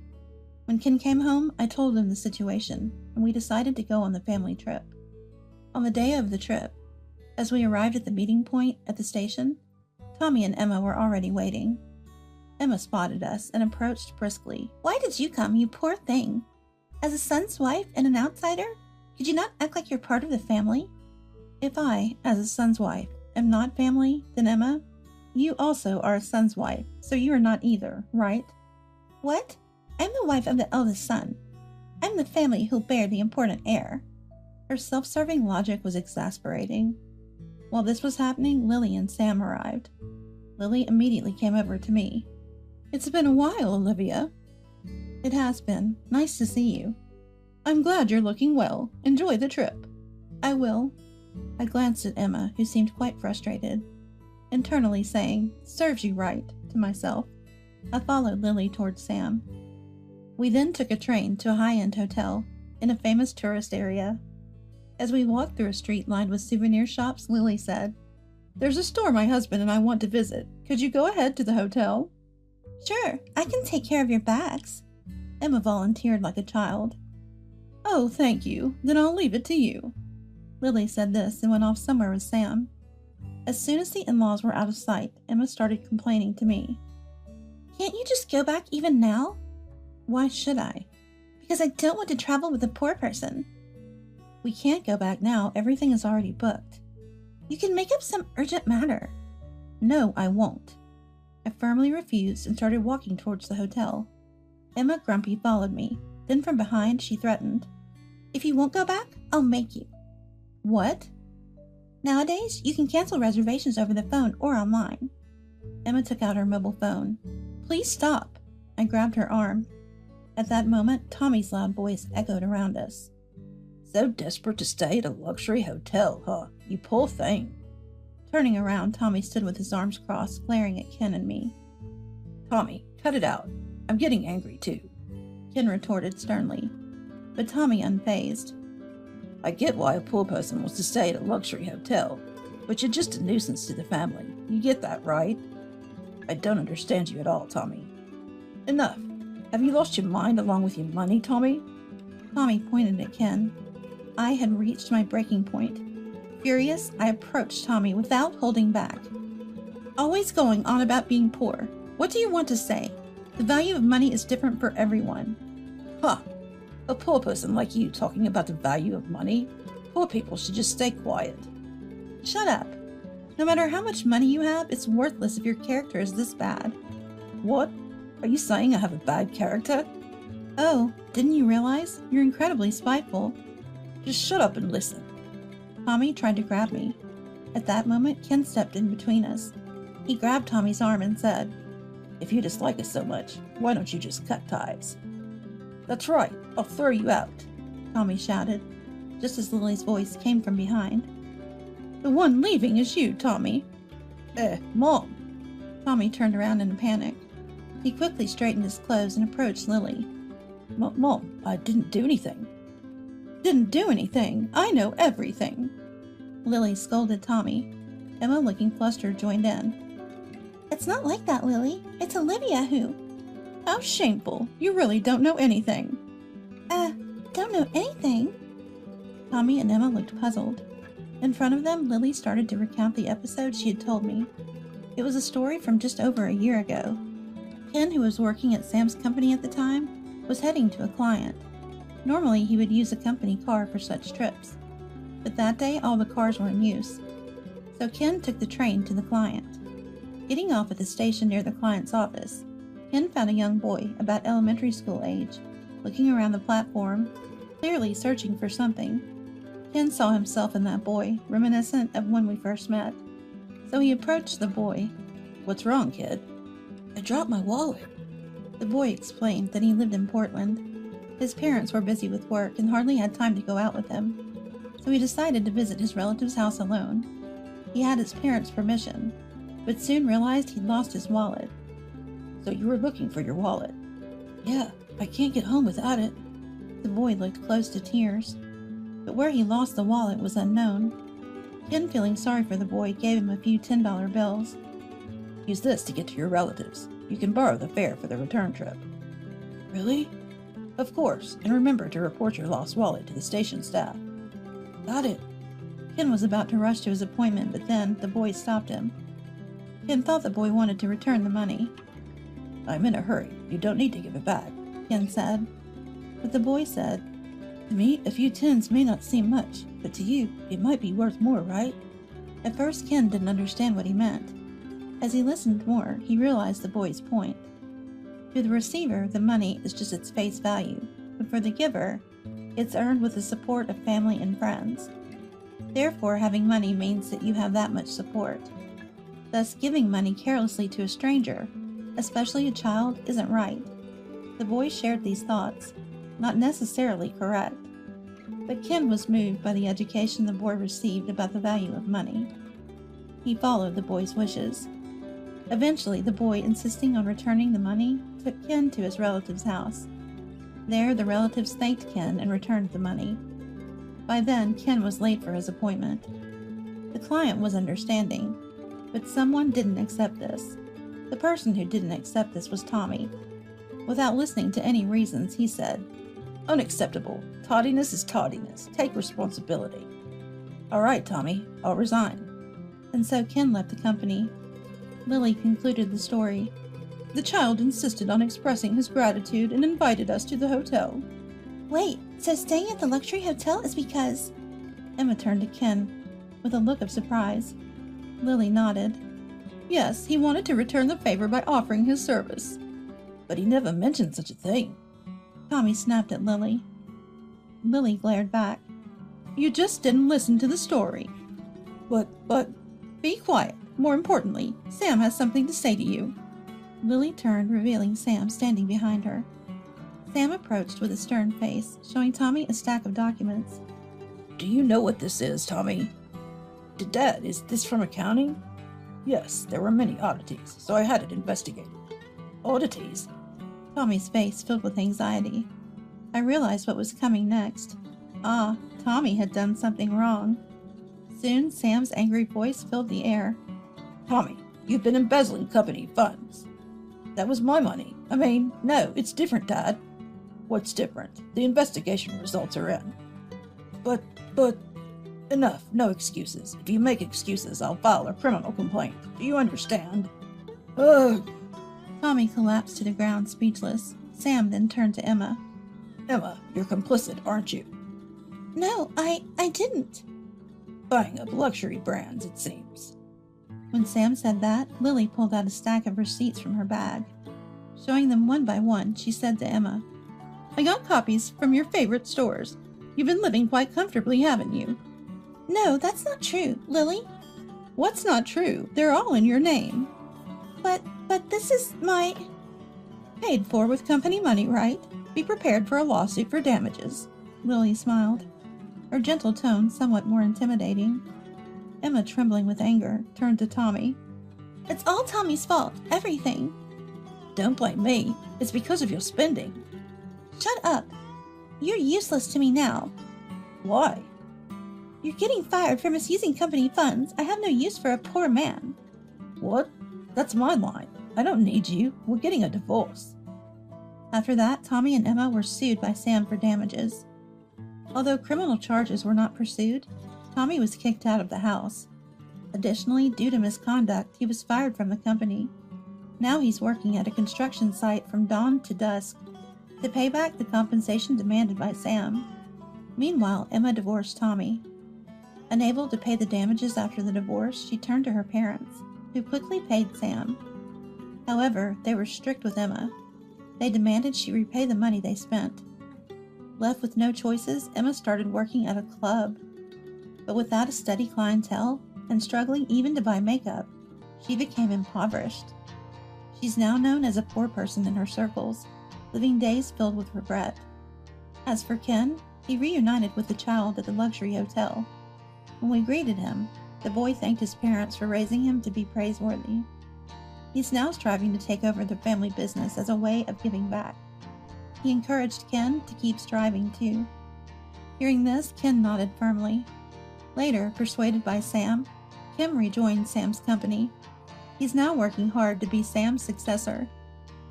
When Ken came home, I told him the situation, and we decided to go on the family trip. On the day of the trip, as we arrived at the meeting point at the station, Tommy and Emma were already waiting. Emma spotted us and approached briskly. Why did you come, you poor thing? As a son's wife and an outsider? Could you not act like you're part of the family? If I, as a son's wife, am not family, then Emma, you also are a son's wife, so you are not either, right? What? I'm the wife of the eldest son. I'm the family who'll bear the important heir. Her self-serving logic was exasperating. While this was happening, Lily and Sam arrived. Lily immediately came over to me. It's been a while, Olivia. It has been. Nice to see you. I'm glad you're looking well. Enjoy the trip. I will. I glanced at Emma, who seemed quite frustrated, internally saying, serves you right, to myself. I followed Lily towards Sam. We then took a train to a high-end hotel in a famous tourist area. As we walked through a street lined with souvenir shops, Lily said, There's a store my husband and I want to visit. Could you go ahead to the hotel? Sure, I can take care of your bags. Emma volunteered like a child. Oh, thank you. Then I'll leave it to you. Lily said this and went off somewhere with Sam. As soon as the in-laws were out of sight, Emma started complaining to me. Can't you just go back even now? Why should I? Because I don't want to travel with a poor person. We can't go back now. Everything is already booked. You can make up some urgent matter. No, I won't. I firmly refused and started walking towards the hotel. Emma Grumpy followed me. Then from behind, she threatened. If you won't go back, I'll make you. What? Nowadays, you can cancel reservations over the phone or online. Emma took out her mobile phone. Please stop. I grabbed her arm. At that moment, Tommy's loud voice echoed around us. So desperate to stay at a luxury hotel, huh? You poor thing. Turning around, Tommy stood with his arms crossed, glaring at Ken and me. Tommy, cut it out. I'm getting angry too. Ken retorted sternly, but Tommy unfazed. I get why a poor person wants to stay at a luxury hotel, but you're just a nuisance to the family. You get that, right? I don't understand you at all, Tommy. Enough. Have you lost your mind along with your money, Tommy? Tommy pointed at Ken. I had reached my breaking point. Furious, I approached Tommy without holding back. Always going on about being poor. What do you want to say? The value of money is different for everyone. Huh. A poor person like you talking about the value of money? Poor people should just stay quiet. Shut up. No matter how much money you have, it's worthless if your character is this bad. What? Are you saying I have a bad character? Oh, didn't you realize? You're incredibly spiteful. Just shut up and listen. Tommy tried to grab me. At that moment, Ken stepped in between us. He grabbed Tommy's arm and said, If you dislike us so much, why don't you just cut ties? That's right, I'll throw you out, Tommy shouted, just as Lily's voice came from behind. The one leaving is you, Tommy. Mom. Tommy turned around in a panic. He quickly straightened his clothes and approached Lily. Mom, I didn't do anything. Didn't do anything. I know everything. Lily scolded Tommy. Emma, looking flustered, joined in. It's not like that, Lily. It's Olivia who... How shameful. You really don't know anything. Don't know anything? Tommy and Emma looked puzzled. In front of them, Lily started to recount the episode she had told me. It was a story from just over a year ago. Ken, who was working at Sam's company at the time, was heading to a client. Normally, he would use a company car for such trips, but that day all the cars were in use. So Ken took the train to the client. Getting off at the station near the client's office, Ken found a young boy about elementary school age, looking around the platform, clearly searching for something. Ken saw himself in that boy, reminiscent of when we first met. So he approached the boy. "What's wrong, kid?" "I dropped my wallet." The boy explained that he lived in Portland. His parents were busy with work and hardly had time to go out with him, so he decided to visit his relative's house alone. He had his parents' permission, but soon realized he'd lost his wallet. "So you were looking for your wallet?" "Yeah, I can't get home without it." The boy looked close to tears, but where he lost the wallet was unknown. Ken, feeling sorry for the boy, gave him a few $10 bills. "Use this to get to your relatives. You can borrow the fare for the return trip." "Really?" "Of course, and remember to report your lost wallet to the station staff." "Got it." Ken was about to rush to his appointment, but then the boy stopped him. Ken thought the boy wanted to return the money. "I'm in a hurry. You don't need to give it back," Ken said. But the boy said, "To me, a few tens may not seem much, but to you, it might be worth more, right?" At first, Ken didn't understand what he meant. As he listened more, he realized the boy's point. To the receiver, the money is just its face value, but for the giver, it's earned with the support of family and friends. Therefore, having money means that you have that much support. Thus, giving money carelessly to a stranger, especially a child, isn't right. The boy shared these thoughts, not necessarily correct. But Ken was moved by the education the boy received about the value of money. He followed the boy's wishes. Eventually, the boy, insisting on returning the money, took Ken to his relative's house. There, the relatives thanked Ken and returned the money. By then, Ken was late for his appointment. The client was understanding, but someone didn't accept this. The person who didn't accept this was Tommy. Without listening to any reasons, he said, "Unacceptable. Tardiness is tardiness. Take responsibility." "All right, Tommy, I'll resign." And so Ken left the company. Lily concluded the story. "The child insisted on expressing his gratitude and invited us to the hotel." "Wait, so staying at the luxury hotel is because—" Emma turned to Ken with a look of surprise. Lily nodded. "Yes, he wanted to return the favor by offering his service." "But he never mentioned such a thing." Tommy snapped at Lily. Lily glared back. "You just didn't listen to the story." But, be quiet. More importantly, Sam has something to say to you." Lily turned, revealing Sam standing behind her. Sam approached with a stern face, showing Tommy a stack of documents. "Do you know what this is, Tommy?" "Dad, is this from accounting?" "Yes, there were many oddities, so I had it investigated." "Oddities?" Tommy's face filled with anxiety. I realized what was coming next. Ah, Tommy had done something wrong. Soon, Sam's angry voice filled the air. "Tommy, you've been embezzling company funds." "That was my money. No, it's different, Dad." "What's different? The investigation results are in." But... Enough, no excuses. If you make excuses, I'll file a criminal complaint. Do you understand? Ugh. Tommy collapsed to the ground, speechless. Sam then turned to Emma. "Emma, you're complicit, aren't you?" "No, I didn't." "Buying up luxury brands, it seems." When Sam said that, Lily pulled out a stack of receipts from her bag. Showing them one by one, she said to Emma, "I got copies from your favorite stores. You've been living quite comfortably, haven't you?" "No, that's not true, Lily." "What's not true? They're all in your name." But this is my..." "Paid for with company money, right? Be prepared for a lawsuit for damages." Lily smiled, her gentle tone somewhat more intimidating. Emma, trembling with anger, turned to Tommy. "It's all Tommy's fault, everything." "Don't blame me. It's because of your spending." "Shut up. You're useless to me now." "Why?" "You're getting fired for misusing company funds. I have no use for a poor man." "What? That's my line. I don't need you. We're getting a divorce." After that, Tommy and Emma were sued by Sam for damages. Although criminal charges were not pursued, Tommy was kicked out of the house. Additionally, due to misconduct, he was fired from the company. Now he's working at a construction site from dawn to dusk to pay back the compensation demanded by Sam. Meanwhile, Emma divorced Tommy. Unable to pay the damages after the divorce, she turned to her parents, who quickly paid Sam. However, they were strict with Emma. They demanded she repay the money they spent. Left with no choices, Emma started working at a club. But without a steady clientele and struggling even to buy makeup, she became impoverished. She's now known as a poor person in her circles, living days filled with regret. As for Ken, he reunited with the child at the luxury hotel. When we greeted him, the boy thanked his parents for raising him to be praiseworthy. He's now striving to take over the family business as a way of giving back. He encouraged Ken to keep striving too. Hearing this, Ken nodded firmly. Later, persuaded by Sam, Kim rejoined Sam's company. He's now working hard to be Sam's successor.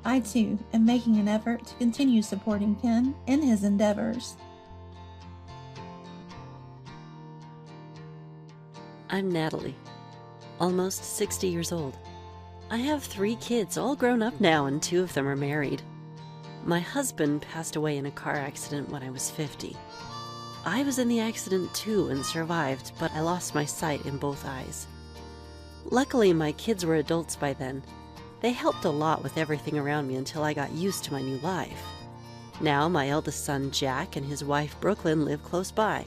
I too am making an effort to continue supporting Ken in his endeavors. I'm Natalie, almost 60 years old. I have 3 kids, all grown up now, and 2 of them are married. My husband passed away in a car accident when I was 50. I was in the accident too and survived, but I lost my sight in both eyes. Luckily, my kids were adults by then. They helped a lot with everything around me until I got used to my new life. Now, my eldest son, Jack, and his wife, Brooklyn, live close by.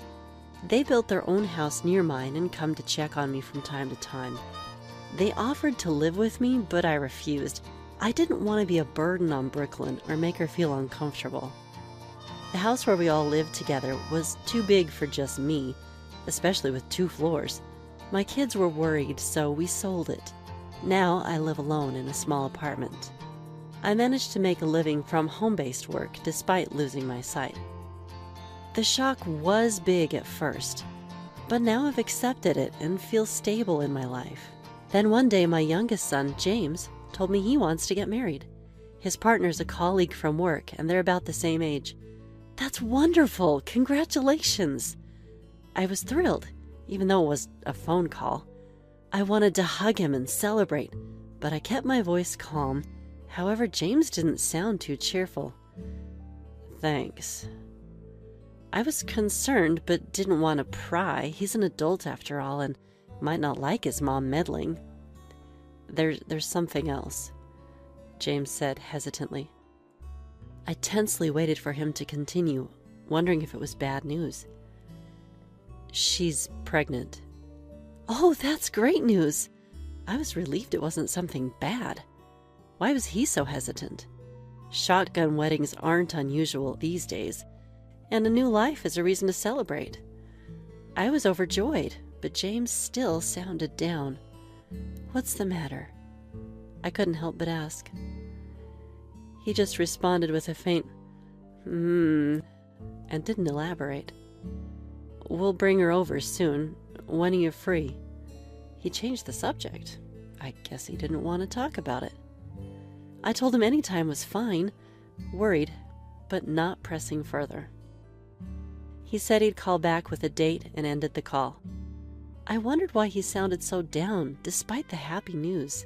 They built their own house near mine and come to check on me from time to time. They offered to live with me, but I refused. I didn't want to be a burden on Brooklyn or make her feel uncomfortable. The house where we all lived together was too big for just me, especially with 2 floors. My kids were worried, so we sold it. Now I live alone in a small apartment. I managed to make a living from home-based work despite losing my sight. The shock was big at first, but now I've accepted it and feel stable in my life. Then one day my youngest son, James, told me he wants to get married. His partner's a colleague from work and they're about the same age. That's wonderful! Congratulations! I was thrilled, even though it was a phone call. I wanted to hug him and celebrate, but I kept my voice calm. However, James didn't sound too cheerful. Thanks. I was concerned, but didn't want to pry. He's an adult after all, and might not like his mom meddling. There's something else, James said hesitantly. I tensely waited for him to continue, wondering if it was bad news. She's pregnant. Oh, that's great news! I was relieved it wasn't something bad. Why was he so hesitant? Shotgun weddings aren't unusual these days, and a new life is a reason to celebrate. I was overjoyed, but James still sounded down. What's the matter? I couldn't help but ask. He just responded with a faint, and didn't elaborate. We'll bring her over soon. When are you free? He changed the subject. I guess he didn't want to talk about it. I told him any time was fine, worried, but not pressing further. He said he'd call back with a date and ended the call. I wondered why he sounded so down despite the happy news.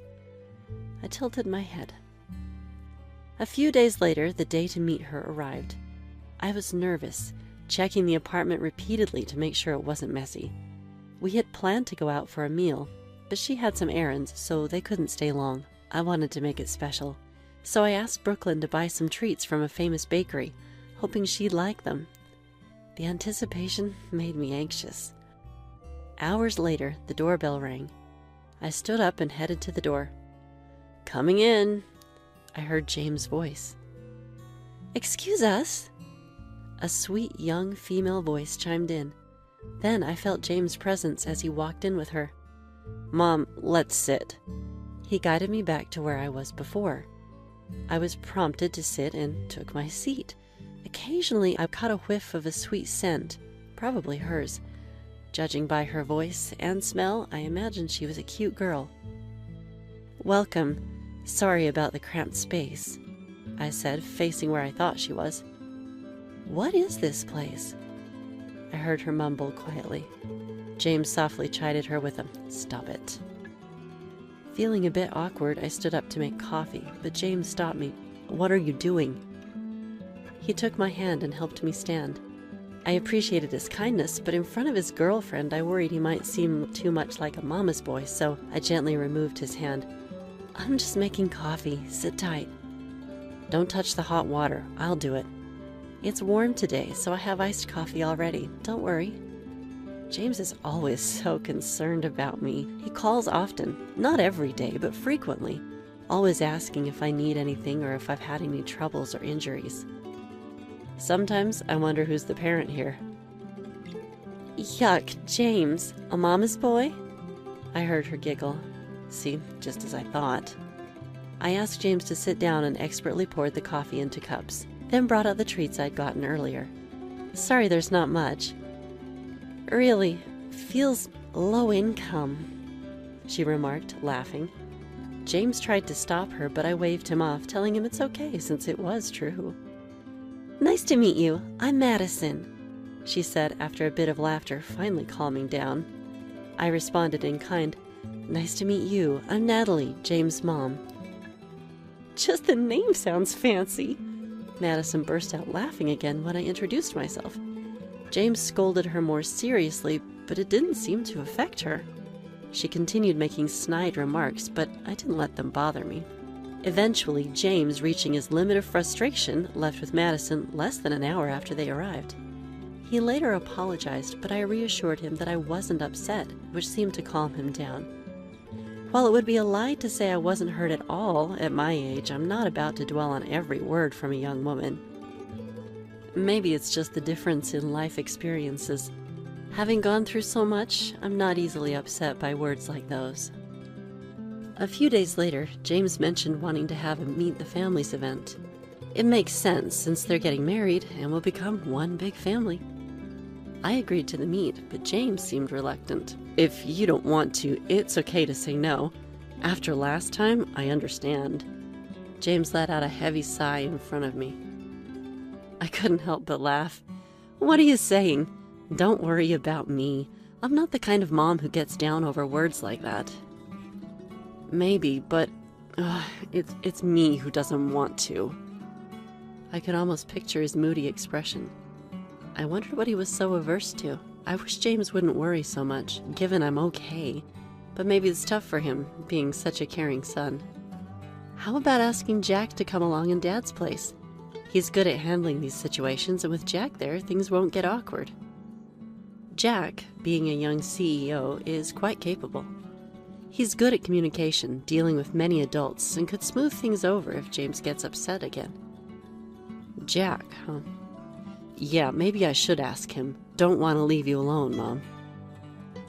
I tilted my head. A few days later, the day to meet her arrived. I was nervous, checking the apartment repeatedly to make sure it wasn't messy. We had planned to go out for a meal, but she had some errands, so they couldn't stay long. I wanted to make it special, so I asked Brooklyn to buy some treats from a famous bakery, hoping she'd like them. The anticipation made me anxious. Hours later, the doorbell rang. I stood up and headed to the door. Coming in, I heard James' voice. Excuse us. A sweet young female voice chimed in. Then I felt James' presence as he walked in with her. Mom, let's sit. He guided me back to where I was before. I was prompted to sit and took my seat. Occasionally, I caught a whiff of a sweet scent, probably hers. Judging by her voice and smell, I imagined she was a cute girl. Welcome. Sorry about the cramped space, I said, facing where I thought she was. What is this place? I heard her mumble quietly. James softly chided her with a, "Stop it." Feeling a bit awkward, I stood up to make coffee, but James stopped me. "What are you doing?" He took my hand and helped me stand. I appreciated his kindness, but in front of his girlfriend, I worried he might seem too much like a mama's boy, so I gently removed his hand. "I'm just making coffee. Sit tight." "Don't touch the hot water. I'll do it. It's warm today, so I have iced coffee already. Don't worry." James is always so concerned about me. He calls often, not every day, but frequently, always asking if I need anything or if I've had any troubles or injuries. Sometimes I wonder who's the parent here. "Yuck, James, a mama's boy?" I heard her giggle. See, just as I thought. I asked James to sit down and expertly poured the coffee into cups, then brought out the treats I'd gotten earlier. "Sorry there's not much." "Really, feels low income," she remarked, laughing. James tried to stop her, but I waved him off, telling him it's okay since it was true. "Nice to meet you. I'm Madison," she said after a bit of laughter, finally calming down. I responded in kind. "Nice to meet you. I'm Natalie, James' mom." "Just the name sounds fancy." Madison burst out laughing again when I introduced myself. James scolded her more seriously, but it didn't seem to affect her. She continued making snide remarks, but I didn't let them bother me. Eventually, James, reaching his limit of frustration, left with Madison less than an hour after they arrived. He later apologized, but I reassured him that I wasn't upset, which seemed to calm him down. While it would be a lie to say I wasn't hurt at all at my age, I'm not about to dwell on every word from a young woman. Maybe it's just the difference in life experiences. Having gone through so much, I'm not easily upset by words like those. A few days later, James mentioned wanting to have a Meet the Families event. It makes sense since they're getting married and will become one big family. I agreed to the meet, but James seemed reluctant. "If you don't want to, it's okay to say no. After last time, I understand." James let out a heavy sigh in front of me. I couldn't help but laugh. "What are you saying? Don't worry about me. I'm not the kind of mom who gets down over words like that." "Maybe, but it's me who doesn't want to." I could almost picture his moody expression. I wondered what he was so averse to. I wish James wouldn't worry so much, given I'm okay. But maybe it's tough for him, being such a caring son. How about asking Jack to come along in Dad's place? He's good at handling these situations, and with Jack there, things won't get awkward. Jack, being a young CEO, is quite capable. He's good at communication, dealing with many adults, and could smooth things over if James gets upset again. Jack, huh? Yeah, maybe I should ask him. Don't want to leave you alone, Mom.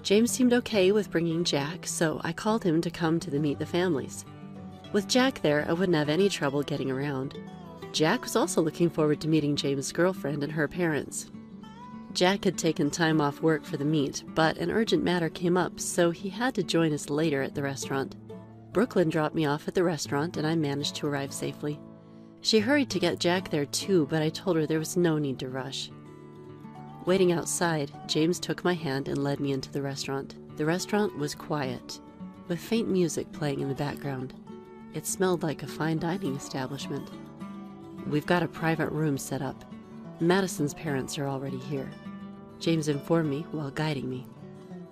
James seemed okay with bringing Jack, so I called him to come to the Meet the Families. With Jack there, I wouldn't have any trouble getting around. Jack was also looking forward to meeting James' girlfriend and her parents. Jack had taken time off work for the meet, but an urgent matter came up, so he had to join us later at the restaurant. Brooklyn dropped me off at the restaurant, and I managed to arrive safely. She hurried to get Jack there too, but I told her there was no need to rush. Waiting outside, James took my hand and led me into the restaurant. The restaurant was quiet, with faint music playing in the background. It smelled like a fine dining establishment. We've got a private room set up. Madison's parents are already here, James informed me while guiding me.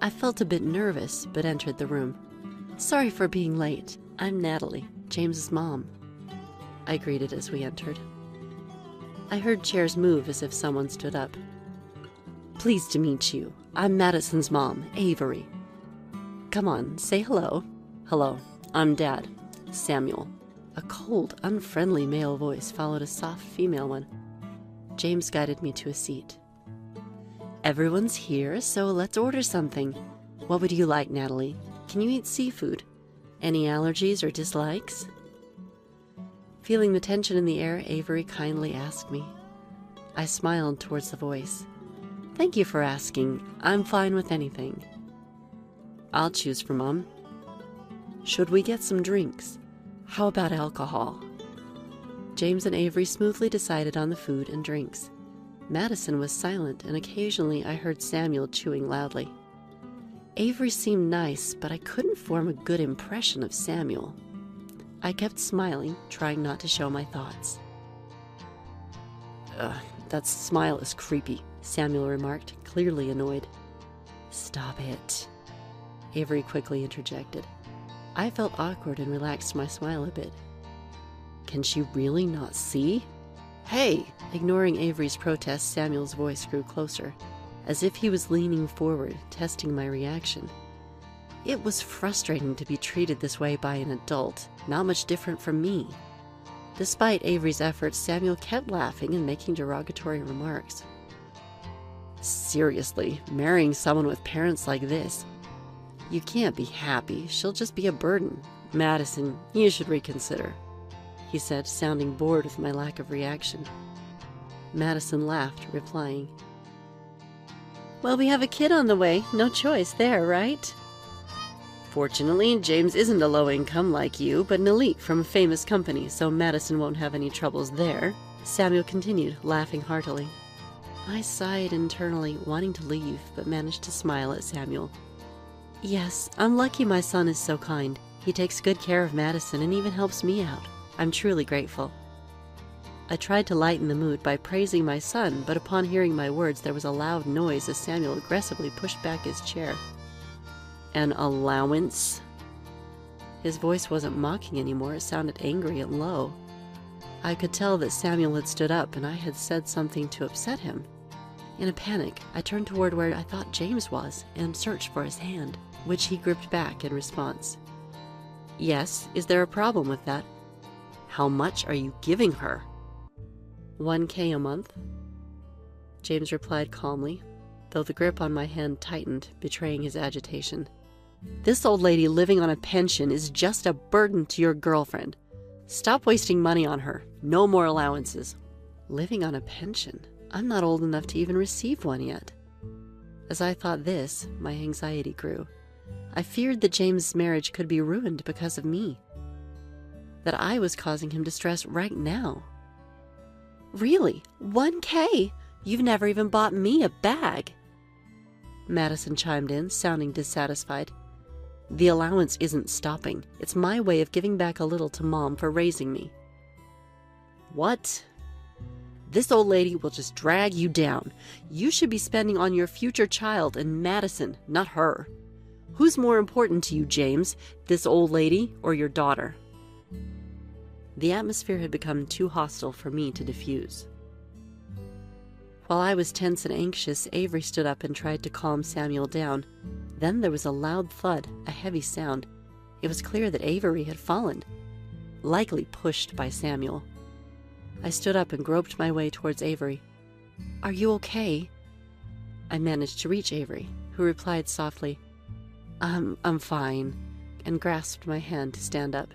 I felt a bit nervous, but entered the room. Sorry for being late. I'm Natalie, James's mom, I greeted as we entered. I heard chairs move as if someone stood up. Pleased to meet you. I'm Madison's mom, Avery. Come on, say hello. Hello, I'm Dad, Samuel. A cold, unfriendly male voice followed a soft female one. James guided me to a seat. Everyone's here, so let's order something. What would you like, Natalie? Can you eat seafood? Any allergies or dislikes? Feeling the tension in the air, Avery kindly asked me. I smiled towards the voice. Thank you for asking. I'm fine with anything. I'll choose for Mom. Should we get some drinks? How about alcohol? James and Avery smoothly decided on the food and drinks. Madison was silent, and occasionally I heard Samuel chewing loudly. Avery seemed nice, but I couldn't form a good impression of Samuel. I kept smiling, trying not to show my thoughts. That smile is creepy, Samuel remarked, clearly annoyed. Stop it, Avery quickly interjected. I felt awkward and relaxed my smile a bit. Can she really not see? Hey! Ignoring Avery's protest, Samuel's voice grew closer, as if he was leaning forward, testing my reaction. It was frustrating to be treated this way by an adult, not much different from me. Despite Avery's efforts, Samuel kept laughing and making derogatory remarks. Seriously, marrying someone with parents like this? You can't be happy. She'll just be a burden. Madison, you should reconsider, he said, sounding bored with my lack of reaction. Madison laughed, replying, Well, we have a kid on the way. No choice there, right? Fortunately, James isn't a low income like you, but an elite from a famous company, so Madison won't have any troubles there, Samuel continued, laughing heartily. I sighed internally, wanting to leave, but managed to smile at Samuel. Yes, I'm lucky my son is so kind. He takes good care of Madison and even helps me out. I'm truly grateful. I tried to lighten the mood by praising my son, but upon hearing my words, there was a loud noise as Samuel aggressively pushed back his chair. An allowance? His voice wasn't mocking anymore, it sounded angry and low. I could tell that Samuel had stood up and I had said something to upset him. In a panic, I turned toward where I thought James was and searched for his hand, which he gripped back in response. Yes, is there a problem with that? How much are you giving her? $1,000 a month, James replied calmly, though the grip on my hand tightened, betraying his agitation. This old lady living on a pension is just a burden to your girlfriend. Stop wasting money on her. No more allowances. Living on a pension? I'm not old enough to even receive one yet. As I thought this, my anxiety grew. I feared that James' marriage could be ruined because of me. That I was causing him distress right now. Really? $1,000? You've never even bought me a bag. Madison chimed in, sounding dissatisfied. The allowance isn't stopping. It's my way of giving back a little to Mom for raising me. What? This old lady will just drag you down. You should be spending on your future child and Madison, not her. Who's more important to you, James? This old lady or your daughter? The atmosphere had become too hostile for me to diffuse. While I was tense and anxious, Avery stood up and tried to calm Samuel down. Then there was a loud thud, a heavy sound. It was clear that Avery had fallen, likely pushed by Samuel. I stood up and groped my way towards Avery. Are you okay? I managed to reach Avery, who replied softly, I'm fine, and grasped my hand to stand up.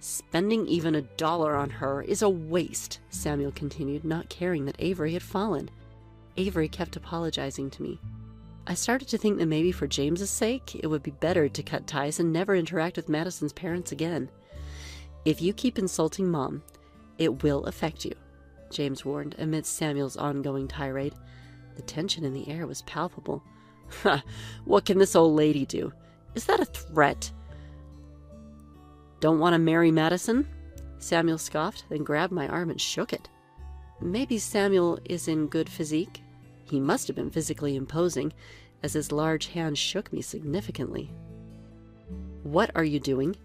Spending even $1 on her is a waste, Samuel continued, not caring that Avery had fallen. Avery kept apologizing to me. I started to think that maybe for James's sake, it would be better to cut ties and never interact with Madison's parents again. If you keep insulting Mom, it will affect you, James warned amidst Samuel's ongoing tirade. The tension in the air was palpable. Ha! What can this old lady do? Is that a threat? Don't want to marry Madison? Samuel scoffed, then grabbed my arm and shook it. Maybe Samuel is in good physique? He must have been physically imposing, as his large hand shook me significantly. What are you doing?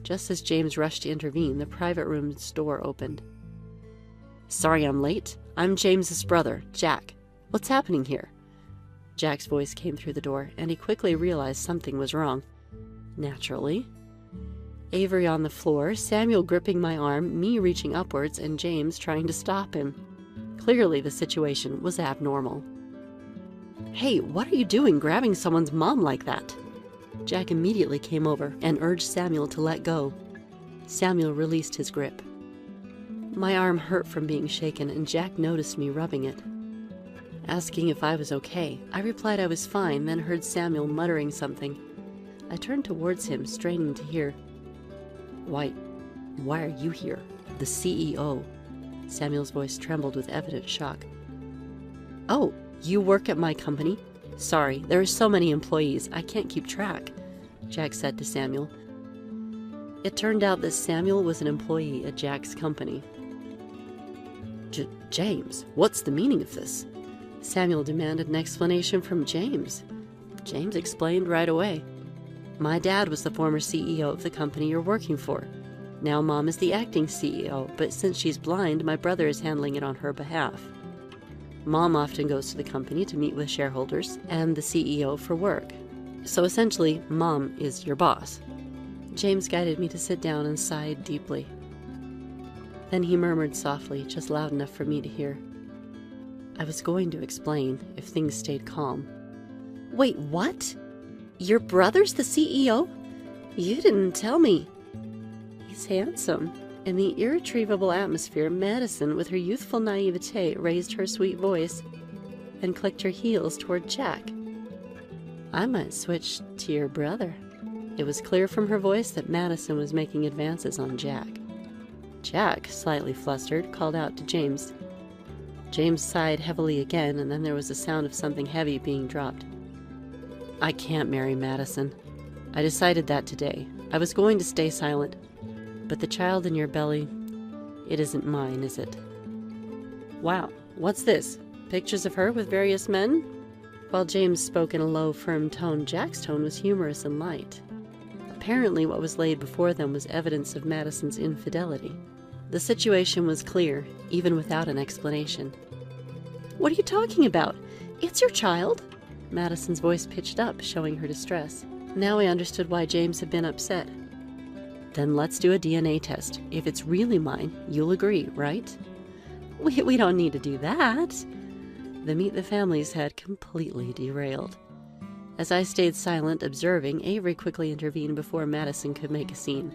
Just as James rushed to intervene, the private room's door opened. Sorry I'm late. I'm James's brother, Jack. What's happening here? Jack's voice came through the door, and he quickly realized something was wrong. Naturally. Avery on the floor, Samuel gripping my arm, me reaching upwards, and James trying to stop him. Clearly the situation was abnormal. Hey, what are you doing grabbing someone's mom like that? Jack immediately came over and urged Samuel to let go. Samuel released his grip. My arm hurt from being shaken, and Jack noticed me rubbing it. Asking if I was okay, I replied I was fine, then heard Samuel muttering something. I turned towards him, straining to hear. Why are you here? The CEO. Samuel's voice trembled with evident shock. "Oh, you work at my company? Sorry, there are so many employees, I can't keep track," Jack said to Samuel. It turned out that Samuel was an employee at Jack's company. James, what's the meaning of this?" Samuel demanded an explanation from James. James explained right away. "My dad was the former CEO of the company you're working for. Now Mom is the acting CEO, but since she's blind, my brother is handling it on her behalf. Mom often goes to the company to meet with shareholders and the CEO for work. So essentially, Mom is your boss." James guided me to sit down and sighed deeply. Then he murmured softly, just loud enough for me to hear. "I was going to explain if things stayed calm." "Wait, what? Your brother's the CEO? You didn't tell me." "He's handsome." In the irretrievable atmosphere, Madison, with her youthful naivete, raised her sweet voice and clicked her heels toward Jack. "I might switch to your brother." It was clear from her voice that Madison was making advances on Jack. Jack, slightly flustered, called out to James. James sighed heavily again, and then there was the sound of something heavy being dropped. "I can't marry Madison. I decided that today. I was going to stay silent. But the child in your belly, it isn't mine, is it?" "Wow, what's this? Pictures of her with various men?" While James spoke in a low, firm tone, Jack's tone was humorous and light. Apparently what was laid before them was evidence of Madison's infidelity. The situation was clear, even without an explanation. "What are you talking about? It's your child?" Madison's voice pitched up, showing her distress. Now I understood why James had been upset. "Then let's do a DNA test. If it's really mine, you'll agree, right?" We don't need to do that." The Meet the Families had completely derailed. As I stayed silent, observing, Avery quickly intervened before Madison could make a scene.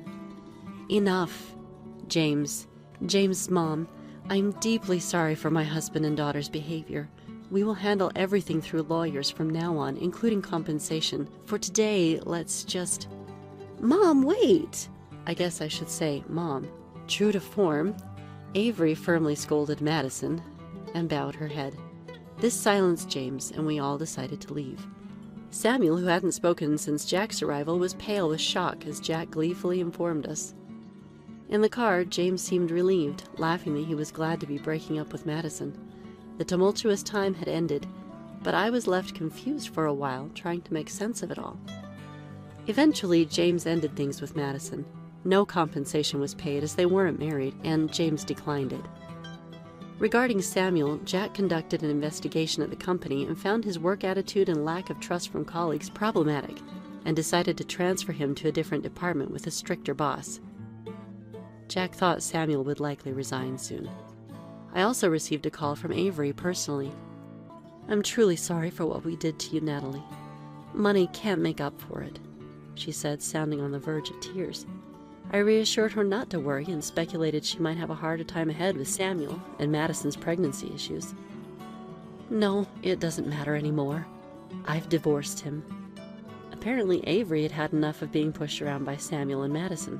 "Enough. James, Mom, I'm deeply sorry for my husband and daughter's behavior. We will handle everything through lawyers from now on, including compensation. For today, let's just—" "Mom, wait!" I guess I should say, Mom. True to form, Avery firmly scolded Madison and bowed her head. This silenced James, and we all decided to leave. Samuel, who hadn't spoken since Jack's arrival, was pale with shock as Jack gleefully informed us. In the car, James seemed relieved, laughing that he was glad to be breaking up with Madison. The tumultuous time had ended, but I was left confused for a while, trying to make sense of it all. Eventually, James ended things with Madison. No compensation was paid as they weren't married, and James declined it. Regarding Samuel, Jack conducted an investigation at the company and found his work attitude and lack of trust from colleagues problematic, and decided to transfer him to a different department with a stricter boss. Jack thought Samuel would likely resign soon. I also received a call from Avery personally. "I'm truly sorry for what we did to you, Natalie. Money can't make up for it," she said, sounding on the verge of tears. I reassured her not to worry and speculated she might have a harder time ahead with Samuel and Madison's pregnancy issues. "No, it doesn't matter anymore. I've divorced him." Apparently Avery had had enough of being pushed around by Samuel and Madison.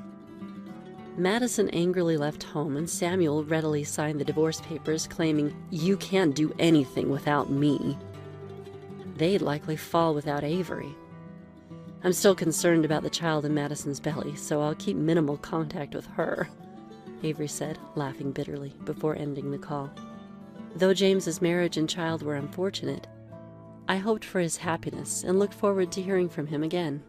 Madison angrily left home, and Samuel readily signed the divorce papers, claiming, "You can't do anything without me." They'd likely fall without Avery. I'm still concerned about the child in Madison's belly, so I'll keep minimal contact with her, Avery said, laughing bitterly, before ending the call. Though James's marriage and child were unfortunate, I hoped for his happiness and looked forward to hearing from him again.